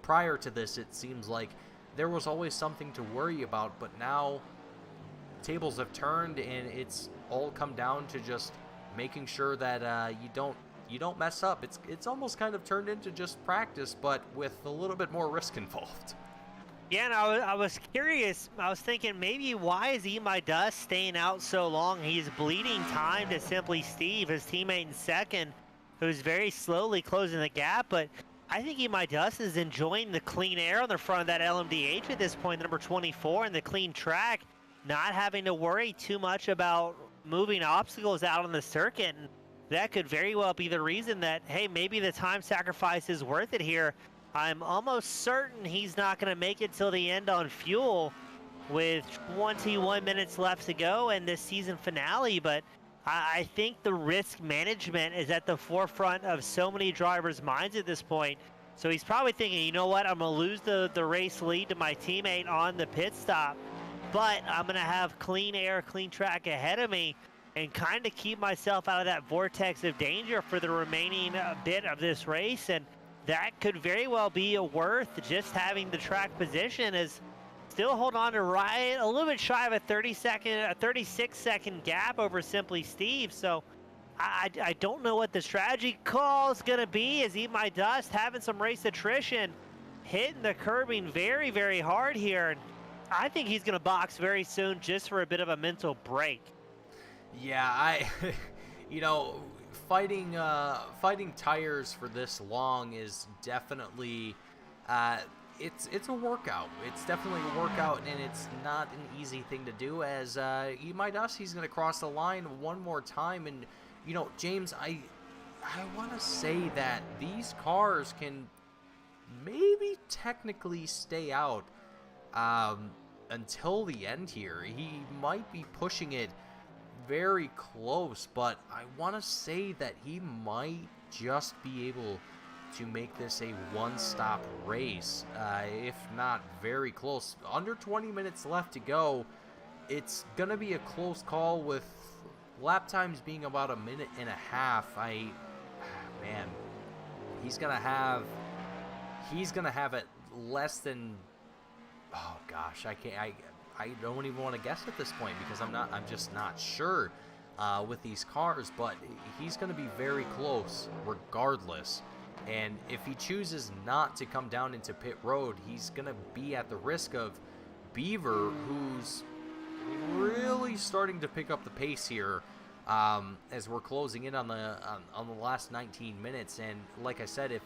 prior to this it seems like there was always something to worry about, but now tables have turned and it's all come down to just making sure that you don't mess up. It's almost kind of turned into just practice, but with a little bit more risk involved. Yeah, and I was curious. I was thinking, maybe why is Eat My Dust staying out so long? He's bleeding time to Simply Steve, his teammate in second, who's very slowly closing the gap. But I think Eat My Dust is enjoying the clean air on the front of that LMDH at this point, number 24, and the clean track, not having to worry too much about moving obstacles out on the circuit. And that could very well be the reason that, hey, maybe the time sacrifice is worth it here. I'm almost certain he's not going to make it till the end on fuel with 21 minutes left to go in this season finale, but I think the risk management is at the forefront of so many drivers' minds at this point. So he's probably thinking, you know what, I'm going to lose the race lead to my teammate on the pit stop, but I'm going to have clean air, clean track ahead of me and kind of keep myself out of that vortex of danger for the remaining bit of this race. And that could very well be worth just having the track position, as still hold on to right a little bit shy of a 36-second gap over Simply Steve. So I don't know what the strategy call is going to be, as Eat My Dust having some race attrition, hitting the curbing very, very hard here. And I think he's going to box very soon just for a bit of a mental break. Yeah, you know, fighting tires for this long is definitely it's a workout. It's definitely a workout, and it's not an easy thing to do. As Eat My Dust, he's going to cross the line one more time. And you know, James, I want to say that these cars can maybe technically stay out until the end here. He might be pushing it very close, but I want to say that he might just be able to make this a one-stop race, if not very close. Under 20 minutes left to go. It's gonna be a close call, with lap times being about a minute and a half. Man, he's gonna have it less than, oh gosh, I don't even want to guess at this point, because I'm just not sure with these cars, but he's going to be very close regardless. And if he chooses not to come down into pit road, he's going to be at the risk of Beaver, who's really starting to pick up the pace here as we're closing in on the last 19 minutes. And like I said, if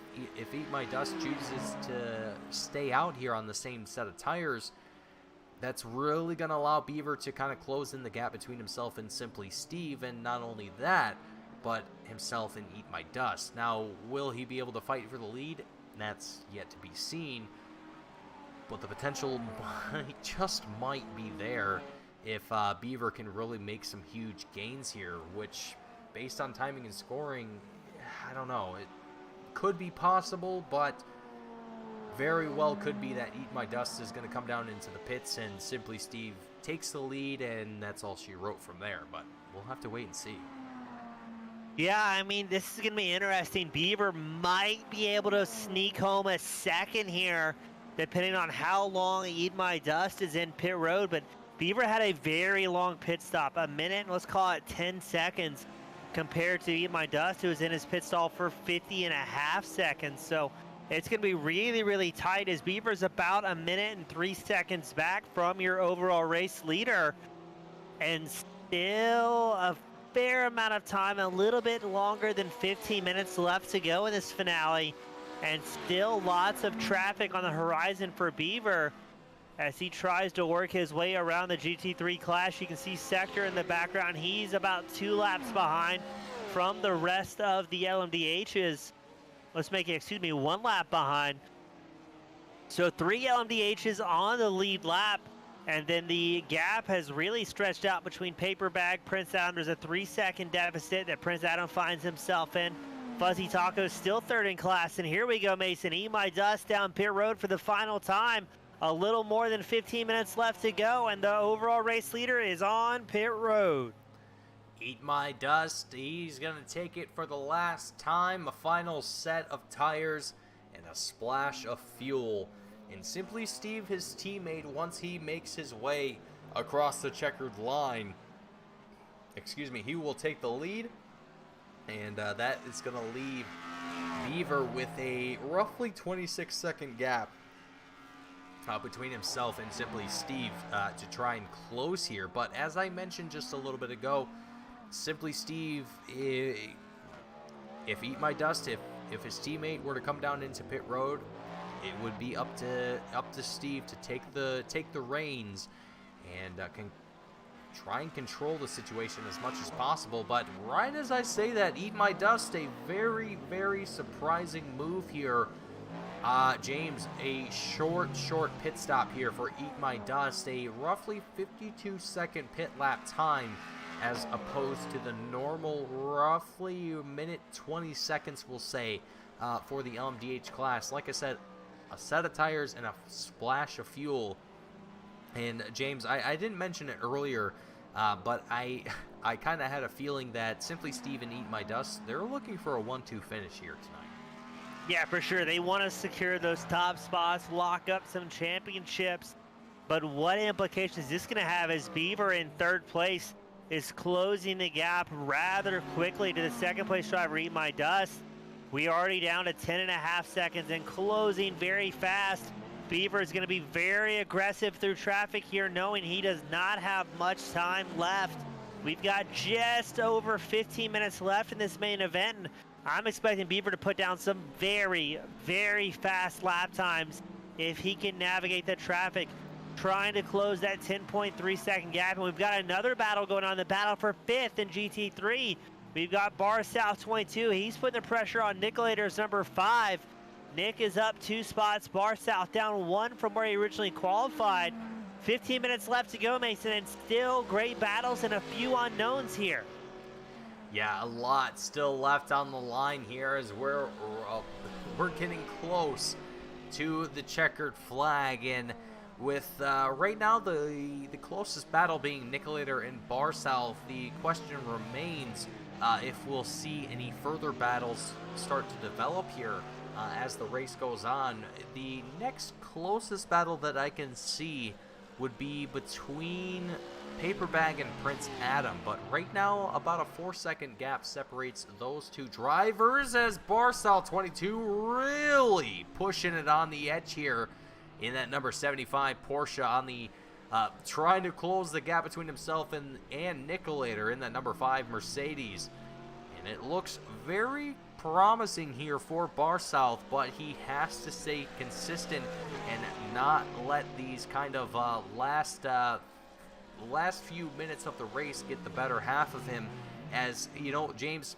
Eat My Dust chooses to stay out here on the same set of tires, that's really going to allow Beaver to kind of close in the gap between himself and Simply Steve. And not only that, but himself and Eat My Dust. Now, will he be able to fight for the lead? That's yet to be seen. But the potential might be there if Beaver can really make some huge gains here, which, based on timing and scoring, I don't know. It could be possible, but very well could be that Eat My Dust is going to come down into the pits and Simply Steve takes the lead, and that's all she wrote from there. But we'll have to wait and see. Yeah, I mean, this is going to be interesting. Beaver might be able to sneak home a second here, depending on how long Eat My Dust is in pit road. But Beaver had a very long pit stop, a minute, let's call it 10 seconds, compared to Eat My Dust, who was in his pit stall for 50.5 seconds. So It's going to be really, really tight as Beaver's about 1 minute and 3 seconds back from your overall race leader. And still a fair amount of time, a little bit longer than 15 minutes left to go in this finale. And still lots of traffic on the horizon for Beaver as he tries to work his way around the GT3 clash. You can see Sector in the background. He's about 2 laps behind from the rest of the LMDHs. Let's make it, excuse me, 1 lap behind. So 3 LMDHs on the lead lap. And then the gap has really stretched out between Paper Bag, Prince Adam. There's a 3-second deficit that Prince Adam finds himself in. Fuzzy Taco still 3rd in class. And here we go, Mason. Eat My Dust down pit road for the final time. A little more than 15 minutes left to go. And the overall race leader is on pit road. Eat My Dust. He's going to take it for the last time. A final set of tires and a splash of fuel. And Simply Steve, his teammate, once he makes his way across the checkered line, he will take the lead. And that is going to leave Beaver with a roughly 26-second gap between himself and Simply Steve to try and close here. But as I mentioned just a little bit ago, Simply Steve, if Eat My Dust, if his teammate were to come down into pit road, it would be up to Steve to take the reins and can try and control the situation as much as possible. But right as I say that, Eat My Dust, a very, very surprising move here. James, a short pit stop here for Eat My Dust, a roughly 52-second pit lap time as opposed to the normal roughly 1 minute 20 seconds, we'll say, for the LMDH class. Like I said, a set of tires and a splash of fuel. And James, I didn't mention it earlier, but I kind of had a feeling that Simply Steve and Eat My Dust, they're looking for a 1-2 finish here tonight. Yeah, for sure. They want to secure those top spots, lock up some championships. But what implications is this going to have as Beaver in 3rd place is closing the gap rather quickly to the 2nd place driver, Eat My Dust. We are already down to 10.5 seconds and closing very fast. Beaver is going to be very aggressive through traffic here, knowing he does not have much time left. We've got just over 15 minutes left in this main event. And I'm expecting Beaver to put down some very, very fast lap times if he can navigate the traffic, trying to close that 10.3 second gap. And we've got another battle going on, the battle for 5th in GT3. We've got Bar South 22. He's putting the pressure on Nicolator's number 5. Nick is up 2 spots. Bar South down 1 from where he originally qualified. 15 minutes left to go, Mason, and still great battles and a few unknowns here. Yeah, a lot still left on the line here as we're getting close to the checkered flag. And with right now the closest battle being Nicolator and Bar South, the question remains if we'll see any further battles start to develop here as the race goes on. The next closest battle that I can see would be between Paper Bag and Prince Adam, but right now about a 4-second gap separates those 2 drivers as Bar South 22 really pushing it on the edge here in that number 75 Porsche on the trying to close the gap between himself and Nicolator in that number 5 Mercedes. And it looks very promising here for Bar South, but he has to stay consistent and not let these kind of last few minutes of the race get the better half of him. As you know, James,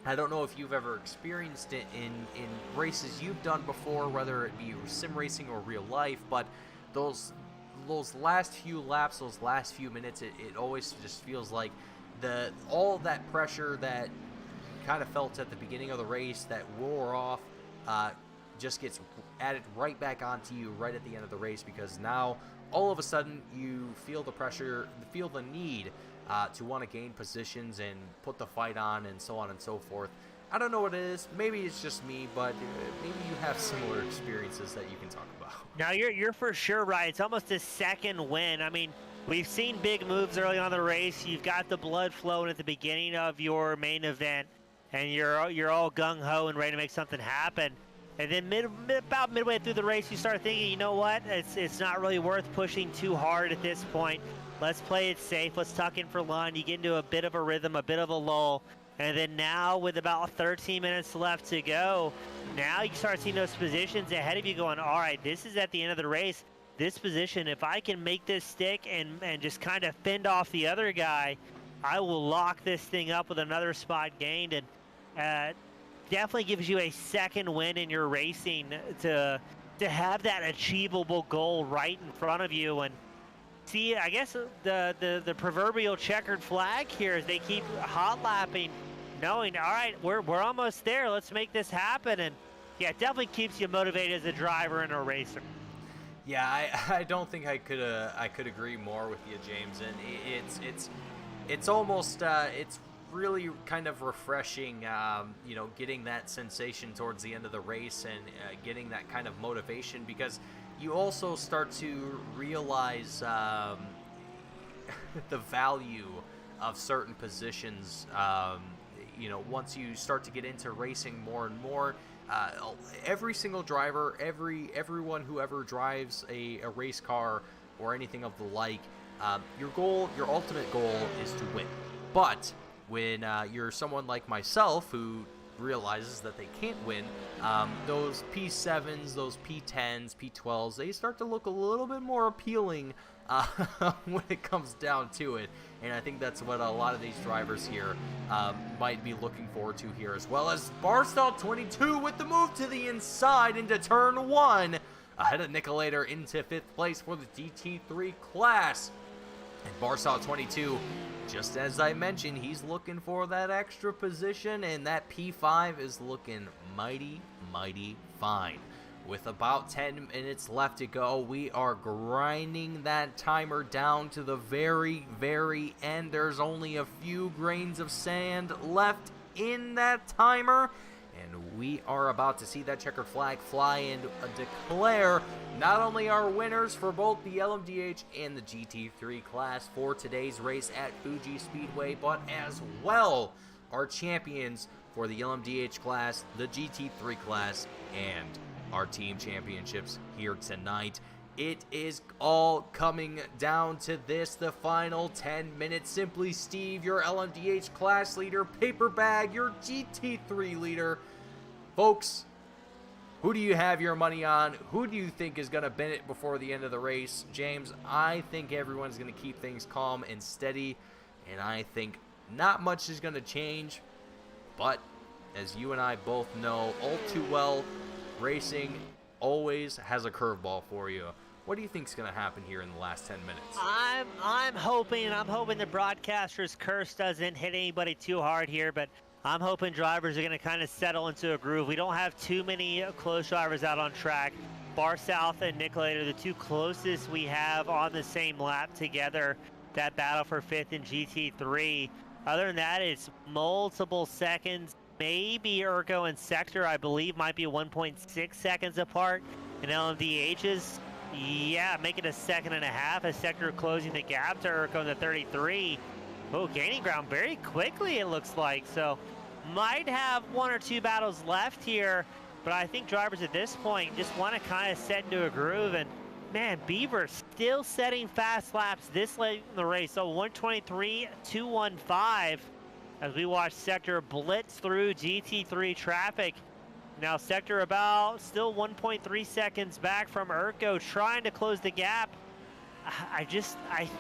I don't know if you've ever experienced it in races you've done before, whether it be sim racing or real life, but those last few laps, those last few minutes, it always just feels like all that pressure that kind of felt at the beginning of the race that wore off just gets added right back onto you right at the end of the race, because now all of a sudden you feel the pressure, feel the need to want to gain positions and put the fight on and so on and so forth. I don't know what it is. Maybe it's just me, but maybe you have similar experiences that you can talk about. Now you're for sure right. It's almost a second win. I mean, we've seen big moves early on in the race. You've got the blood flowing at the beginning of your main event, and you're all gung-ho and ready to make something happen. And then about midway through the race, you start thinking, you know what? It's not really worth pushing too hard at this point. Let's play it safe. Let's tuck in for lunge. You get into a bit of a rhythm, a bit of a lull. And then now with about 13 minutes left to go, now you start seeing those positions ahead of you going, all right, this is at the end of the race. This position, if I can make this stick and just kind of fend off the other guy, I will lock this thing up with another spot gained. And definitely gives you a second win in your racing to have that achievable goal right in front of you. And see, I guess the proverbial checkered flag here is they keep hot lapping, knowing, all right, we're almost there. Let's make this happen. And yeah, it definitely keeps you motivated as a driver and a racer. Yeah, I don't think I could agree more with you, James. And it's almost it's really kind of refreshing, you know, getting that sensation towards the end of the race and getting that kind of motivation, because you also start to realize the value of certain positions. You know, once you start to get into racing more and more, every single driver, everyone who ever drives a race car or anything of the like, your ultimate goal is to win. But when you're someone like myself who realizes that they can't win, those P7s, those P10s, P12s, they start to look a little bit more appealing when it comes down to it. And I think that's what a lot of these drivers here might be looking forward to here, as well as Barstow 22 with the move to the inside into turn 1, ahead of Nicolator into 5th place for the GT3 class. And Barstow 22, just as I mentioned, he's looking for that extra position, and that P5 is looking mighty, mighty fine. With about 10 minutes left to go, we are grinding that timer down to the very, very end. There's only a few grains of sand left in that timer, and we are about to see that checkered flag fly and declare not only our winners for both the LMDH and the GT3 class for today's race at Fuji Speedway, but as well our champions for the LMDH class, the GT3 class, and our team championships here tonight. It is all coming down to this, the final 10 minutes. Simply Steve, your LMDH class leader, Paper Bag, your GT3 leader. Folks, who do you have your money on? Who do you think is going to bend it before the end of the race? James, I think everyone's going to keep things calm and steady, and I think not much is going to change. But as you and I both know all too well, racing always has a curveball for you. What do you think is going to happen here in the last 10 minutes? I'm hoping the broadcaster's curse doesn't hit anybody too hard here, but I'm hoping drivers are going to kind of settle into a groove. We don't have too many close drivers out on track. Bar South and Nicolator are the two closest we have on the same lap together. That battle for 5th in GT3. Other than that, it's multiple seconds. Maybe Urko and Sector, I believe, might be 1.6 seconds apart. And LMDH's, yeah, make it a second and a half as Sector closing the gap to Urko in the 33. Oh, gaining ground very quickly, it looks like. So might have one or two battles left here, but I think drivers at this point just want to kind of set into a groove. And man, Beaver still setting fast laps this late in the race. So 123.215 as we watch Sector blitz through GT3 traffic. Now Sector about still 1.3 seconds back from Urko, trying to close the gap. I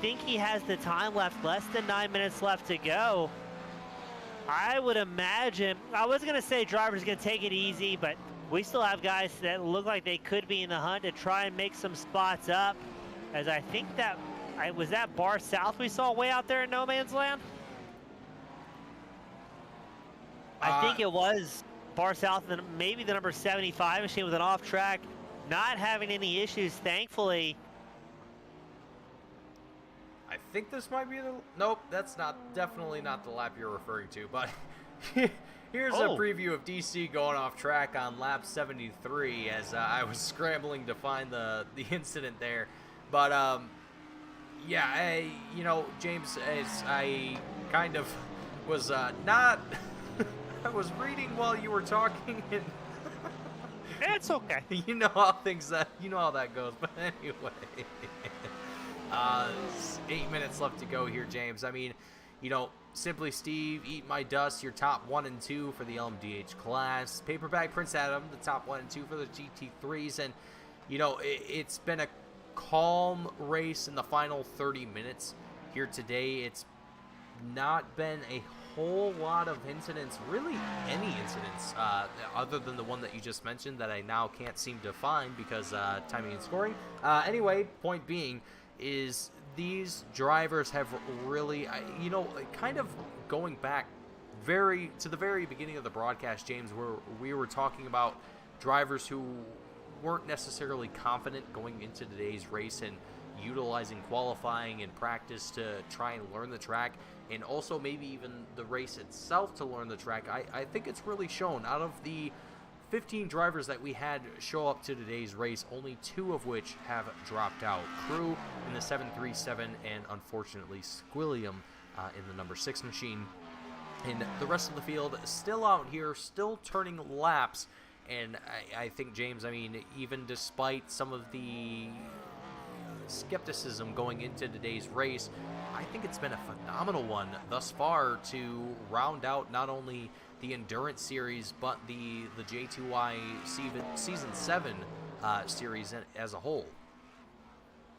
think he has the time left, less than 9 minutes left to go. I would imagine, I was going to say drivers going to take it easy, but we still have guys that look like they could be in the hunt to try and make some spots up. As I think that, was that Bar South we saw way out there in no man's land? I think it was Bar South, and maybe the number 75 machine with an off track, not having any issues, thankfully. I think this might be the... Nope, that's definitely not the lap you're referring to, but here's a preview of DC going off track on lap 73 as I was scrambling to find the incident there. But, yeah, you know, James, as I kind of was not... I was reading while you were talking, and It's okay. You know how that goes. But anyway, 8 minutes left to go here, James. I mean, Simply Steve, Eat My Dust, your top 1 and 2 for the LMDH class. Paperback Prince Adam, the top 1 and 2 for the GT3s. And, it's been a calm race in the final 30 minutes here today. It's not been a whole lot of incidents, really any incidents, other than the one that you just mentioned that I now can't seem to find because timing and scoring. Anyway, point being is these drivers have really, kind of going back to the very beginning of the broadcast, James, where we were talking about drivers who weren't necessarily confident going into today's race and utilizing qualifying and practice to try and learn the track, and also maybe even the race itself to learn the track. I think it's really shown. Out of the 15 drivers that we had show up to today's race, only 2 of which have dropped out. Crew in the 737 and unfortunately Squilliam in the number 6 machine. And the rest of the field is still out here, still turning laps. And I think, James, I mean, even despite some of the skepticism going into today's race, I think it's been a phenomenal one thus far to round out not only the Endurance Series, but the J2Y Season 7 series as a whole.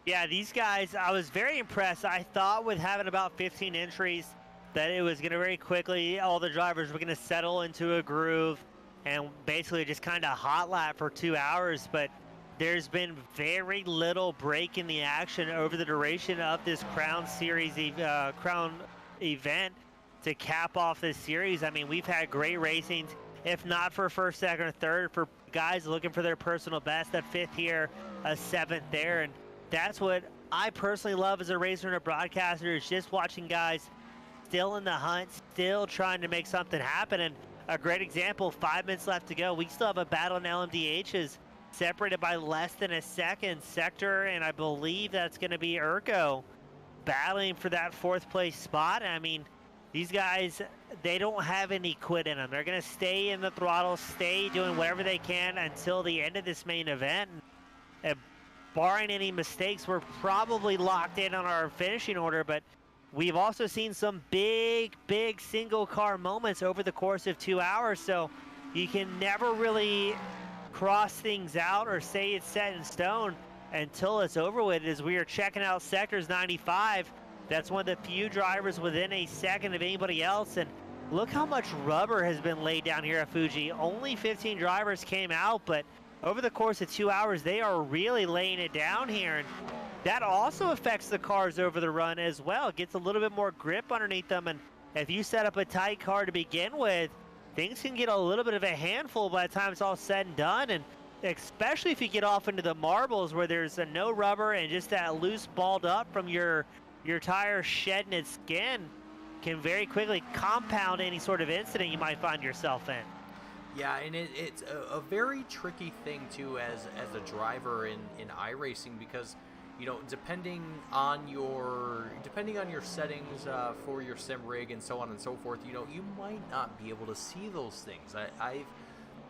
Yeah, these guys, I was very impressed. I thought with having about 15 entries that it was going to very quickly, all the drivers were going to settle into a groove and basically just kind of hot lap for 2 hours, but there's been very little break in the action over the duration of this Crown Series, Crown event to cap off this series. I mean, we've had great racings, if not for first, second, or third, for guys looking for their personal best, a 5th here, a 7th there, and that's what I personally love as a racer and a broadcaster, is just watching guys still in the hunt, still trying to make something happen. And a great example, 5 minutes left to go. We still have a battle in LMDHs, separated by less than a second. Sector, and I believe that's going to be Urko, battling for that 4th place spot. I mean, these guys, they don't have any quit in them. They're going to stay in the throttle, stay doing whatever they can until the end of this main event. And barring any mistakes, we're probably locked in on our finishing order, but we've also seen some big single car moments over the course of 2 hours, so you can never really cross things out or say it's set in stone until it's over with. As we are checking out sectors 95, that's one of the few drivers within a second of anybody else, and look how much rubber has been laid down here at Fuji. Only 15 drivers came out, but over the course of 2 hours, they are really laying it down here, and that also affects the cars over the run as well. It gets a little bit more grip underneath them, and if you set up a tight car to begin with, things can get a little bit of a handful by the time it's all said and done, and especially if you get off into the marbles where there's no rubber and just that loose balled up from your tire shedding its skin can very quickly compound any sort of incident you might find yourself in. Yeah, and it's a very tricky thing too as a driver in iRacing, because depending on your settings for your sim rig and so on and so forth, you might not be able to see those things. I've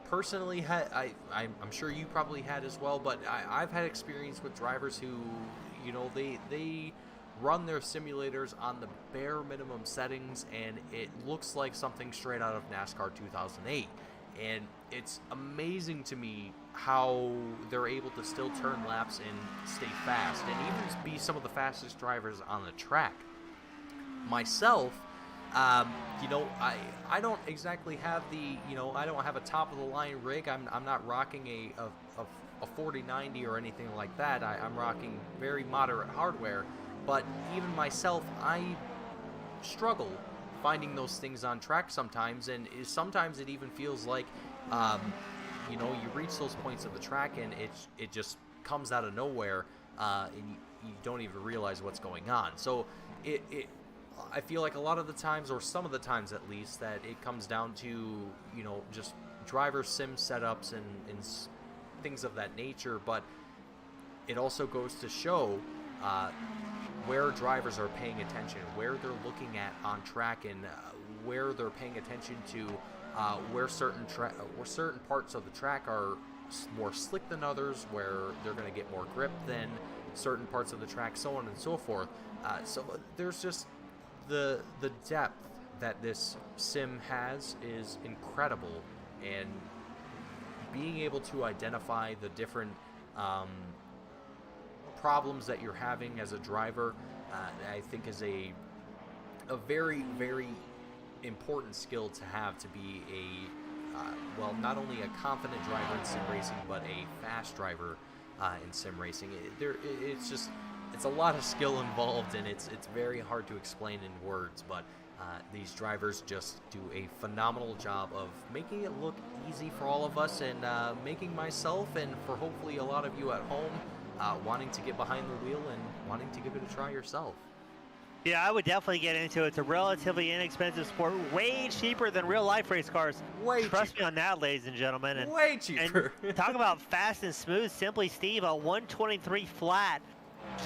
personally had, I'm sure you probably had as well, but I've had experience with drivers who, they run their simulators on the bare minimum settings, and it looks like something straight out of NASCAR 2008. And it's amazing to me how they're able to still turn laps and stay fast, and even be some of the fastest drivers on the track. Myself, I don't exactly have the, I don't have a top of the line rig. I'm not rocking a 4090 or anything like that. I'm rocking very moderate hardware, but even myself, I struggle finding those things on track sometimes, and sometimes it even feels like you reach those points of the track and it just comes out of nowhere, and you don't even realize what's going on. So I feel like a lot of the times, or some of the times at least, that it comes down to just driver sim setups and things of that nature, but it also goes to show where drivers are paying attention, where they're looking at on track, and where they're paying attention to where certain parts of the track are more slick than others, where they're going to get more grip than certain parts of the track, so on and so forth. So there's just the depth that this sim has is incredible, and being able to identify the different problems that you're having as a driver, I think is a very, very important skill to have, to be a well, not only a confident driver in sim racing, but a fast driver in sim racing. It's a lot of skill involved, and it's very hard to explain in words, but these drivers just do a phenomenal job of making it look easy for all of us, and making myself, and for hopefully a lot of you at home, wanting to get behind the wheel and wanting to give it a try yourself. Yeah, I would definitely get into it. It's a relatively inexpensive sport, way cheaper than real life race cars. Trust me on that, ladies and gentlemen. And, way cheaper. And talk about fast and smooth. Simply Steve, a 123 flat.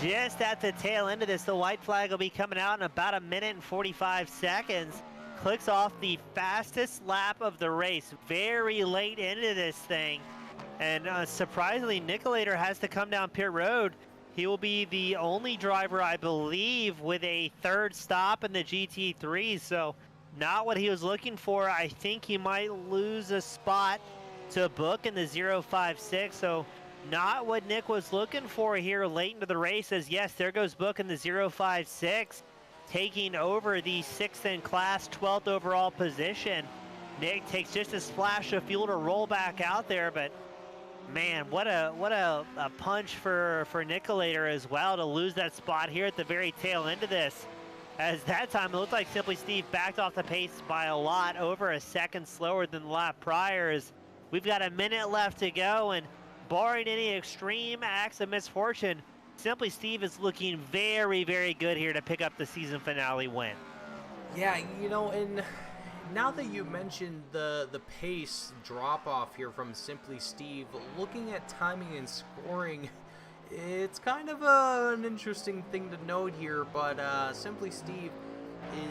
Just at the tail end of this, the white flag will be coming out in about 1 minute and 45 seconds. Clicks off the fastest lap of the race very late into this thing. And surprisingly, Nicolator has to come down pit road. He will be the only driver, I believe, with a third stop in the GT3. So not what he was looking for. I think he might lose a spot to book in the 056. So not what Nick was looking for here late into the race, as yes, there goes Book in the 056, taking over the 6th in class, 12th overall position. Nick takes just a splash of fuel to roll back out there, but man, what a punch for Nicolator as well, to lose that spot here at the very tail end of this. As that time, it looked like Simply Steve backed off the pace by a lot, over a second slower than the lap prior. As we've got 1 minute left to go, and barring any extreme acts of misfortune, Simply Steve is looking very, very good here to pick up the season finale win. Yeah, you know, and now that you mentioned the pace drop-off here from Simply Steve, looking at timing and scoring, it's kind of an interesting thing to note here, but Simply Steve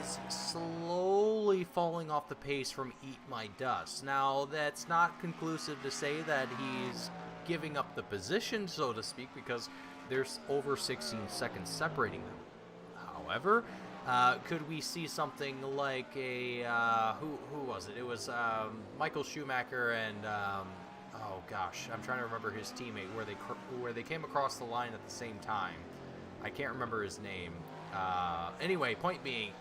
is slowly falling off the pace from Eat My Dust. Now, that's not conclusive to say that he's giving up the position, so to speak, because there's over 16 seconds separating them. However, could we see something like a who was it? It was Michael Schumacher and oh gosh, I'm trying to remember his teammate, where they came across the line at the same time. I can't remember his name. Anyway, point being,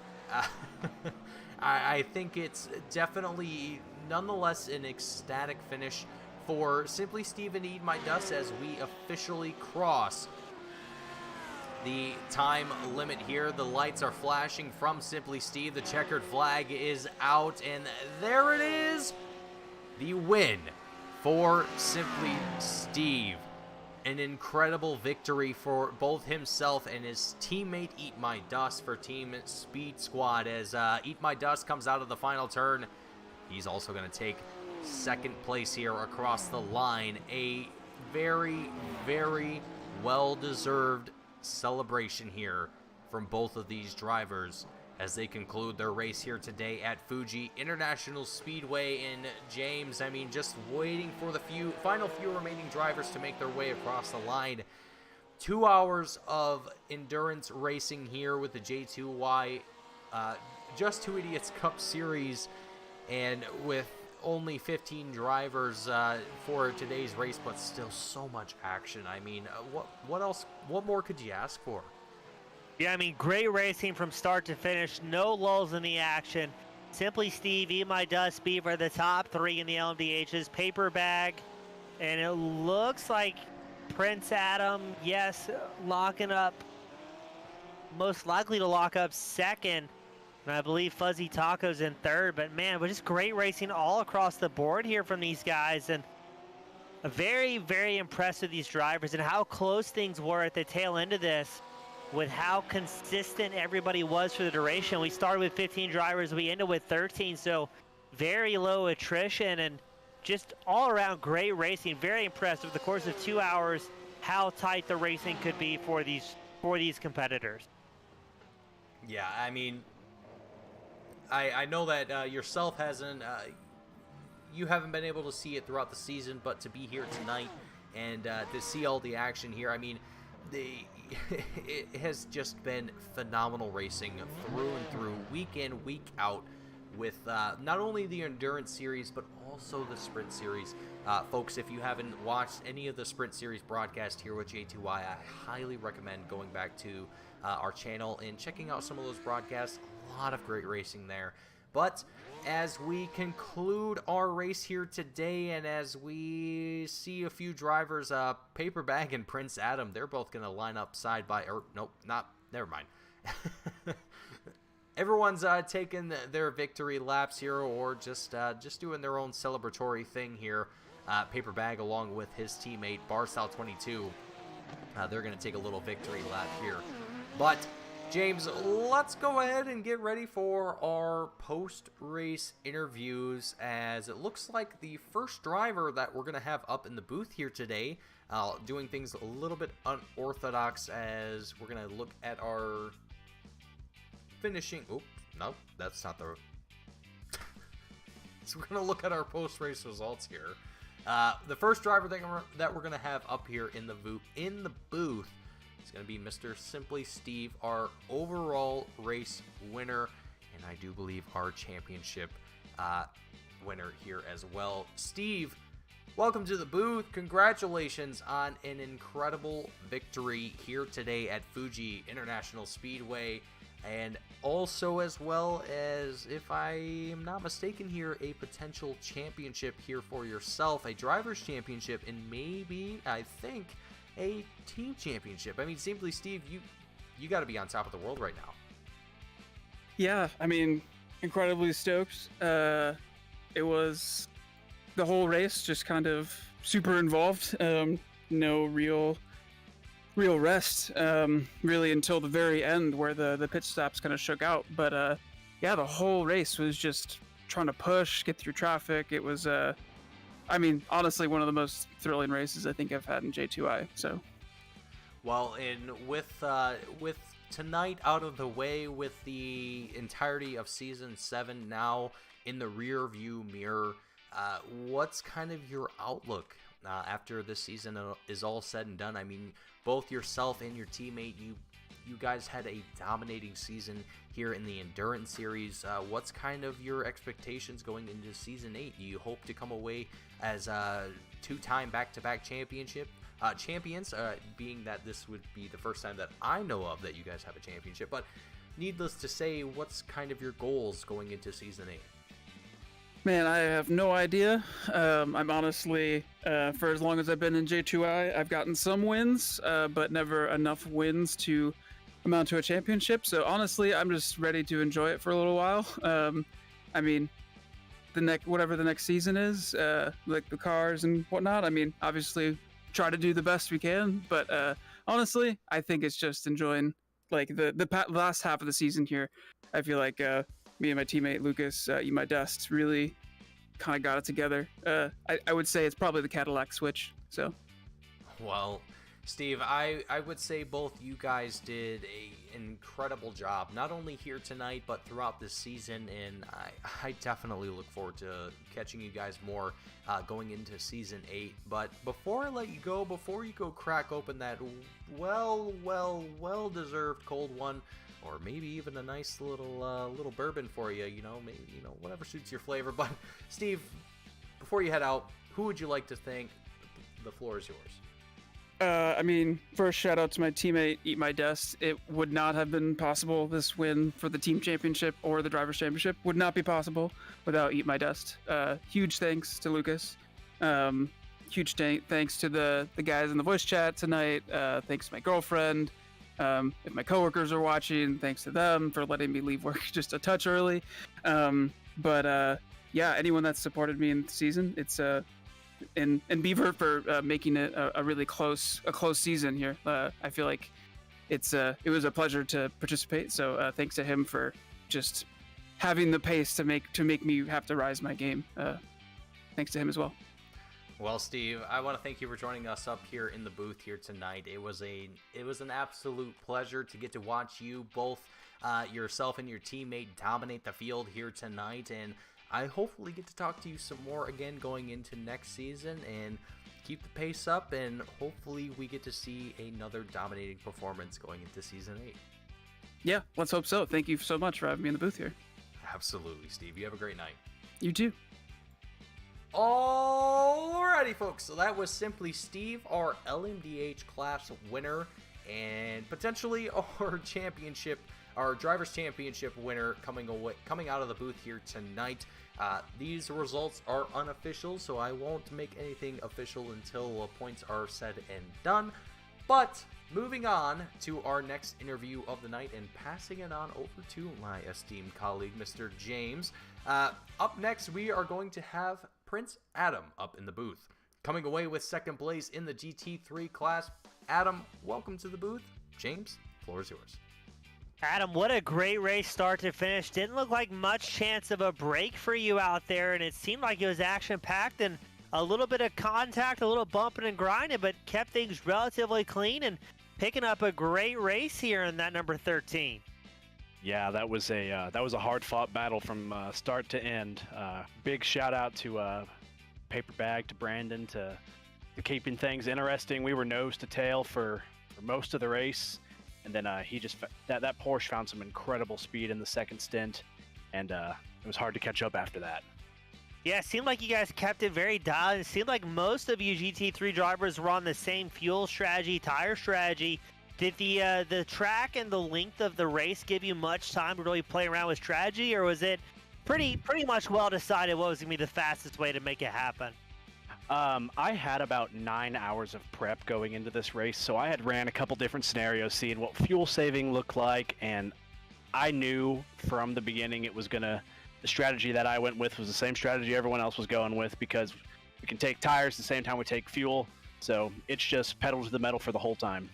I think it's definitely nonetheless an ecstatic finish for Simply Steve and Eat My Dust, as we officially cross the time limit here. The lights are flashing from Simply Steve. The checkered flag is out, and there it is. The win for Simply Steve. An incredible victory for both himself and his teammate Eat My Dust for Team Speed Squad, as Eat My Dust comes out of the final turn. He's also going to take second place here across the line. A very, very well-deserved celebration here from both of these drivers as they conclude their race here today at Fuji International Speedway in James. I mean, just waiting for the final few remaining drivers to make their way across the line. 2 hours of endurance racing here with the J2Y Just 2 Idiots Cup Series, and with only 15 drivers for today's race, but still so much action. I mean, what else? What more could you ask for? Yeah, I mean, great racing from start to finish. No lulls in the action. Simply Steve, Eat My Dust, Beaver, the top three in the LMDHs. Paper Bag, and it looks like Prince Adam, yes, locking up, most likely to lock up second. And I believe Fuzzy Taco's in third, but man, but just great racing all across the board here from these guys, and very, very impressed with these drivers and how close things were at the tail end of this, with how consistent everybody was for the duration. We started with 15 drivers, we ended with 13, so very low attrition, and just all around great racing. Very impressed over the course of 2 hours how tight the racing could be for these competitors. Yeah, I mean, I know that yourself hasn't you haven't been able to see it throughout the season, but to be here tonight and to see all the action here, I mean, it has just been phenomenal racing through and through, week in, week out, with not only the Endurance Series, but also the Sprint Series. Folks, if you haven't watched any of the Sprint Series broadcast here with J2Y, I highly recommend going back to our channel and checking out some of those broadcasts. A lot of great racing there. But as we conclude our race here today, and as we see a few drivers, Paper Bag and Prince Adam, they're both going to line up side by, or nope, not, never mind. Everyone's taking their victory laps here, or just doing their own celebratory thing here. Paper Bag, along with his teammate Barstow22, they're going to take a little victory lap here. But James, let's go ahead and get ready for our post-race interviews, as it looks like the first driver that we're going to have up in the booth here today, doing things a little bit unorthodox, as we're going to look at our finishing... Oh, no, that's not the... So we're going to look at our post-race results here. The first driver that we're going to have up here in the booth is going to be Mr. Simply Steve, our overall race winner, and I do believe our championship winner here as well. Steve, welcome to the booth. Congratulations on an incredible victory here today at Fuji International Speedway, and also, as well as, if I am not mistaken here, a potential championship here for yourself, a driver's championship, and maybe, I think, a team championship. I mean, Simply Steve, you got to be on top of the world right now. Yeah, I mean, incredibly stoked. It was the whole race just kind of super involved. No real rest, really, until the very end, where the pit stops kind of shook out. But yeah, the whole race was just trying to push, get through traffic. It was, I mean, honestly, one of the most thrilling races I think I've had in J2I. So, well, and with tonight out of the way, with the entirety of Season 7 now in the rear view mirror, what's kind of your outlook after this season is all said and done? I mean, both yourself and your teammate, you guys had a dominating season here in the Endurance Series. What's kind of your expectations going into Season 8? Do you hope to come away as two-time back-to-back champions, being that this would be the first time that I know of that you guys have a championship? But needless to say, what's kind of your goals going into Season 8? man, I have no idea. I'm honestly, for as long as I've been in J2I, I've gotten some wins, but never enough wins to amount to a championship. So honestly, I'm just ready to enjoy it for a little while. I mean, whatever the next season is, like the cars and whatnot. I mean, obviously, try to do the best we can. But honestly, I think it's just enjoying like the last half of the season here. I feel like me and my teammate Lucas, Eat My Dust, really kind of got it together. I would say it's probably the Cadillac switch. So, well, Steve, I would say both you guys did an incredible job, not only here tonight, but throughout this season, and I definitely look forward to catching you guys more going into Season 8. But before I let you go, before you go crack open that well-deserved cold one, or maybe even a nice little bourbon for you, maybe, whatever suits your flavor. But Steve, before you head out, who would you like to thank? The floor is yours. I mean, first shout out to my teammate Eat My Dust. It would not have been possible. This win for the team championship or the drivers championship would not be possible without Eat My Dust. Huge thanks to Lucas. Huge thanks to the guys in the voice chat tonight. Thanks to my girlfriend. If my coworkers are watching, thanks to them for letting me leave work just a touch early. But yeah, anyone that's supported me in the season, it's and Beaver for making it a really close season here. I feel like it was a pleasure to participate. So thanks to him for just having the pace to make me have to rise my game. Thanks to him as well. Well, Steve, I want to thank you for joining us up here in the booth here tonight. It was an absolute pleasure to get to watch you both, yourself and your teammate, dominate the field here tonight. And I hopefully get to talk to you some more again going into next season, and keep the pace up, and hopefully we get to see another dominating performance going into Season 8. Yeah, let's hope so. Thank you so much for having me in the booth here. Absolutely, Steve. You have a great night. You too. Alrighty, folks. So that was simply Steve, our LMDH class winner, and potentially our championship, our Drivers' Championship winner coming out of the booth here tonight. These results are unofficial, so I won't make anything official until points are said and done. But moving on to our next interview of the night and passing it on over to my esteemed colleague, Mr. James. Up next, we are going to have Prince Adam up in the booth, coming away with second place in the GT3 class. Adam, welcome to the booth. James, floor is yours. Adam, what a great race start to finish. Didn't look like much chance of a break for you out there, and it seemed like it was action-packed and a little bit of contact, a little bumping and grinding, but kept things relatively clean and picking up a great race here in that number 13. Yeah, that was a hard-fought battle from start to end. Big shout-out to Paper Bag, to Brandon, to keeping things interesting. We were nose to tail for most of the race. And then he just that Porsche found some incredible speed in the second stint, and it was hard to catch up after that. Yeah, it seemed like you guys kept it very dialed. It seemed like most of you GT3 drivers were on the same fuel strategy, tire strategy. Did the track and the length of the race give you much time to really play around with strategy, or was it pretty much well decided what was going to be the fastest way to make it happen? I had about 9 hours of prep going into this race, so I had ran a couple different scenarios, seeing what fuel saving looked like, and I knew from the beginning the strategy that I went with was the same strategy everyone else was going with, because we can take tires at the same time we take fuel, so it's just pedal to the metal for the whole time.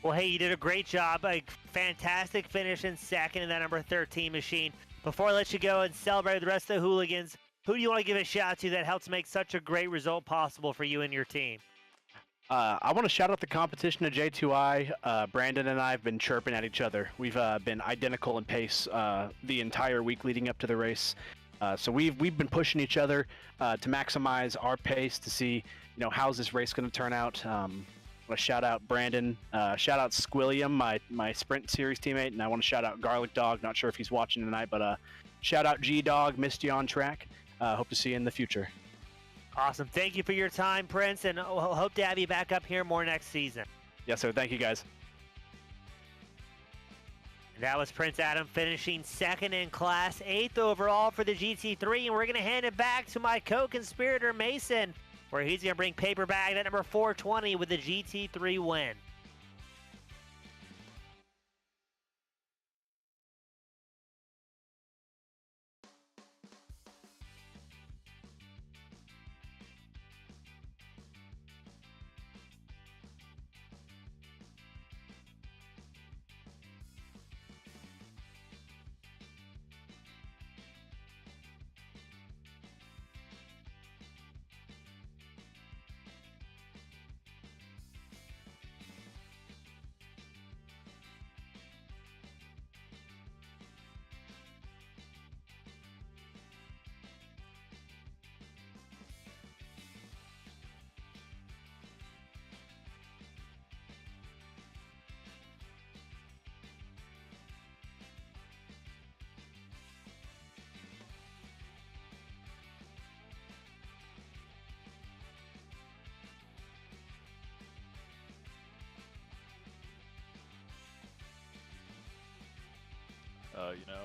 Well, hey, you did a great job. A fantastic finish in second in that number 13 machine. Before I let you go and celebrate with the rest of the hooligans, who do you want to give a shout out to that helps make such a great result possible for you and your team? I want to shout out the competition to J2I. Brandon and I have been chirping at each other. We've been identical in pace the entire week leading up to the race. So we've been pushing each other to maximize our pace to see, how's this race going to turn out. I want to shout out Brandon, shout out Squilliam, my Sprint Series teammate, and I want to shout out Garlic Dog. Not sure if he's watching tonight, but shout out G Dog, missed you on track. Hope to see you in the future. Awesome. Thank you for your time, Prince, and hope to have you back up here more next season. Yes, sir. Thank you, guys. That was Prince Adam finishing second in class, 8th overall for the GT3, and we're going to hand it back to my co-conspirator, Mason, where he's going to bring Paper Bag at number 420 with the GT3 win.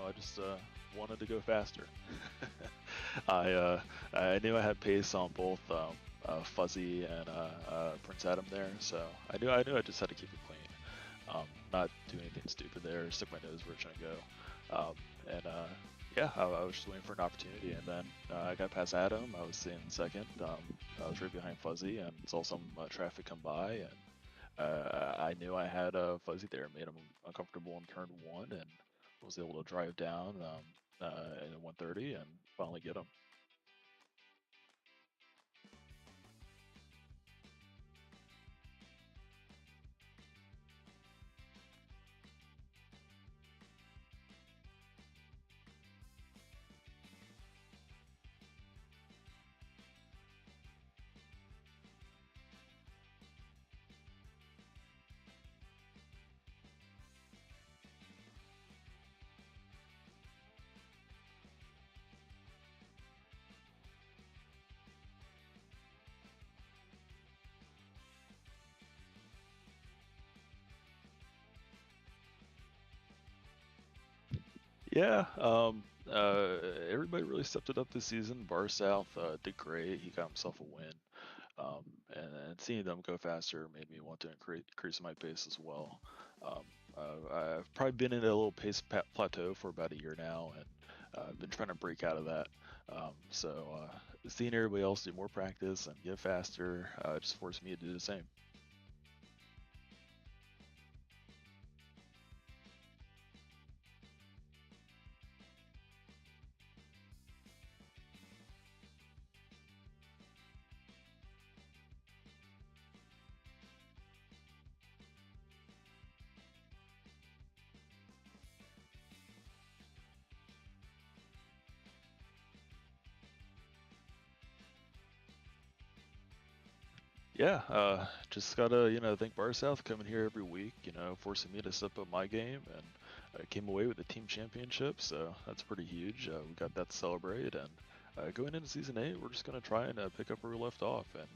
I just wanted to go faster. I knew I had pace on both Fuzzy and Prince Adam there, so I knew I just had to keep it clean, not do anything stupid there, stick my nose where it's gonna go, I was just waiting for an opportunity, and then I got past Adam. I was in second. I was right behind Fuzzy and saw some traffic come by, and I knew I had Fuzzy there, made him uncomfortable in turn 1, and was able to drive down in 130 and finally get him. Yeah, everybody really stepped it up this season. Bar South did great. He got himself a win. And seeing them go faster made me want to increase my pace as well. I've probably been in a little pace plateau for about a year now, and I've been trying to break out of that. Seeing everybody else do more practice and get faster just forced me to do the same. Yeah, just gotta, thank Bar South coming here every week, forcing me to step up my game, and I came away with the team championship, so that's pretty huge. We got that to celebrate, and going into Season 8, we're just gonna try and pick up where we left off, and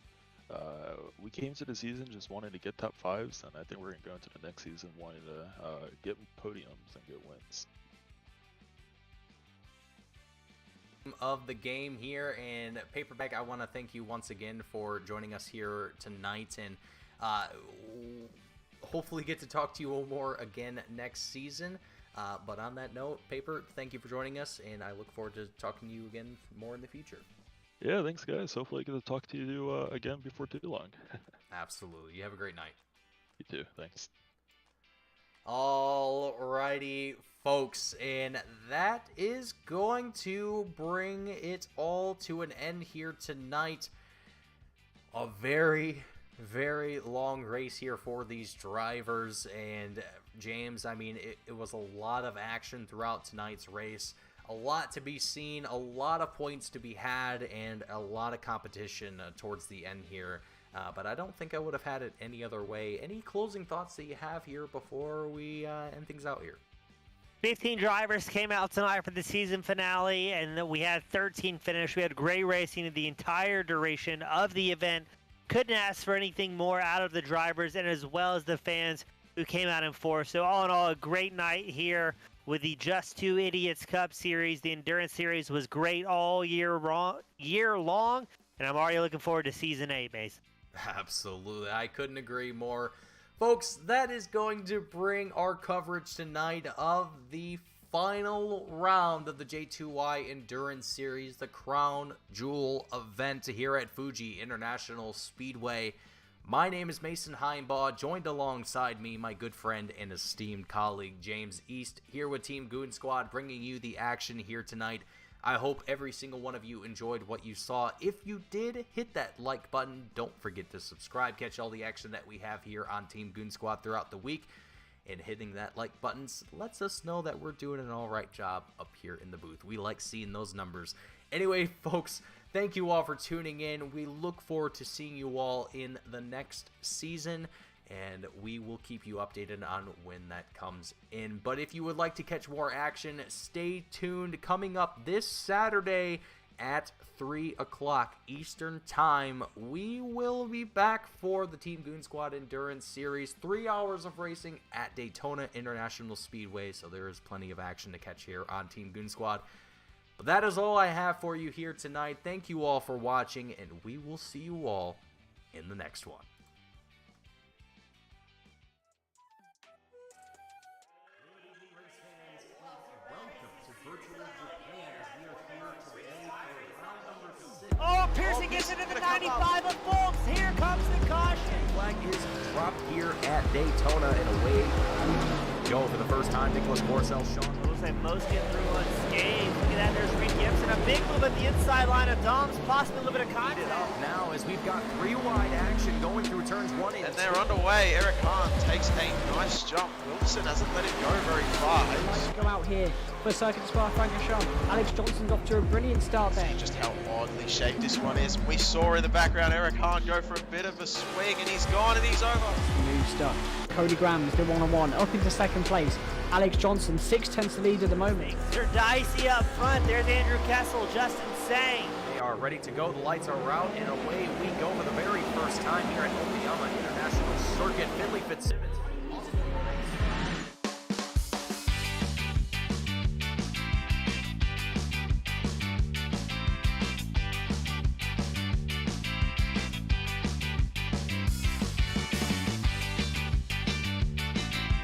we came to the season just wanting to get top 5s, and I think we're gonna go into the next season wanting to get podiums and get wins. Of the game here, and Paperback, I want to thank you once again for joining us here tonight, and hopefully get to talk to you more again next season. But on that note, Paper, thank you for joining us, and I look forward to talking to you again more in the future. Yeah, thanks guys. Hopefully I get to talk to you again before too long. Absolutely. You have a great night. You too. Thanks. Alrighty, folks, and that is going to bring it all to an end here tonight. A very, very long race here for these drivers, and James, I mean, it was a lot of action throughout tonight's race. A lot to be seen, a lot of points to be had, and a lot of competition towards the end here. But I don't think I would have had it any other way. Any closing thoughts that you have here before we end things out here? 15 drivers came out tonight for the season finale, and we had 13 finish. We had great racing the entire duration of the event. Couldn't ask for anything more out of the drivers and as well as the fans who came out in force. So all in all, a great night here with the Just Two Idiots Cup Series. The Endurance Series was great all year long, and I'm already looking forward to Season 8, Mason. Absolutely. I couldn't agree more. Folks, that is going to bring our coverage tonight of the final round of the J2Y Endurance Series, the Crown Jewel event here at Fuji International Speedway. My name is Mason Heimbaugh, joined alongside me, my good friend and esteemed colleague, James East, here with Team Goon Squad, bringing you the action here tonight. I hope every single one of you enjoyed what you saw. If you did, hit that like button. Don't forget to subscribe. Catch all the action that we have here on Team Goon Squad throughout the week. And hitting that like button lets us know that we're doing an alright job up here in the booth. We like seeing those numbers. Anyway, folks, thank you all for tuning in. We look forward to seeing you all in the next season, and we will keep you updated on when that comes in. But if you would like to catch more action, stay tuned. Coming up this Saturday at 3 o'clock Eastern Time, we will be back for the Team Goon Squad Endurance Series. 3 hours of racing at Daytona International Speedway, so there is plenty of action to catch here on Team Goon Squad. But that is all I have for you here tonight. Thank you all for watching, and we will see you all in the next one. Oh, Pearson gets into the 95 of Fultz. Here comes the caution. Flag is dropped here at Daytona, and away we go for the first time. Nicholas Morcel, Sean. Looks like most get through unscathed. Look at that, there's Reed Gibson. A big move at the inside line of Dom's, possibly a little bit of contact. Now, as we've got 3 wide action going through turns 1 and 2. And they're underway. Eric Hahn takes a nice jump. Wilson hasn't let it go very far. Let's go out here for Circuit Spa Francorchamps. Alex Johnson's off to a brilliant start there. Just how oddly shaped this one is. We saw in the background Eric Hahn go for a bit of a swing, and he's gone and he's over. New stuff. Cody Graham's the one-on-one up into second place. Alex Johnson 6/10 to lead at the moment. They're dicey up front. There's Andrew Kessel, Justin Sang. They are ready to go. The lights are out, and away we go for the very first time here at Okayama International Circuit. Finley Fitzsimmons.